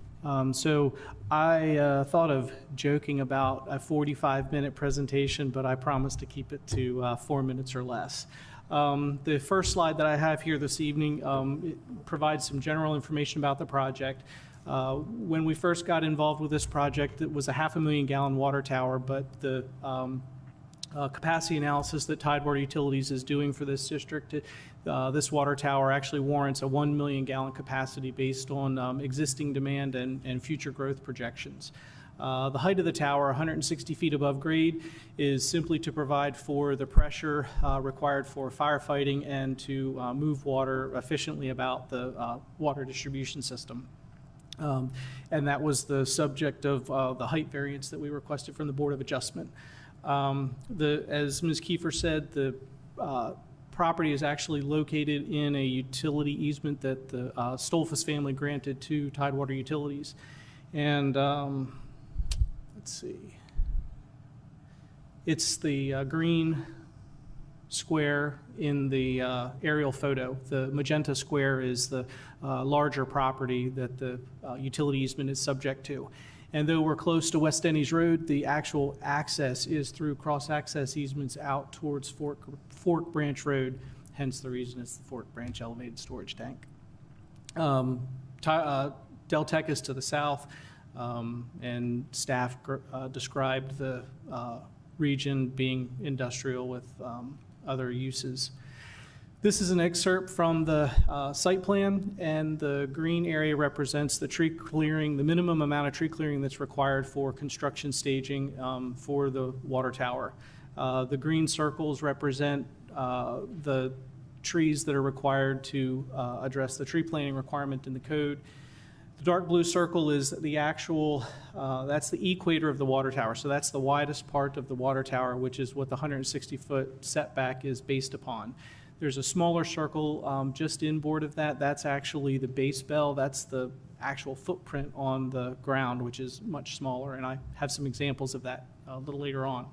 So I thought of joking about a 45-minute presentation, but I promise to keep it to 4 minutes or less. The first slide that I have here this evening it provides some general information about the project. When we first got involved with this project, it was a 500,000 gallon water tower, but the capacity analysis that Tidewater Utilities is doing for this district, this water tower actually warrants a 1 million gallon capacity based on existing demand and future growth projections. The height of the tower, 160 feet above grade, is simply to provide for the pressure required for firefighting and to move water efficiently about the water distribution system. And that was the subject of the height variance that we requested from the Board of Adjustment. As Ms. Kiefer said, the property is actually located in a utility easement that the Stolfus family granted to Tidewater Utilities. And let's see, it's the green square in the aerial photo. The magenta square is the larger property that the utility easement is subject to. And though we're close to West Denny's Road, the actual access is through cross-access easements out towards Fork Branch Road, hence the reason it's the Fork Branch Elevated Storage Tank. Deltec is to the south, and staff described the region being industrial with other uses. This is an excerpt from the site plan, and the green area represents the tree clearing, the minimum amount of tree clearing that's required for construction staging for the water tower. The green circles represent the trees that are required to address the tree planting requirement in the code. The dark blue circle is the actual, that's the equator of the water tower. So that's the widest part of the water tower, which is what the 160-foot setback is based upon. There's a smaller circle just inboard of that. That's actually the base bell. That's the actual footprint on the ground, which is much smaller. And I have some examples of that a little later on.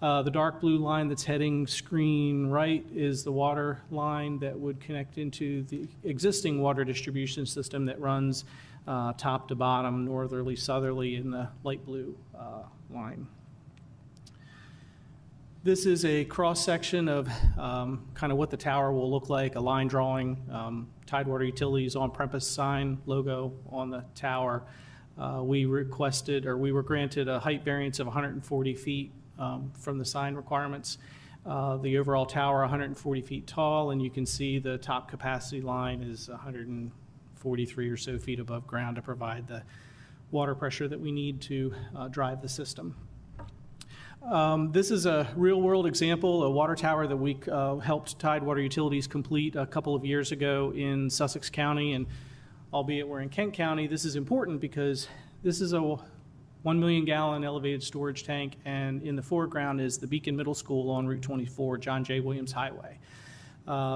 The dark blue line that's heading screen right is the water line that would connect into the existing water distribution system that runs top to bottom, northerly, southerly in the light blue line. This is a cross-section of kind of what the tower will look like, a line drawing, Tidewater Utilities on-premise sign logo on the tower. We were granted a height variance of 140 feet from the sign requirements. The overall tower, 140 feet tall, and you can see the top capacity line is 143 or so feet above ground to provide the water pressure that we need to drive the system. This is a real-world example, a water tower that we helped Tidewater Utilities complete a couple of years ago in Sussex County, and albeit we're in Kent County, this is important because this is a 1 million gallon elevated storage tank, and in the foreground is the Beacon Middle School on Route 24, John J. Williams Highway.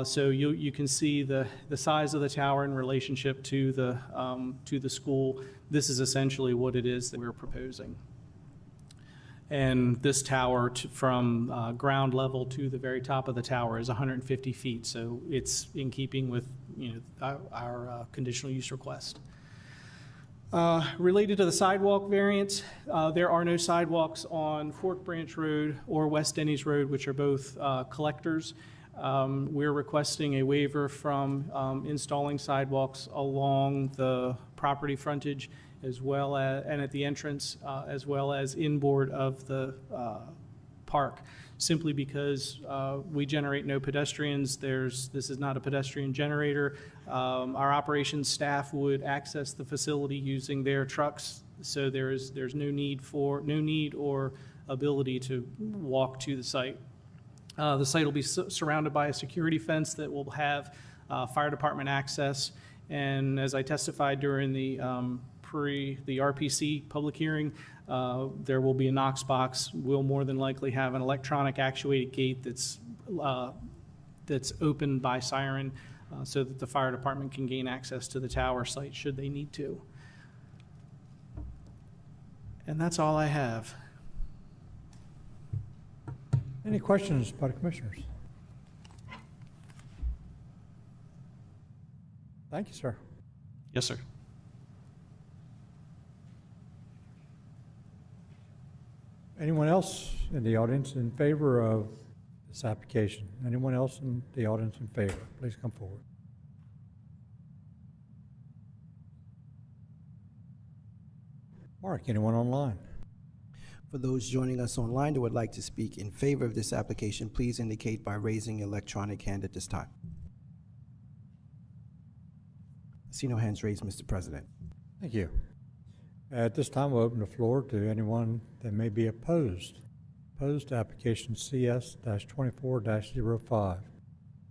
So you can see the size of the tower in relationship to the school. This is essentially what it is that we're proposing. And this tower from ground level to the very top of the tower is 150 feet, so it's in keeping with our conditional use request. Related to the sidewalk variance, there are no sidewalks on Fork Branch Road or West Denny's Road, which are both collectors. We're requesting a waiver from installing sidewalks along the property frontage as well as, and at the entrance, as well as inboard of the park, simply because we generate no pedestrians. This is not a pedestrian generator. Our operations staff would access the facility using their trucks, so there's no need or ability to walk to the site. The site will be surrounded by a security fence that will have fire department access. And as I testified during the RPC public hearing, there will be a Knox box. We'll more than likely have an electronic actuated gate that's opened by siren, so that the fire department can gain access to the tower site should they need to. And that's all I have. Any questions by the commissioners? Thank you, sir. Yes, sir. Anyone else in the audience in favor of this application? Anyone else in the audience in favor? Please come forward. Mark, anyone online? For those joining us online who would like to speak in favor of this application, please indicate by raising your electronic hand at this time. I see no hands raised, Mr. President. Thank you. At this time, we'll open the floor to anyone that may be opposed. Opposed to application CS-24-05.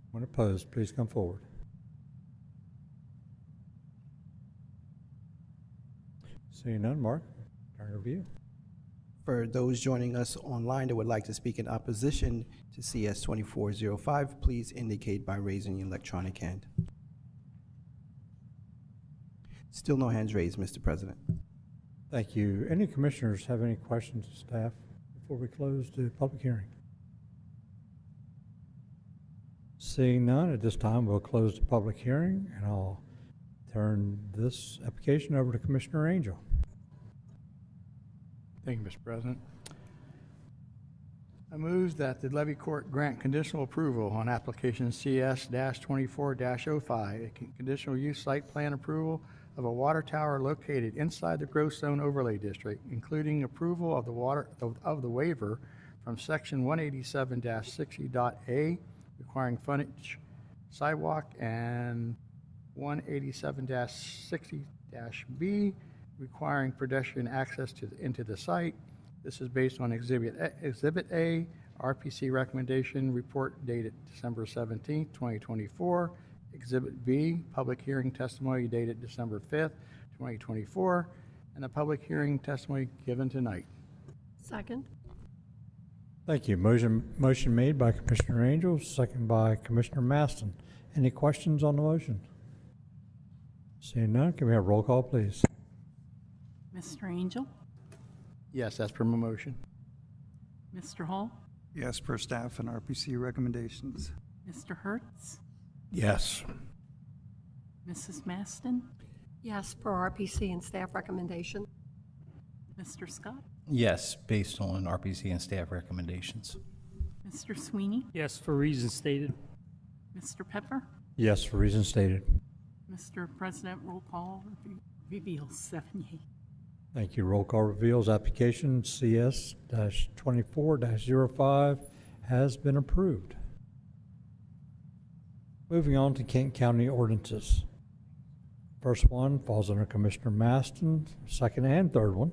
When opposed, please come forward. Seeing none, Mark, turn it over to you. For those joining us online that would like to speak in opposition to CS 2405, please indicate by raising your electronic hand. Still no hands raised, Mr. President. Thank you. Any commissioners have any questions of staff before we close the public hearing? Seeing none, at this time we'll close the public hearing, and I'll turn this application over to Commissioner Angel. Thank you, Mr. President. I move that the Levy Court grant conditional approval on application CS-24-05, a conditional use site plan approval of a water tower located inside the growth zone overlay district, including approval of the waiver from section 187-60.A, requiring frontage sidewalk, and 187-60-B, requiring pedestrian access into the site. This is based on Exhibit A, RPC recommendation report dated December 17, 2024. Exhibit B, public hearing testimony dated December 5th, 2024, and the public hearing testimony given tonight. Second. Thank you. Motion made by Commissioner Angel, second by Commissioner Maston. Any questions on the motion? Seeing none, can we have roll call, please? Mr. Angel? Yes, that's per my motion. Mr. Hall? Yes, per staff and RPC recommendations. Mr. Hertz? Yes. Mrs. Maston? Yes, per RPC and staff recommendation. Mr. Scott? Yes, based on RPC and staff recommendations. Mr. Sweeney? Yes, for reasons stated. Mr. Pepper? Yes, for reasons stated. Mr. President, roll call reveals 7 yeas. Thank you. Roll call reveals application CS-24-05 has been approved. Moving on to Kent County ordinances. First one falls under Commissioner Maston, second and third one.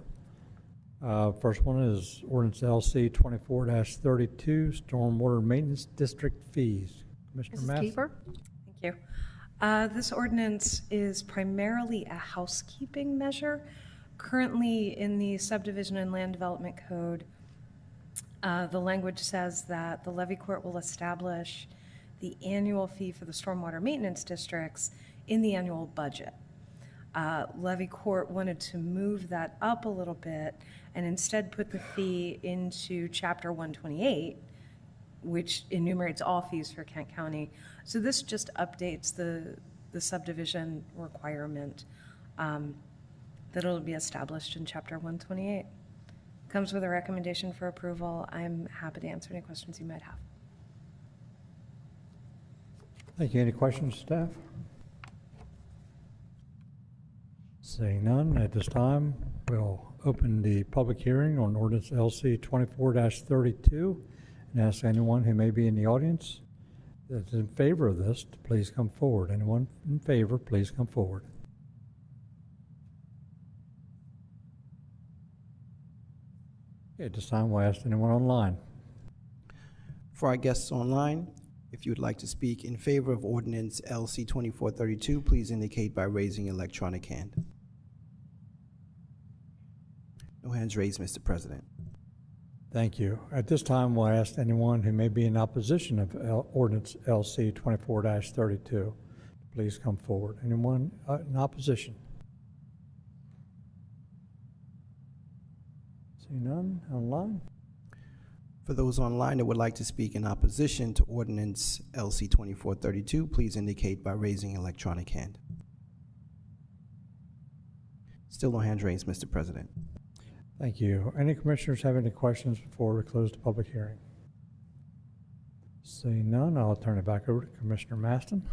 First one is ordinance LC 24-32, stormwater maintenance district fees. Commissioner Mrs. Maston. Kiefer? Thank you. This ordinance is primarily a housekeeping measure. Currently, in the Subdivision and Land Development Code, the language says that the levy court will establish the annual fee for the stormwater maintenance districts in the annual budget. Levy court wanted to move that up a little bit and instead put the fee into Chapter 128, which enumerates all fees for Kent County. So this just updates the subdivision requirement that it'll be established in Chapter 128. Comes with a recommendation for approval. I'm happy to answer any questions you might have. Thank you. Any questions, staff? Seeing none, at this time, we'll open the public hearing on ordinance LC 24-32 and ask anyone who may be in the audience that's in favor of this to please come forward. Anyone in favor, please come forward. Okay, at this time, we'll ask anyone online. For our guests online, if you would like to speak in favor of ordinance LC 2432, please indicate by raising your electronic hand. No hands raised, Mr. President. Thank you. At this time, we'll ask anyone who may be in opposition of ordinance LC 24-32 to please come forward. Anyone in opposition? See none online? For those online that would like to speak in opposition to ordinance LC 2432, please indicate by raising your electronic hand. Still no hands raised, Mr. President. Thank you. Any commissioners have any questions before we close the public hearing? Seeing none, I'll turn it back over to Commissioner Maston.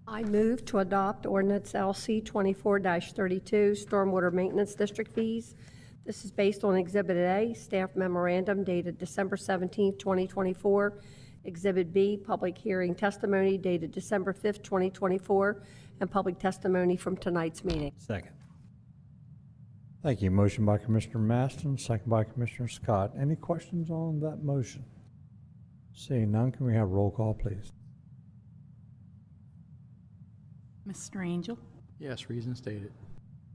I move to adopt ordinance LC 24-32, stormwater maintenance district fees. This is based on Exhibit A, staff memorandum dated December 17, 2024. Exhibit B, public hearing testimony dated December 5, 2024, and public testimony from tonight's meeting. Second. Thank you. Motion by Commissioner Maston, second by Commissioner Scott. Any questions on that motion? Seeing none, can we have roll call, please? Mr. Angel? Yes, reason stated.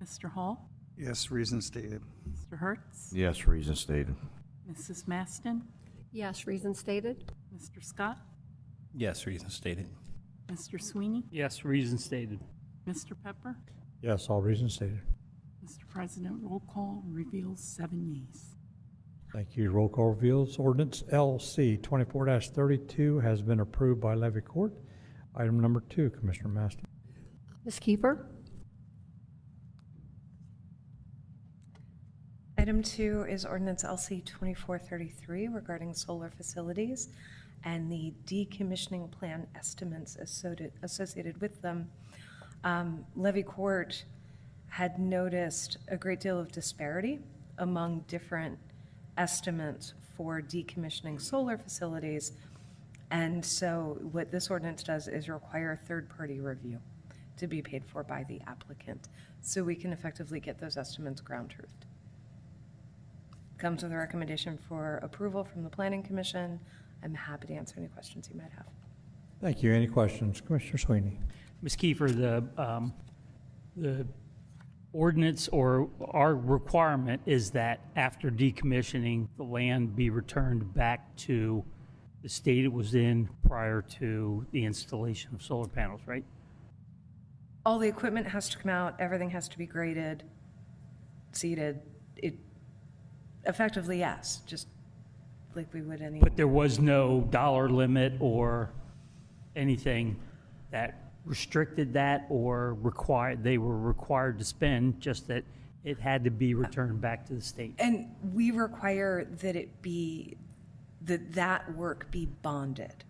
Mr. Hall? Yes, reason stated. Mr. Hertz? Yes, reason stated. Mrs. Maston? Yes, reason stated. Mr. Scott? Yes, reason stated. Mr. Sweeney? Yes, reason stated. Mr. Pepper? Yes, all reasons stated. Mr. President, roll call reveals 7 yeas. Thank you. Roll call reveals ordinance LC 24-32 has been approved by Levy Court. Item number 2, Commissioner Maston. Ms. Kiefer? Item 2 is ordinance LC 2433 regarding solar facilities and the decommissioning plan estimates associated with them. Levy Court had noticed a great deal of disparity among different estimates for decommissioning solar facilities. And so what this ordinance does is require a third-party review to be paid for by the applicant, so we can effectively get those estimates ground-truthed. Comes with a recommendation for approval from the Planning Commission. I'm happy to answer any questions you might have. Thank you. Any questions? Commissioner Sweeney. Ms. Kiefer, the ordinance or our requirement is that after decommissioning, the land be returned back to the state it was in prior to the installation of solar panels, right? All the equipment has to come out, everything has to be graded, seeded. It effectively, yes, just like we would any. But there was no dollar limit or anything that restricted that or they were required to spend, just that it had to be returned back to the state. And we require that it be, that work be bonded,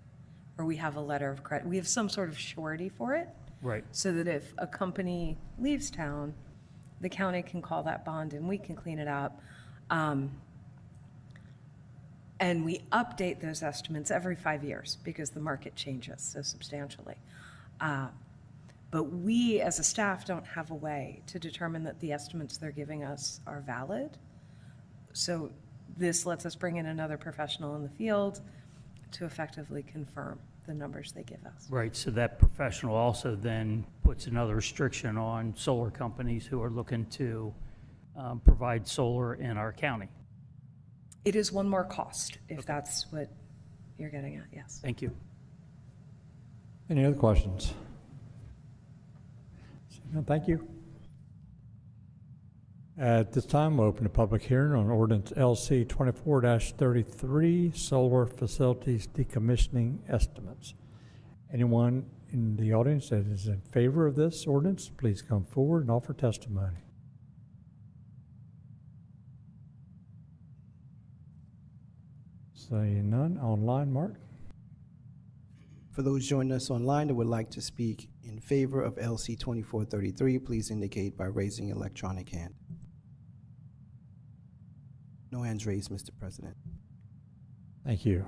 or we have a letter of credit. We have some sort of surety for it. Right. So that if a company leaves town, the county can call that bond and we can clean it up. And we update those estimates every 5 years because the market changes so substantially. But we, as a staff, don't have a way to determine that the estimates they're giving us are valid. So this lets us bring in another professional in the field to effectively confirm the numbers they give us. Right, so that professional also then puts another restriction on solar companies who are looking to provide solar in our county. It is one more cost, if that's what you're getting at, yes. Thank you. Any other questions? No, thank you. At this time, we'll open the public hearing on ordinance LC 24-33, solar facilities decommissioning estimates. Anyone in the audience that is in favor of this ordinance, please come forward and offer testimony. Seeing none. Online, Mark? For those joining us online that would like to speak in favor of LC 2433, please indicate by raising your electronic hand. No hands raised, Mr. President. Thank you.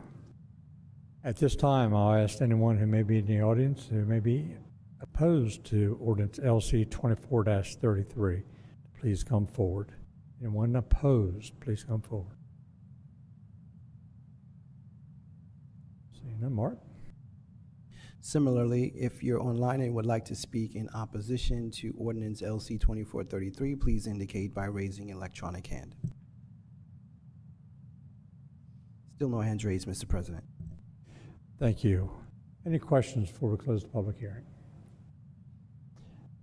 At this time, I'll ask anyone who may be in the audience who may be opposed to ordinance LC 24-33 to please come forward. Anyone opposed, please come forward. Seeing none, Mark? Similarly, if you're online and would like to speak in opposition to ordinance LC 2433, please indicate by raising your electronic hand. Still no hands raised, Mr. President. Thank you. Any questions before we close the public hearing?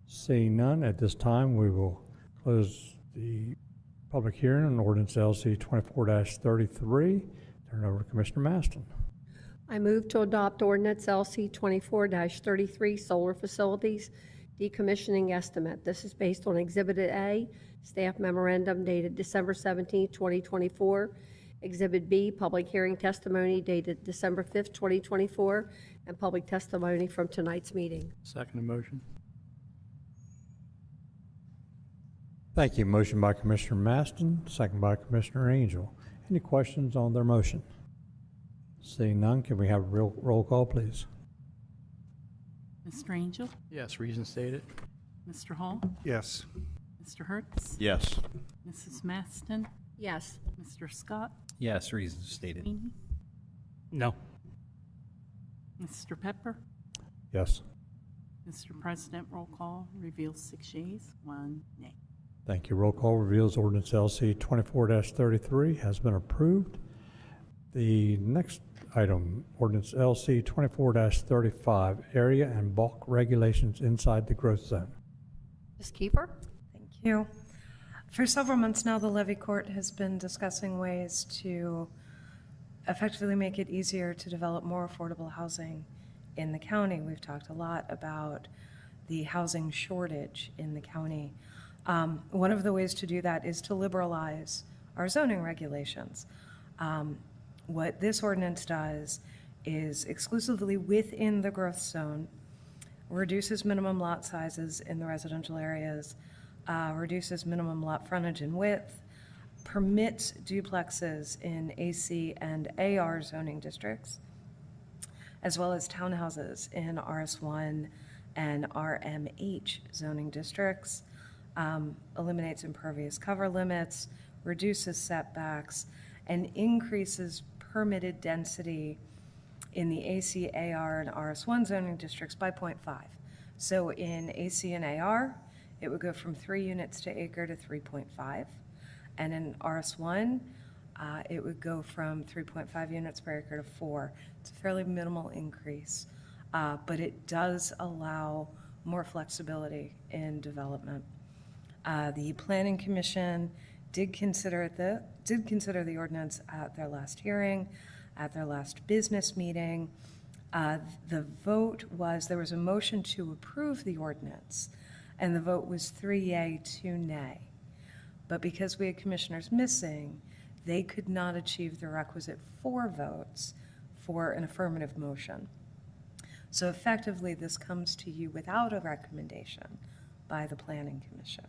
Seeing none, at this time, we will close the public hearing on ordinance LC 24-33. Turn it over to Commissioner Maston. I move to adopt ordinance LC 24-33, solar facilities decommissioning estimate. This is based on Exhibit A, staff memorandum dated December 17, 2024. Exhibit B, public hearing testimony dated December 5th, 2024, and public testimony from tonight's meeting. Second motion. Thank you. Motion by Commissioner Maston, second by Commissioner Angel. Any questions on their motion? Seeing none, can we have a roll call, please? Mr. Angel? Yes, reason stated. Mr. Hall? Yes. Mr. Hertz? Yes. Mrs. Maston? Yes. Mr. Scott? Yes, reasons stated. Sweeney? No. Mr. Pepper? Yes. Mr. President, roll call reveals 6 yeas, 1 nay. Thank you. Roll call reveals ordinance LC 24-33 has been approved. The next item, ordinance LC 24-35, area and bulk regulations inside the growth zone. Ms. Kiefer? Thank you. For several months now, the Levy Court has been discussing ways to effectively make it easier to develop more affordable housing in the county. We've talked a lot about the housing shortage in the county. One of the ways to do that is to liberalize our zoning regulations. What this ordinance does is exclusively within the growth zone, reduces minimum lot sizes in the residential areas, reduces minimum lot frontage and width, permits duplexes in AC and AR zoning districts, as well as townhouses in RS1 and RMH zoning districts, eliminates impervious cover limits, reduces setbacks, and increases permitted density in the AC, AR, and RS1 zoning districts by 0.5. So in AC and AR, it would go from 3 units to acre to 3.5. And in RS1, it would go from 3.5 units per acre to 4. It's a fairly minimal increase, but it does allow more flexibility in development. The Planning Commission did consider the ordinance at their last hearing, at their last business meeting. The vote was, there was a motion to approve the ordinance, and the vote was 3 yea, 2 nay. But because we had commissioners missing, they could not achieve the requisite 4 votes for an affirmative motion. So effectively, this comes to you without a recommendation by the Planning Commission.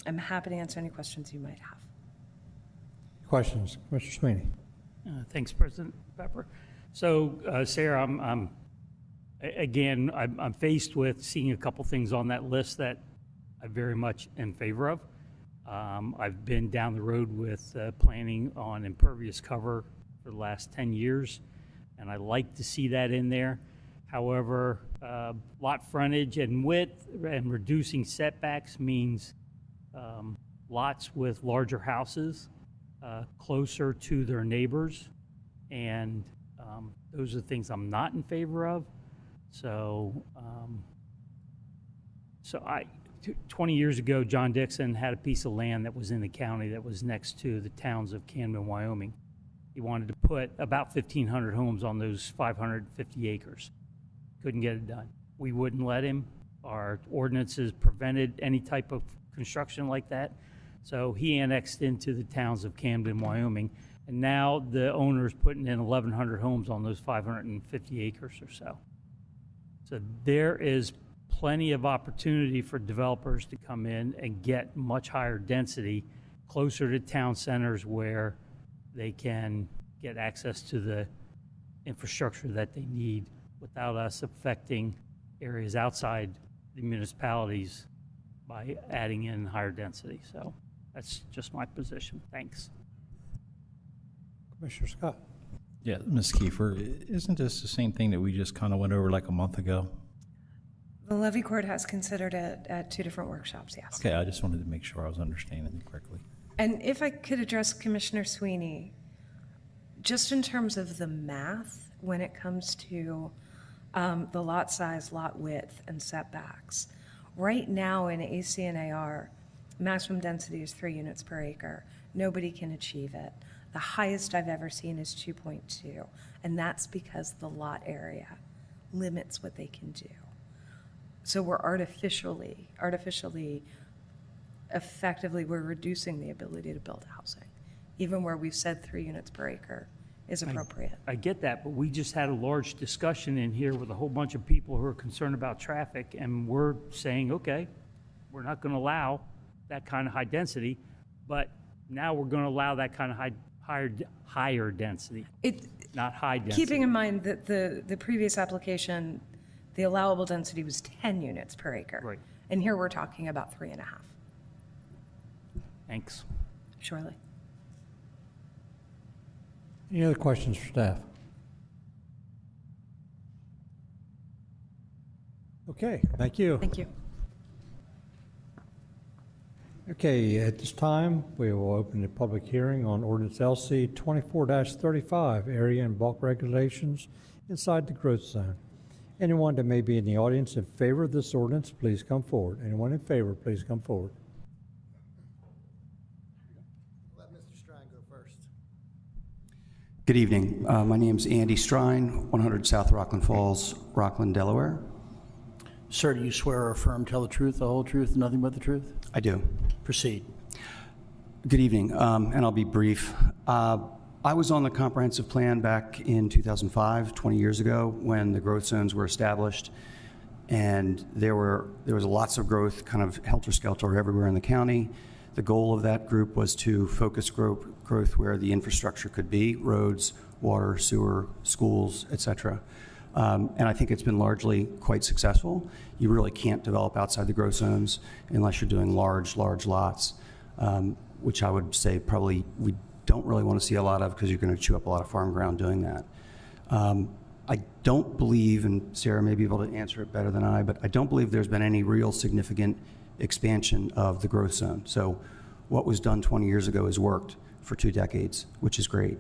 I'm happy to answer any questions you might have. Questions? Commissioner Sweeney. Thanks, President Pepper. So, Sarah, I'm faced with seeing a couple things on that list that I very much in favor of. I've been down the road with planning on impervious cover for the last 10 years, and I like to see that in there. However, lot frontage and width and reducing setbacks means lots with larger houses closer to their neighbors, and those are things I'm not in favor of. So, 20 years ago, John Dixon had a piece of land that was in the county that was next to the towns of Camden, Wyoming. He wanted to put about 1,500 homes on those 550 acres. Couldn't get it done. We wouldn't let him. Our ordinances prevented any type of construction like that. So he annexed into the towns of Camden, Wyoming, And now the owner's putting in 1,100 homes on those 550 acres or so. So there is plenty of opportunity for developers to come in and get much higher density closer to town centers where they can get access to the infrastructure that they need without us affecting areas outside the municipalities by adding in higher density. So that's just my position. Thanks. Commissioner Scott. Yeah, Ms. Kiefer, isn't this the same thing that we just kind of went over like a month ago? The Levy Court has considered it at 2 different workshops, yes. Okay, I just wanted to make sure I was understanding it correctly. And if I could address Commissioner Sweeney, just in terms of the math, when it comes to the lot size, lot width, and setbacks, right now in AC and AR, maximum density is 3 units per acre. Nobody can achieve it. The highest I've ever seen is 2.2, and that's because the lot area limits what they can do. So we're artificially, effectively, we're reducing the ability to build housing, even where we've said 3 units per acre is appropriate. I get that, but we just had a large discussion in here with a whole bunch of people who are concerned about traffic, and we're saying, okay, we're not going to allow that kind of high density, but now we're going to allow that kind of higher density, not high density. Keeping in mind that the previous application, the allowable density was 10 units per acre. Right. And here we're talking about 3.5. Thanks. Surely. Any other questions for staff? Okay, thank you. Thank you. Okay, at this time, we will open the public hearing on ordinance LC 24-35, area and bulk regulations inside the growth zone. Anyone that may be in the audience in favor of this ordinance, please come forward. Anyone in favor, please come forward. Let Mr. Strine go first. Good evening. My name's Andy Strine, 100 South Rockland Falls, Rockland, Delaware. Sir, do you swear or affirm tell the truth, the whole truth, and nothing but the truth? I do. Proceed. Good evening, and I'll be brief. I was on the comprehensive plan back in 2005, 20 years ago, when the growth zones were established, and there was lots of growth, kind of helter-skelter everywhere in the county. The goal of that group was to focus growth where the infrastructure could be: roads, water, sewer, schools, etc. And I think it's been largely quite successful. You really can't develop outside the growth zones unless you're doing large lots, which I would say probably we don't really want to see a lot of, because you're going to chew up a lot of farm ground doing that. I don't believe, and Sarah may be able to answer it better than I, but I don't believe there's been any real significant expansion of the growth zone. So what was done 20 years ago has worked for 2 decades, which is great.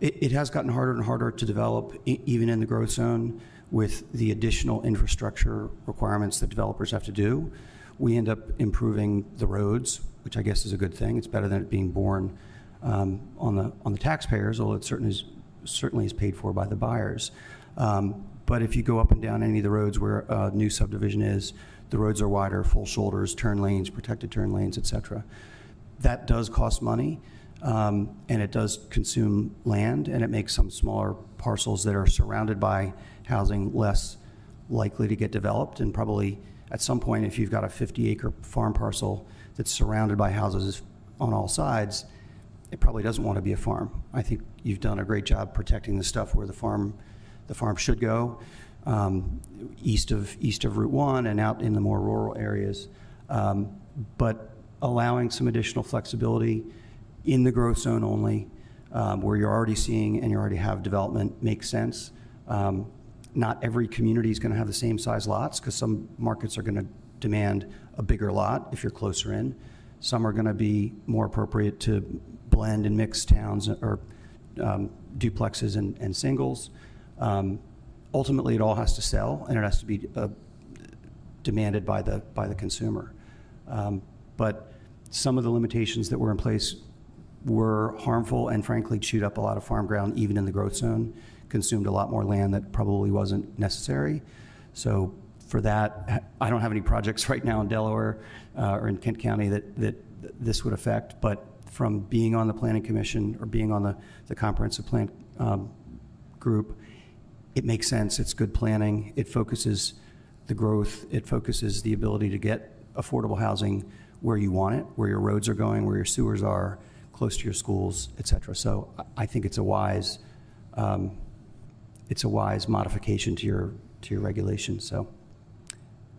It has gotten harder and harder to develop, even in the growth zone, with the additional infrastructure requirements that developers have to do. We end up improving the roads, which I guess is a good thing. It's better than it being borne on the taxpayers, although it certainly is paid for by the buyers. But if you go up and down any of the roads where a new subdivision is, the roads are wider, full shoulders, turn lanes, protected turn lanes, etc. That does cost money. And it does consume land, and it makes some smaller parcels that are surrounded by housing less likely to get developed. And probably at some point, if you've got a 50-acre farm parcel that's surrounded by houses on all sides, it probably doesn't want to be a farm. I think you've done a great job protecting the stuff where the farm should go, east of Route 1 and out in the more rural areas, but allowing some additional flexibility in the growth zone only, where you're already seeing and you already have development, makes sense. Not every community is going to have the same size lots, because some markets are going to demand a bigger lot if you're closer in. Some are going to be more appropriate to blend and mix towns or duplexes and singles. Ultimately, it all has to sell, and it has to be demanded by the consumer. But some of the limitations that were in place were harmful and frankly chewed up a lot of farm ground, even in the growth zone, consumed a lot more land that probably wasn't necessary. So for that, I don't have any projects right now in Delaware or in Kent County that this would affect, but from being on the planning commission or being on the comprehensive plan group, it makes sense. It's good planning. It focuses the growth. It focuses the ability to get affordable housing where you want it, where your roads are going, where your sewers are, close to your schools, et cetera. So I think it's a wise modification to your regulations. So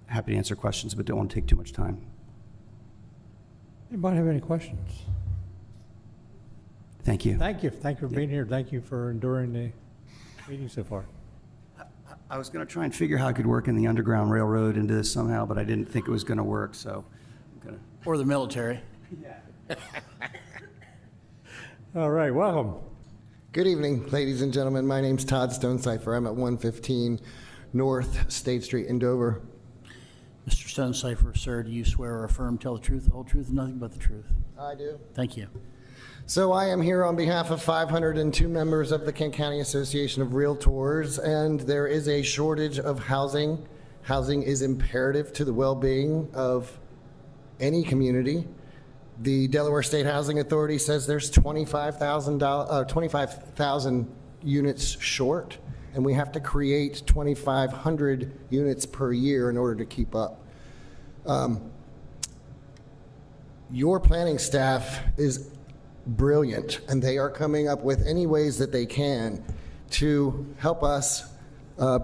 happy to answer questions, but don't want to take too much time. Anybody have any questions? Thank you. Thank you. Thank you for being here. Thank you for enduring the meeting so far. I was going to try and figure how I could work in the Underground Railroad into this somehow, but I didn't think it was going to work, so I'm going to. Or the military. All right, welcome. Good evening, ladies and gentlemen. My name's Todd Stonecipher. I'm at 115 North State Street in Dover. Mr. Stonecipher, sir, do you swear or affirm tell the truth, the whole truth, and nothing but the truth? I do. Thank you. So I am here on behalf of 502 members of the Kent County Association of Realtors, and there is a shortage of housing. Housing is imperative to the well-being of any community. The Delaware State Housing Authority says there's 25,000 units short, and we have to create 2,500 units per year in order to keep up. Your planning staff is brilliant, and they are coming up with any ways that they can to help us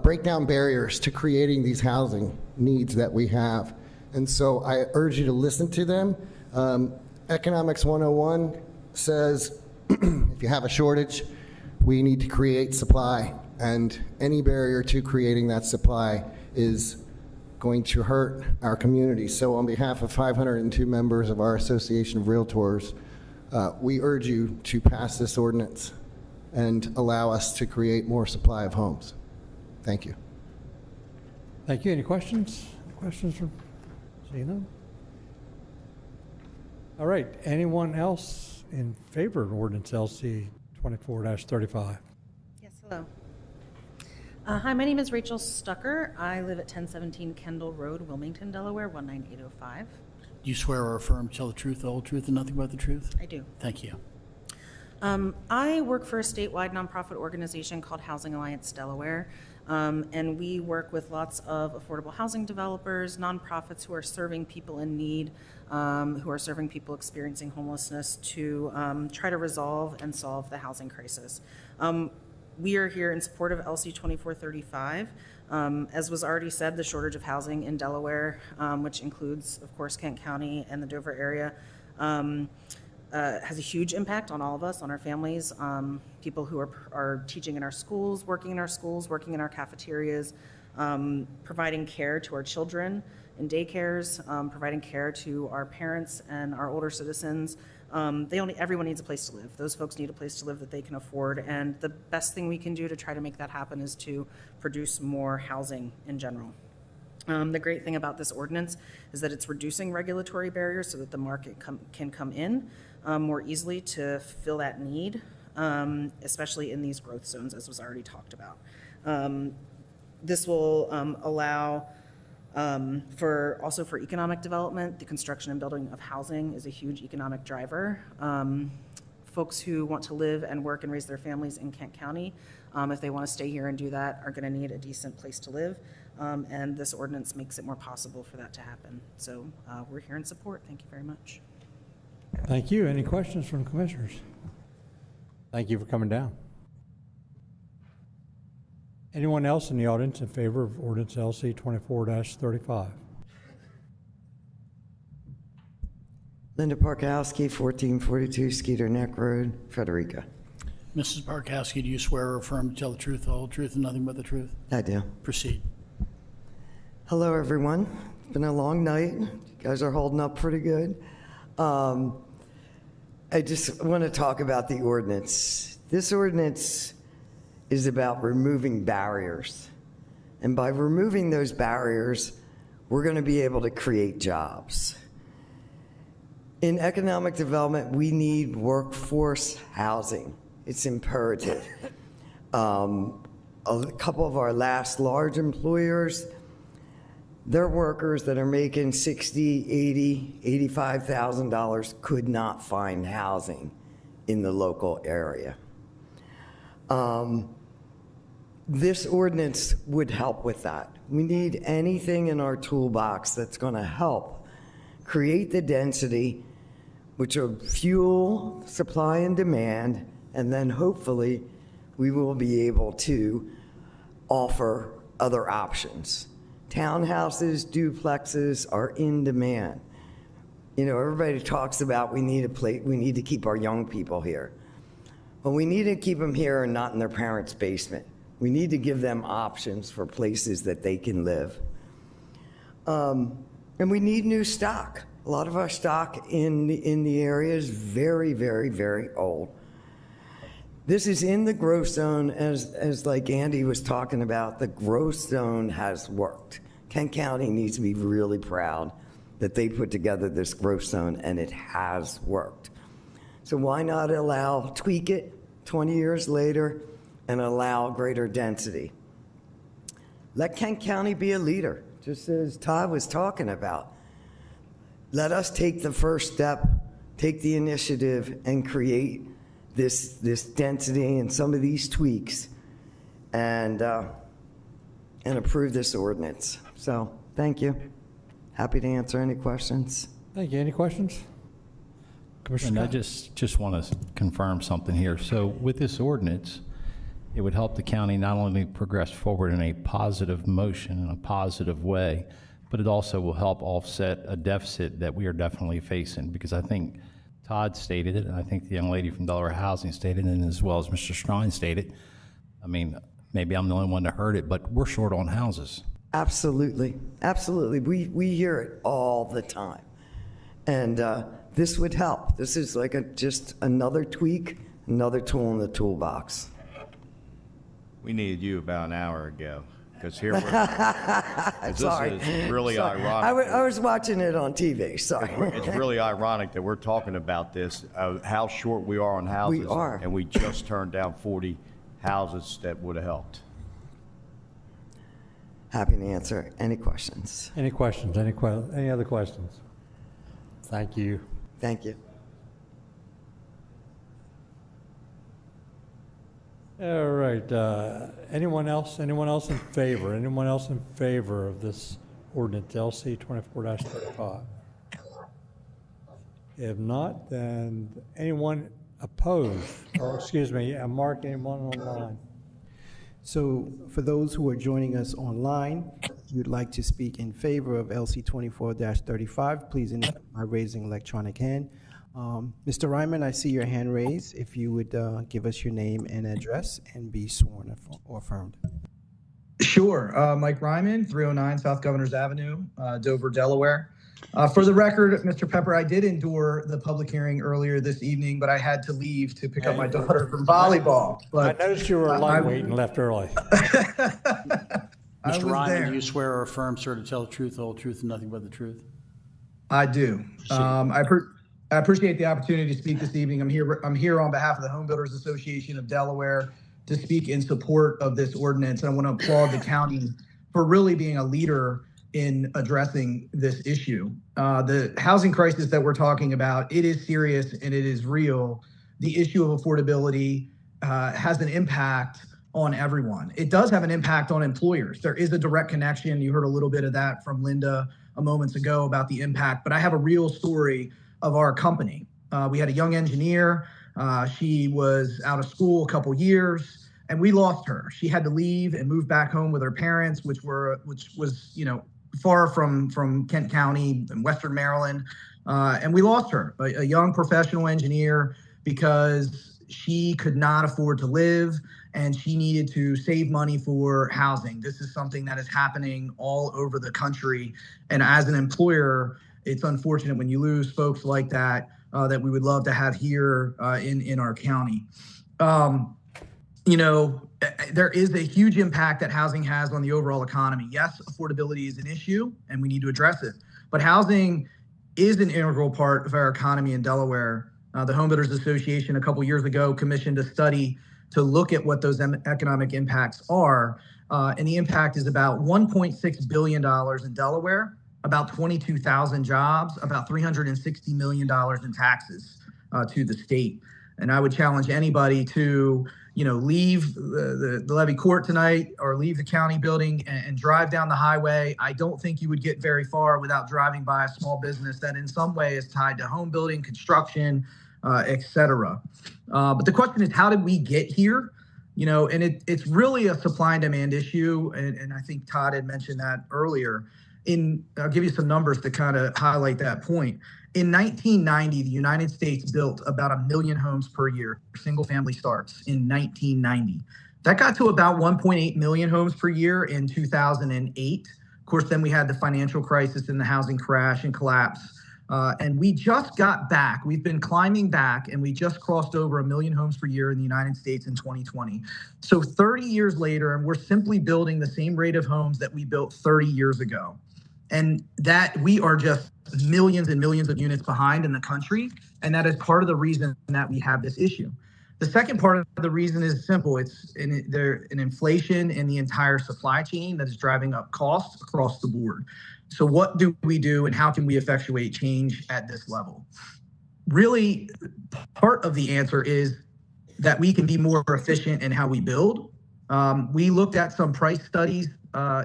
break down barriers to creating these housing needs that we have. And so I urge you to listen to them. Economics 101 says if you have a shortage, we need to create supply, and any barrier to creating that supply is going to hurt our community. So on behalf of 502 members of our Association of Realtors, we urge you to pass this ordinance and allow us to create more supply of homes. Thank you. Thank you. Any questions? Questions from Gina? All right. Anyone else in favor of ordinance LC 24-35? Yes, hello. Hi, my name is Rachel Stucker. I live at 1017 Kendall Road, Wilmington, Delaware, 19805. Do you swear or affirm tell the truth, the whole truth, and nothing but the truth? I do. Thank you. I work for a statewide nonprofit organization called Housing Alliance Delaware, and we work with lots of affordable housing developers, nonprofits who are serving people in need, who are serving people experiencing homelessness to try to resolve and solve the housing crisis. We are here in support of LC 2435. As was already said, the shortage of housing in Delaware, which includes, of course, Kent County and the Dover area, has a huge impact on all of us, on our families, people who are teaching in our schools, working in our cafeterias, providing care to our children in daycares, providing care to our parents and our older citizens. Everyone needs a place to live. Those folks need a place to live that they can afford, and the best thing we can do to try to make that happen is to produce more housing in general. The great thing about this ordinance is that it's reducing regulatory barriers so that the market can come in more easily to fill that need, especially in these growth zones, as was already talked about. This will allow for economic development. The construction and building of housing is a huge economic driver. Folks who want to live and work and raise their families in Kent County, if they want to stay here and do that, are going to need a decent place to live. And this ordinance makes it more possible for that to happen. So we're here in support. Thank you very much. Thank you. Any questions from commissioners? Thank you for coming down. Anyone else in the audience in favor of ordinance LC 24-35? Linda Parkowski, 1442 Skeeter Neck Road, Frederica. Mrs. Parkowski, do you swear or affirm to tell the truth, the whole truth, and nothing but the truth? I do. Proceed. Hello, everyone. It's been a long night. You guys are holding up pretty good. I just want to talk about the ordinance. This ordinance is about removing barriers. And by removing those barriers, we're going to be able to create jobs. In economic development, we need workforce housing. It's imperative. A couple of our last large employers their workers that are making $60,000, $80,000, $85,000 could not find housing in the local area. This ordinance would help with that. We need anything in our toolbox that's going to help create the density, which will fuel supply and demand, and then hopefully we will be able to offer other options. Townhouses, duplexes are in demand. You know, everybody talks about we need to keep our young people here. Well, we need to keep them here and not in their parents' basement. We need to give them options for places that they can live. And we need new stock. A lot of our stock in the area is very, very, very old. This is in the growth zone, as like Andy was talking about, the growth zone has worked. Kent County needs to be really proud that they put together this growth zone and it has worked. So why not tweak it 20 years later and allow greater density? Let Kent County be a leader, just as Todd was talking about. Let us take the first step, take the initiative, and create this density and some of these tweaks, and approve this ordinance. So, thank you. Happy to answer any questions. Thank you. Any questions? And I just want to confirm something here. So with this ordinance, it would help the county not only progress forward in a positive motion, in a positive way, but it also will help offset a deficit that we are definitely facing, because I think Todd stated it, and I think the young lady from Delaware Housing stated it, and as well as Mr. Strine stated. I mean, maybe I'm the only one that heard it, but we're short on houses. Absolutely. Absolutely. We hear it all the time. And this would help. This is like just another tweak, another tool in the toolbox. We needed you about an hour ago, because here we're, 'cause Sorry. this is really Sorry. ironic. I was watching it on TV, sorry. It's really ironic that we're talking about this, how short we are on houses. We are. And we just turned down 40 houses that would have helped. Happy to answer any questions. Any questions? Any other questions? Thank you. Thank you. All right. Anyone else? Anyone else in favor? Anyone else in favor of this ordinance, LC 24-35? If not, then anyone opposed? Or excuse me, Mark, anyone online? So for those who are joining us online, if you'd like to speak in favor of LC 24-35, please indicate by raising electronic hand. Mr. Ryman, I see your hand raised. If you would give us your name and address and be sworn or affirmed. Sure. Mike Ryman, 309 South Governors Avenue, Dover, Delaware. For the record, Mr. Pepper, I did endure the public hearing earlier this evening, but I had to leave to pick up my daughter from volleyball. But I noticed you were lightweight and left early. Mr. Ryman, do you swear or affirm, sir, to tell the truth, the whole truth, and nothing but the truth? I do. I appreciate the opportunity to speak this evening. I'm here on behalf of the Home Builders Association of Delaware to speak in support of this ordinance. And I want to applaud the county for really being a leader in addressing this issue. The housing crisis that we're talking about, it is serious and it is real. The issue of affordability has an impact on everyone. It does have an impact on employers. There is a direct connection. You heard a little bit of that from Linda a moment ago about the impact, but I have a real story of our company. We had a young engineer. She was out of school a couple years and we lost her. She had to leave and move back home with her parents, which was, far from Kent County in Western Maryland. And we lost her, a young professional engineer, because she could not afford to live and she needed to save money for housing. This is something that is happening all over the country. And as an employer, it's unfortunate when you lose folks like that, that we would love to have here in our county. There is a huge impact that housing has on the overall economy. Yes, affordability is an issue and we need to address it, but housing is an integral part of our economy in Delaware. The Home Builders Association a couple years ago commissioned a study to look at what those economic impacts are. And the impact is about $1.6 billion in Delaware, about 22,000 jobs, about $360 million in taxes to the state. And I would challenge anybody to, leave the Levy Court tonight or leave the county building and drive down the highway. I don't think you would get very far without driving by a small business that in some way is tied to home building, construction, et cetera. But the question is, how did we get here? And it's really a supply and demand issue. And I think Todd had mentioned that earlier. I'll give you some numbers to kind of highlight that point. In 1990, the United States built about 1 million homes per year, single family starts in 1990. That got to about 1.8 million homes per year in 2008. Of course, then we had the financial crisis and the housing crash and collapse. And we just got back. We've been climbing back, and we just crossed over 1 million homes per year in the United States in 2020. So 30 years later, and we're simply building the same rate of homes that we built 30 years ago. And that we are just millions and millions of units behind in the country. And that is part of the reason that we have this issue. The second part of the reason is simple. It's an inflation in the entire supply chain that is driving up costs across the board. So what do we do, and how can we effectuate change at this level? Really, part of the answer is that we can be more efficient in how we build. We looked at some price studies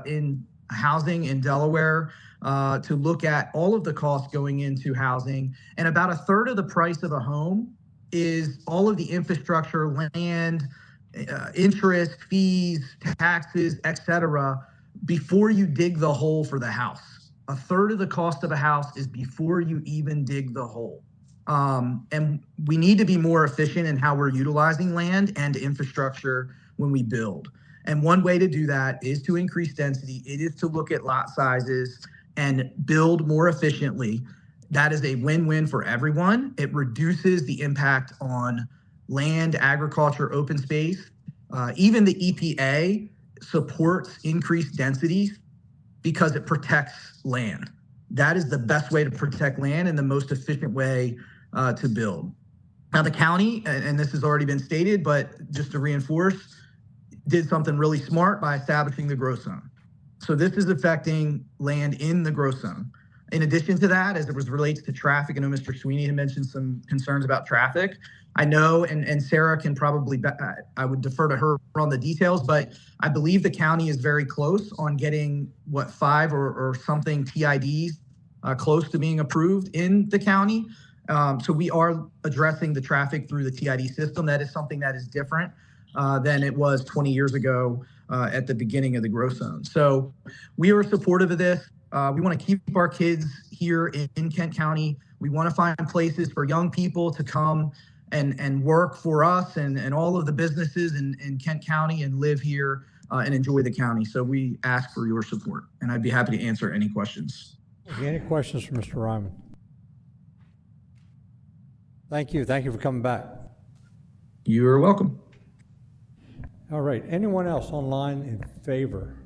in housing in Delaware to look at all of the costs going into housing. And about a third of the price of a home is all of the infrastructure, land, interest, fees, taxes, et cetera, before you dig the hole for the house. A third of the cost of a house is before you even dig the hole. And we need to be more efficient in how we're utilizing land and infrastructure when we build. And one way to do that is to increase density. It is to look at lot sizes and build more efficiently. That is a win-win for everyone. It reduces the impact on land, agriculture, open space. Even the EPA supports increased densities because it protects land. That is the best way to protect land and the most efficient way to build. Now the county, and this has already been stated, but just to reinforce, did something really smart by establishing the growth zone. So this is affecting land in the growth zone. In addition to that, as it relates to traffic, I know Mr. Sweeney had mentioned some concerns about traffic. I know, and Sarah can probably, I would defer to her on the details, but I believe the county is very close on getting, 5 or something TIDs close to being approved in the county. So we are addressing the traffic through the TID system. That is something that is different than it was 20 years ago at the beginning of the growth zone. So we are supportive of this. We want to keep our kids here in Kent County. We want to find places for young people to come and work for us and all of the businesses in Kent County and live here and enjoy the county. So we ask for your support, and I'd be happy to answer any questions. Any questions for Mr. Ryman? Thank you. Thank you for coming back. You're welcome. All right. Anyone else online in favor?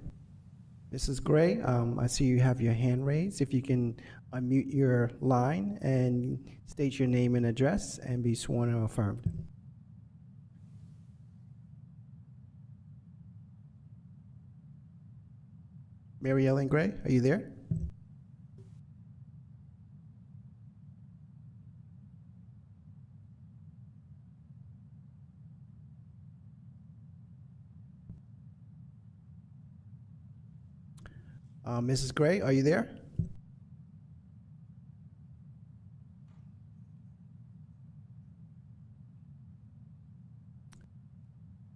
Mrs. Gray, I see you have your hand raised. If you can unmute your line and state your name and address and be sworn or affirmed. Mary Ellen Gray, are you there? Mrs. Gray, are you there?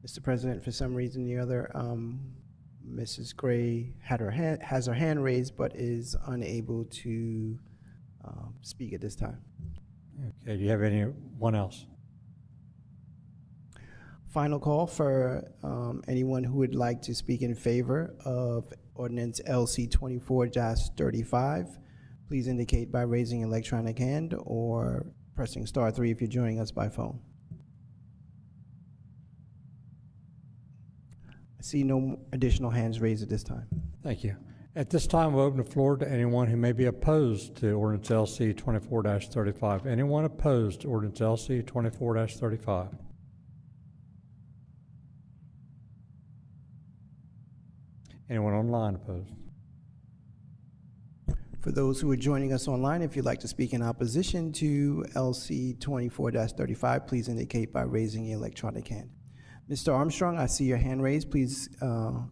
Mr. President, for some reason or the other, Mrs. Gray has her hand raised but is unable to speak at this time. Okay, do you have anyone else? Final call for anyone who would like to speak in favor of Ordinance LC 24-35. Please indicate by raising your electronic hand or pressing *3 if you're joining us by phone. I see no additional hands raised at this time. Thank you. At this time, we'll open the floor to anyone who may be opposed to Ordinance LC 24-35. Anyone opposed to Ordinance LC 24-35? Anyone online opposed? For those who are joining us online, if you'd like to speak in opposition to LC 24-35, please indicate by raising your electronic hand. Mr. Armstrong, I see your hand raised. Please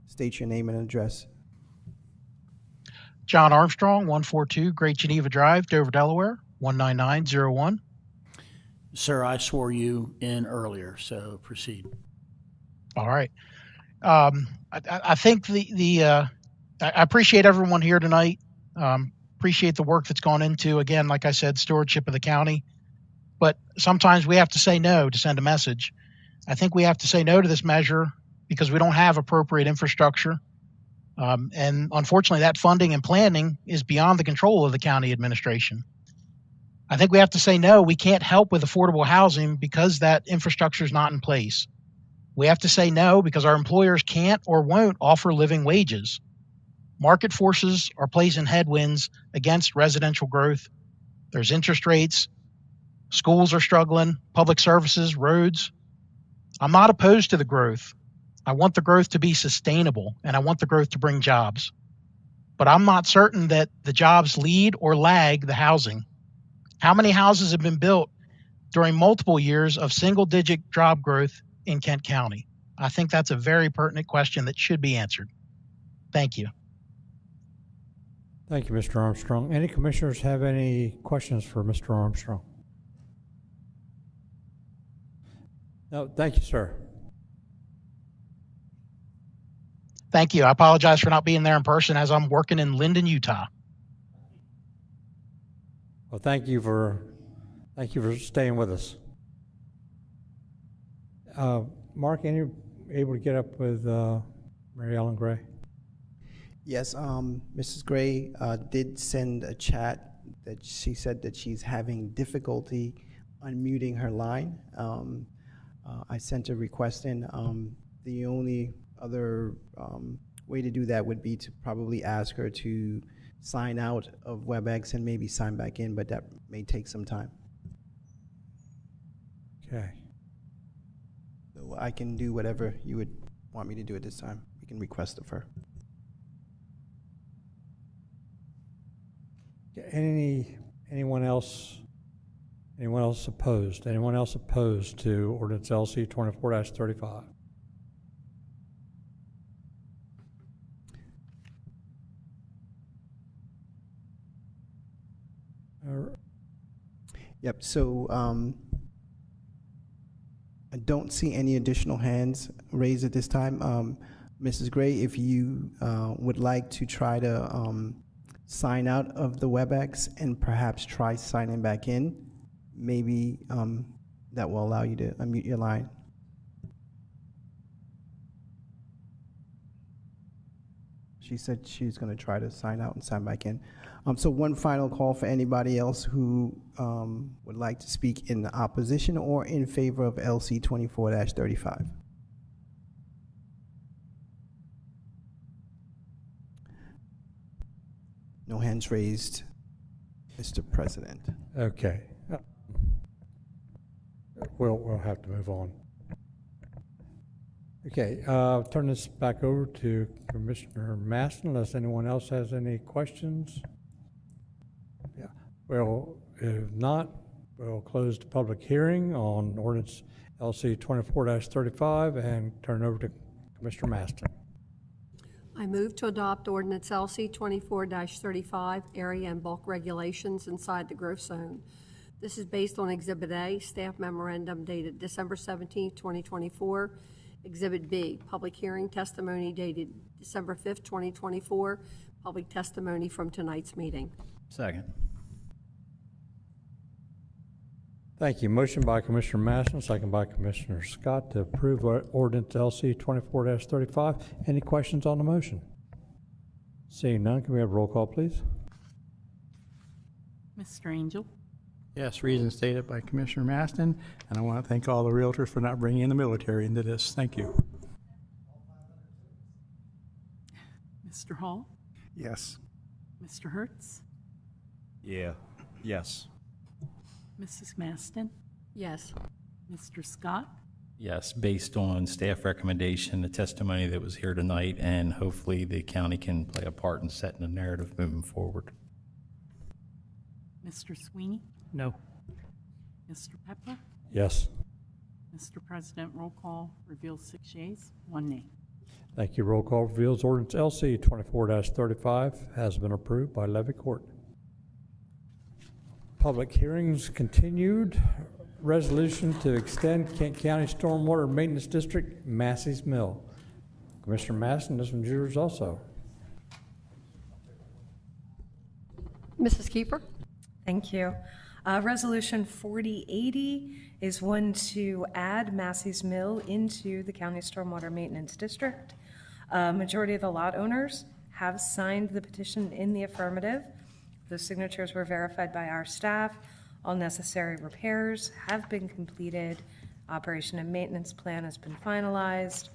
state your name and address. John Armstrong, 142 Great Geneva Drive, Dover, Delaware, 19901. Sir, I swore you in earlier, so proceed. All right. I think I appreciate everyone here tonight. Appreciate the work that's gone into, again, like I said, stewardship of the county. But sometimes we have to say no to send a message. I think we have to say no to this measure because we don't have appropriate infrastructure. And unfortunately, that funding and planning is beyond the control of the county administration. I think we have to say no, we can't help with affordable housing because that infrastructure is not in place. We have to say no because our employers can't or won't offer living wages. Market forces are placing headwinds against residential growth. There's interest rates, schools are struggling, public services, roads. I'm not opposed to the growth. I want the growth to be sustainable, and I want the growth to bring jobs. But I'm not certain that the jobs lead or lag the housing. How many houses have been built during multiple years of single-digit job growth in Kent County? I think that's a very pertinent question that should be answered. Thank you. Thank you, Mr. Armstrong. Any commissioners have any questions for Mr. Armstrong? No, thank you, sir. Thank you. I apologize for not being there in person as I'm working in Linden, Utah. Well, thank you for staying with us. Mark, any able to get up with Mary Ellen Gray? Yes, Mrs. Gray did send a chat that she said that she's having difficulty unmuting her line. I sent a request in. The only other way to do that would be to probably ask her to sign out of WebEx and maybe sign back in, but that may take some time. Okay. So I can do whatever you would want me to do at this time. We can request of her. Anyone else opposed? Anyone else opposed to ordinance LC 24-35? Yep, so I don't see any additional hands raised at this time. Mrs. Gray, if you would like to try to sign out of the WebEx and perhaps try signing back in, maybe that will allow you to unmute your line. She said she's going to try to sign out and sign back in. So one final call for anybody else who would like to speak in opposition or in favor of LC 24-35. No hands raised, Mr. President. Okay. We'll have to move on. Okay, turn this back over to Commissioner Maston unless anyone else has any questions. Yeah. Well, if not, we'll close the public hearing on ordinance LC 24-35 and turn it over to Commissioner Maston. I move to adopt ordinance LC 24-35, area and bulk regulations inside the growth zone. This is based on Exhibit A, staff memorandum dated December 17, 2024. Exhibit B, public hearing testimony dated December 5th, 2024. Public testimony from tonight's meeting. Second. Thank you. Motion by Commissioner Maston, second by Commissioner Scott to approve ordinance LC 24-35. Any questions on the motion? Seeing none, can we have roll call, please? Mr. Angel? Yes, reasons stated by Commissioner Maston, and I want to thank all the realtors for not bringing in the military into this. Thank you. Mr. Hall? Yes. Mr. Hertz? Yeah. Yes. Mrs. Maston? Yes. Mr. Scott? Yes, based on staff recommendation, the testimony that was here tonight, and hopefully the county can play a part in setting the narrative moving forward. Mr. Sweeney? No. Mr. Pepper? Yes. Mr. President, roll call reveals 6 yeas, 1 nay. Thank you. Roll call reveals ordinance LC 24-35 has been approved by Levy Court. Public hearings continued. Resolution to extend Kent County Stormwater Maintenance District, Massey's Mill. Commissioner Masson, this one's yours also. Mrs. Kiefer? Thank you. Resolution 4080 is one to add Massey's Mill into the County Stormwater Maintenance District. Majority of the lot owners have signed the petition in the affirmative. Those signatures were verified by our staff. All necessary repairs have been completed. Operation and maintenance plan has been finalized.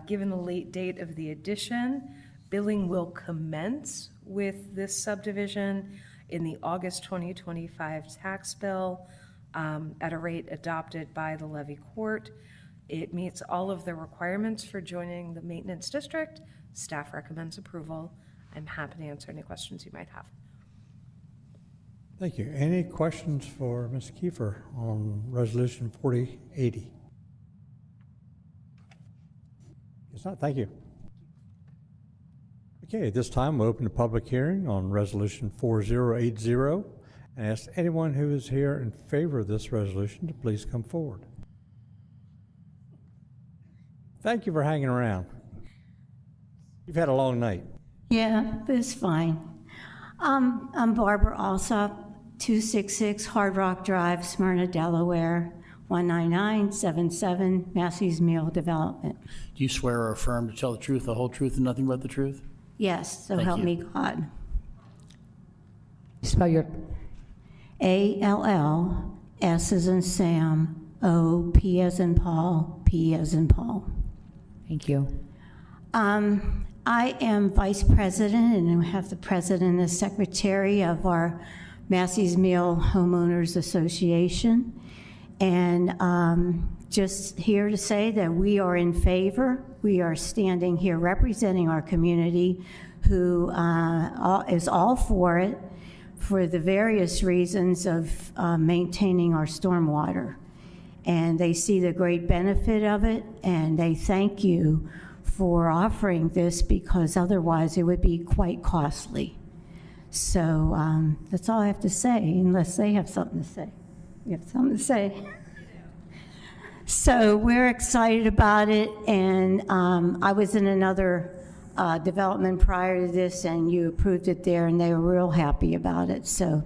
Given the late date of the addition, billing will commence with this subdivision in the August 2025 tax bill at a rate adopted by the Levy Court. It meets all of the requirements for joining the maintenance district. Staff recommends approval. I'm happy to answer any questions you might have. Thank you. Any questions for Ms. Kiefer on Resolution 4080? If not, thank you. Okay, at this time, we'll open the public hearing on Resolution 4080 and ask anyone who is here in favor of this resolution to please come forward. Thank you for hanging around. You've had a long night. Yeah, it's fine. I'm Barbara Alsop, 266 Hard Rock Drive, Smyrna, Delaware, 19977, Massey's Mill Development. Do you swear or affirm to tell the truth, the whole truth, and nothing but the truth? Yes, so Thank help you. me God. Spell your ALL, S as in Sam, O, P as in Paul, P as in Paul. Thank you. I am vice president, and we have the president and the secretary of our Massey's Mill Homeowners Association. And just here to say that we are in favor. We are standing here representing our community who is all for it for the various reasons of maintaining our stormwater. And they see the great benefit of it, and they thank you for offering this because otherwise it would be quite costly. So that's all I have to say, unless they have something to say. You have something to say? So we're excited about it, and I was in another development prior to this, and you approved it there, and they were real happy about it. So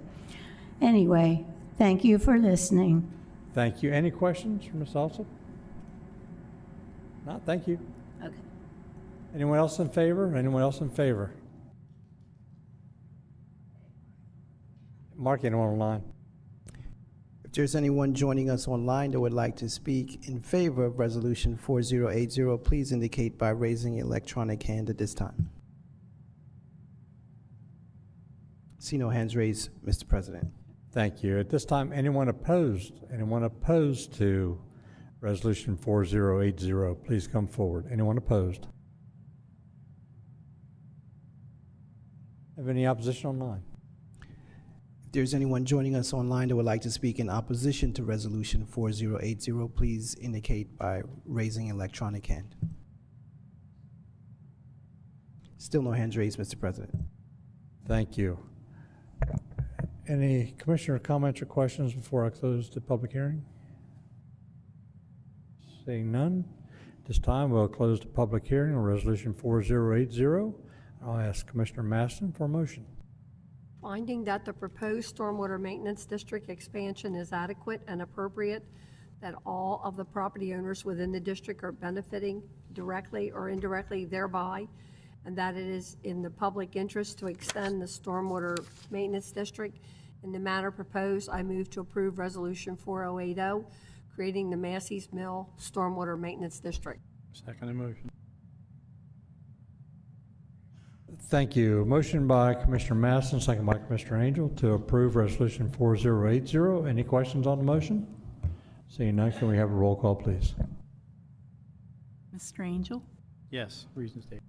anyway, thank you for listening. Thank you. Any questions from Ms. Alsop? Not, thank you. Okay. Anyone else in favor? Anyone else in favor? Mark, anyone online? If there's anyone joining us online that would like to speak in favor of Resolution 4080, please indicate by raising your electronic hand at this time. See no hands raised, Mr. President. Thank you. At this time, anyone opposed? Anyone opposed to Resolution 4080, please come forward. Anyone opposed? Have any opposition online? If there's anyone joining us online that would like to speak in opposition to Resolution 4080, please indicate by raising an electronic hand. Still no hands raised, Mr. President. Thank you. Any commissioner comments or questions before I close the public hearing? Seeing none, at this time we'll close the public hearing on Resolution 4080. I'll ask Commissioner Maston for a motion. Finding that the proposed stormwater maintenance district expansion is adequate and appropriate, that all of the property owners within the district are benefiting directly or indirectly thereby, and that it is in the public interest to extend the stormwater maintenance district in the manner proposed, I move to approve Resolution 4080, creating the Massey's Mill Stormwater Maintenance District. Second motion. Thank you. Motion by Commissioner Masson, second by Commissioner Angel to approve Resolution 4080. Any questions on the motion? Seeing none, can we have a roll call, please? Mr. Angel? Yes, reasons stated.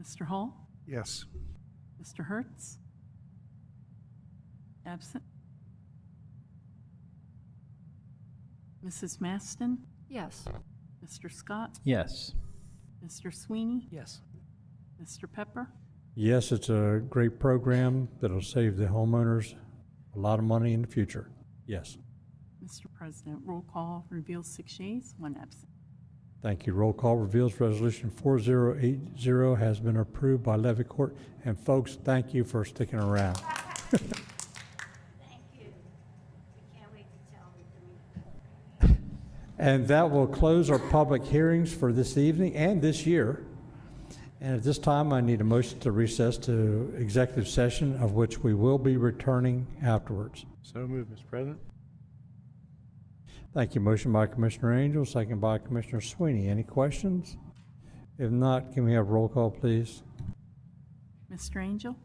Mr. Hall? Yes. Mr. Hertz? Absent. Mrs. Maston? Yes. Mr. Scott? Yes. Mr. Sweeney? Yes. Mr. Pepper? Yes, it's a great program that'll save the homeowners a lot of money in the future. Yes. Mr. President, roll call reveals 6 yeas, 1 absent. Thank you. Roll call reveals Resolution 4080 has been approved by Levy Court. And folks, thank you for sticking around. Thank you. I can't wait to tell And that will close our public hearings for this evening and this year. And at this time, I need a motion to recess to executive session, of which we will be returning afterwards. So moved, Mr. President. Thank you. Motion by Commissioner Angel, second by Commissioner Sweeney. Any questions? If not, can we have roll call, please? Mr. Angel?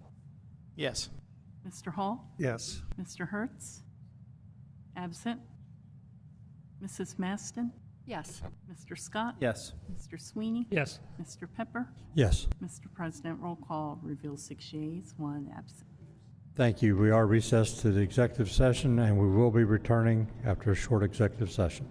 Yes. Mr. Hall? Yes. Mr. Hertz? Absent. Mrs. Maston? Yes. Mr. Scott? Yes. Mr. Sweeney? Yes. Mr. Pepper? Yes. Mr. President, roll call reveals 6 yeas, 1 absent. Thank you. We are recessed to the executive session, and we will be returning after a short executive session.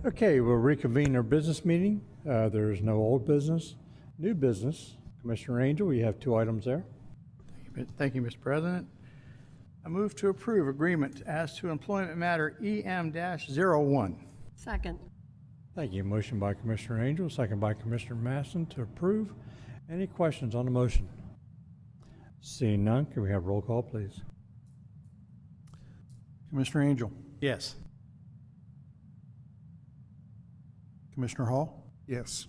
Okay, we'll reconvene our business meeting. There is no old business. New business. Commissioner Angel, you have 2 items there. Thank you, Mr. President. I move to approve agreement as to employment matter EM-01. Second. Thank you. Motion by Commissioner Angel, second by Commissioner Masson to approve. Any questions on the motion? Seeing none, can we have roll call, please? Commissioner Angel? Yes. Commissioner Hall? Yes.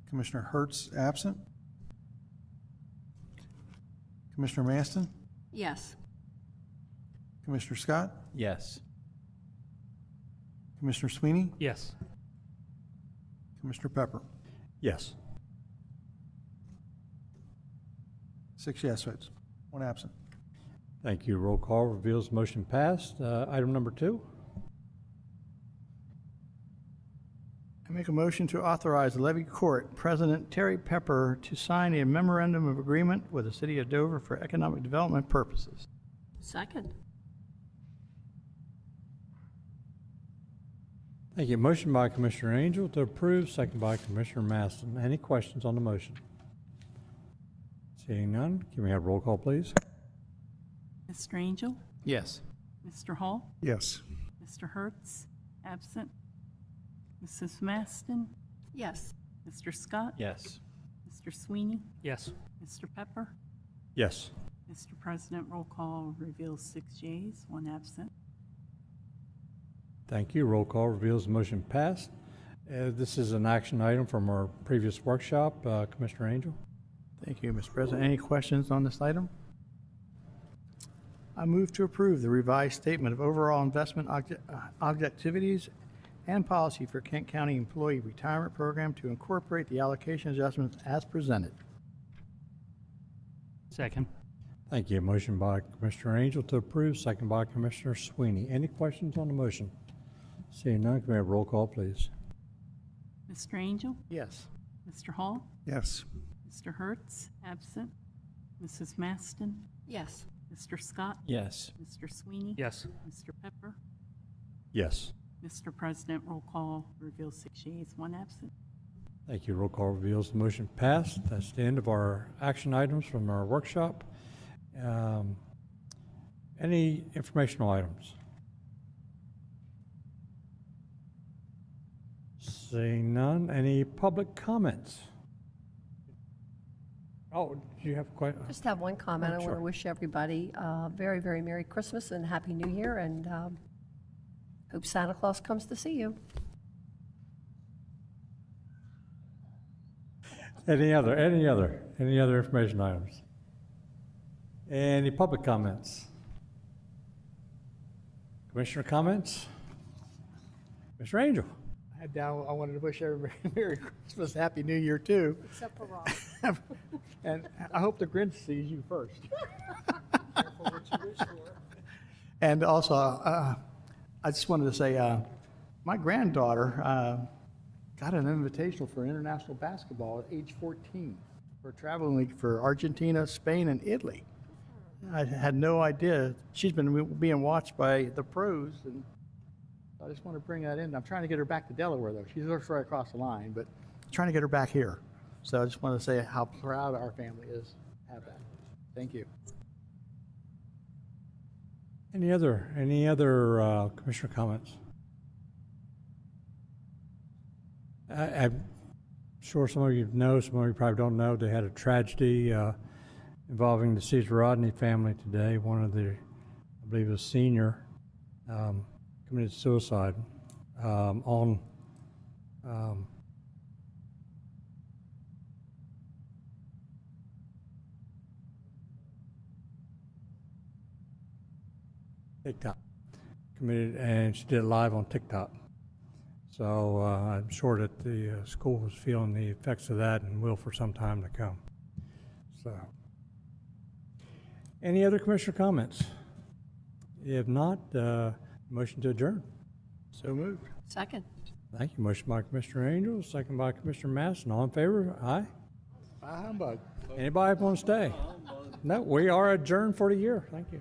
Commissioner Hertz absent. Commissioner Maston? Yes. Commissioner Scott? Yes. Commissioner Sweeney? Yes. Commissioner Pepper? Yes. 6 yes votes, 1 absent. Thank you. Roll call reveals motion passed. Item number 2. I make a motion to authorize the Levy Court President Terry Pepper to sign a memorandum of agreement with the City of Dover for economic development purposes. Second. Thank you. Motion by Commissioner Angel to approve, second by Commissioner Maston. Any questions on the motion? Seeing none, can we have roll call, please? Mr. Angel? Yes. Mr. Hall? Yes. Mr. Hertz? Absent. Mrs. Maston? Yes. Mr. Scott? Yes. Mr. Sweeney? Yes. Mr. Pepper? Yes. Mr. President, roll call reveals 6 yeas, 1 absent. Thank you. Roll call reveals the motion passed. This is an action item from our previous workshop. Commissioner Angel? Thank you, Mr. President. Any questions on this item? I move to approve the revised statement of overall investment objectivities and policy for Kent County Employee Retirement Program to incorporate the allocation adjustments as presented. Second. Thank you. Motion by Commissioner Angel to approve, second by Commissioner Sweeney. Any questions on the motion? Seeing none, can we have roll call, please? Mr. Angel? Yes. Mr. Hall? Yes. Mr. Hertz? Absent. Mrs. Maston? Yes. Mr. Scott? Yes. Mr. Sweeney? Yes. Mr. Pepper? Yes. Mr. President, roll call reveals 6 yeas, 1 absent. Thank you. Roll call reveals the motion passed. That's the end of our action items from our workshop. Any informational items? Seeing none. Any public comments? Oh, do you have quite? Just have one comment. I want sure. to wish everybody a very, very Merry Christmas and Happy New Year, and hope Santa Claus comes to see you. Any other information items? Any public comments? Commissioner comments? Mr. Angel? I wanted to wish everybody Merry Christmas, Happy New Year too. Except for Rob. And I hope the Grinch sees you first. And also, I just wanted to say, my granddaughter got an invitation for international basketball at age 14 for a traveling league for Argentina, Spain, and Italy. I had no idea. She's been being watched by the pros, and I just want to bring that in. I'm trying to get her back to Delaware, though. She lives right across the line, but I'm trying to get her back here. So I just want to say how proud our family is to have that. Thank you. Any other commissioner comments? I'm sure some of you know, some of you probably don't know, they had a tragedy involving the deceased Rodney family today. One of the, I believe, a senior committed suicide on TikTok. And she did it live on TikTok. So I'm sure that the school was feeling the effects of that and will for some time to come. So, any other commissioner comments? If not, motion to adjourn. So moved. Second. Thank you. Motion by Commissioner Angel, second by Commissioner Masson. All in favor? Aye. Bye, humbug. Anybody want to stay? No, we are adjourned for the year. Thank you.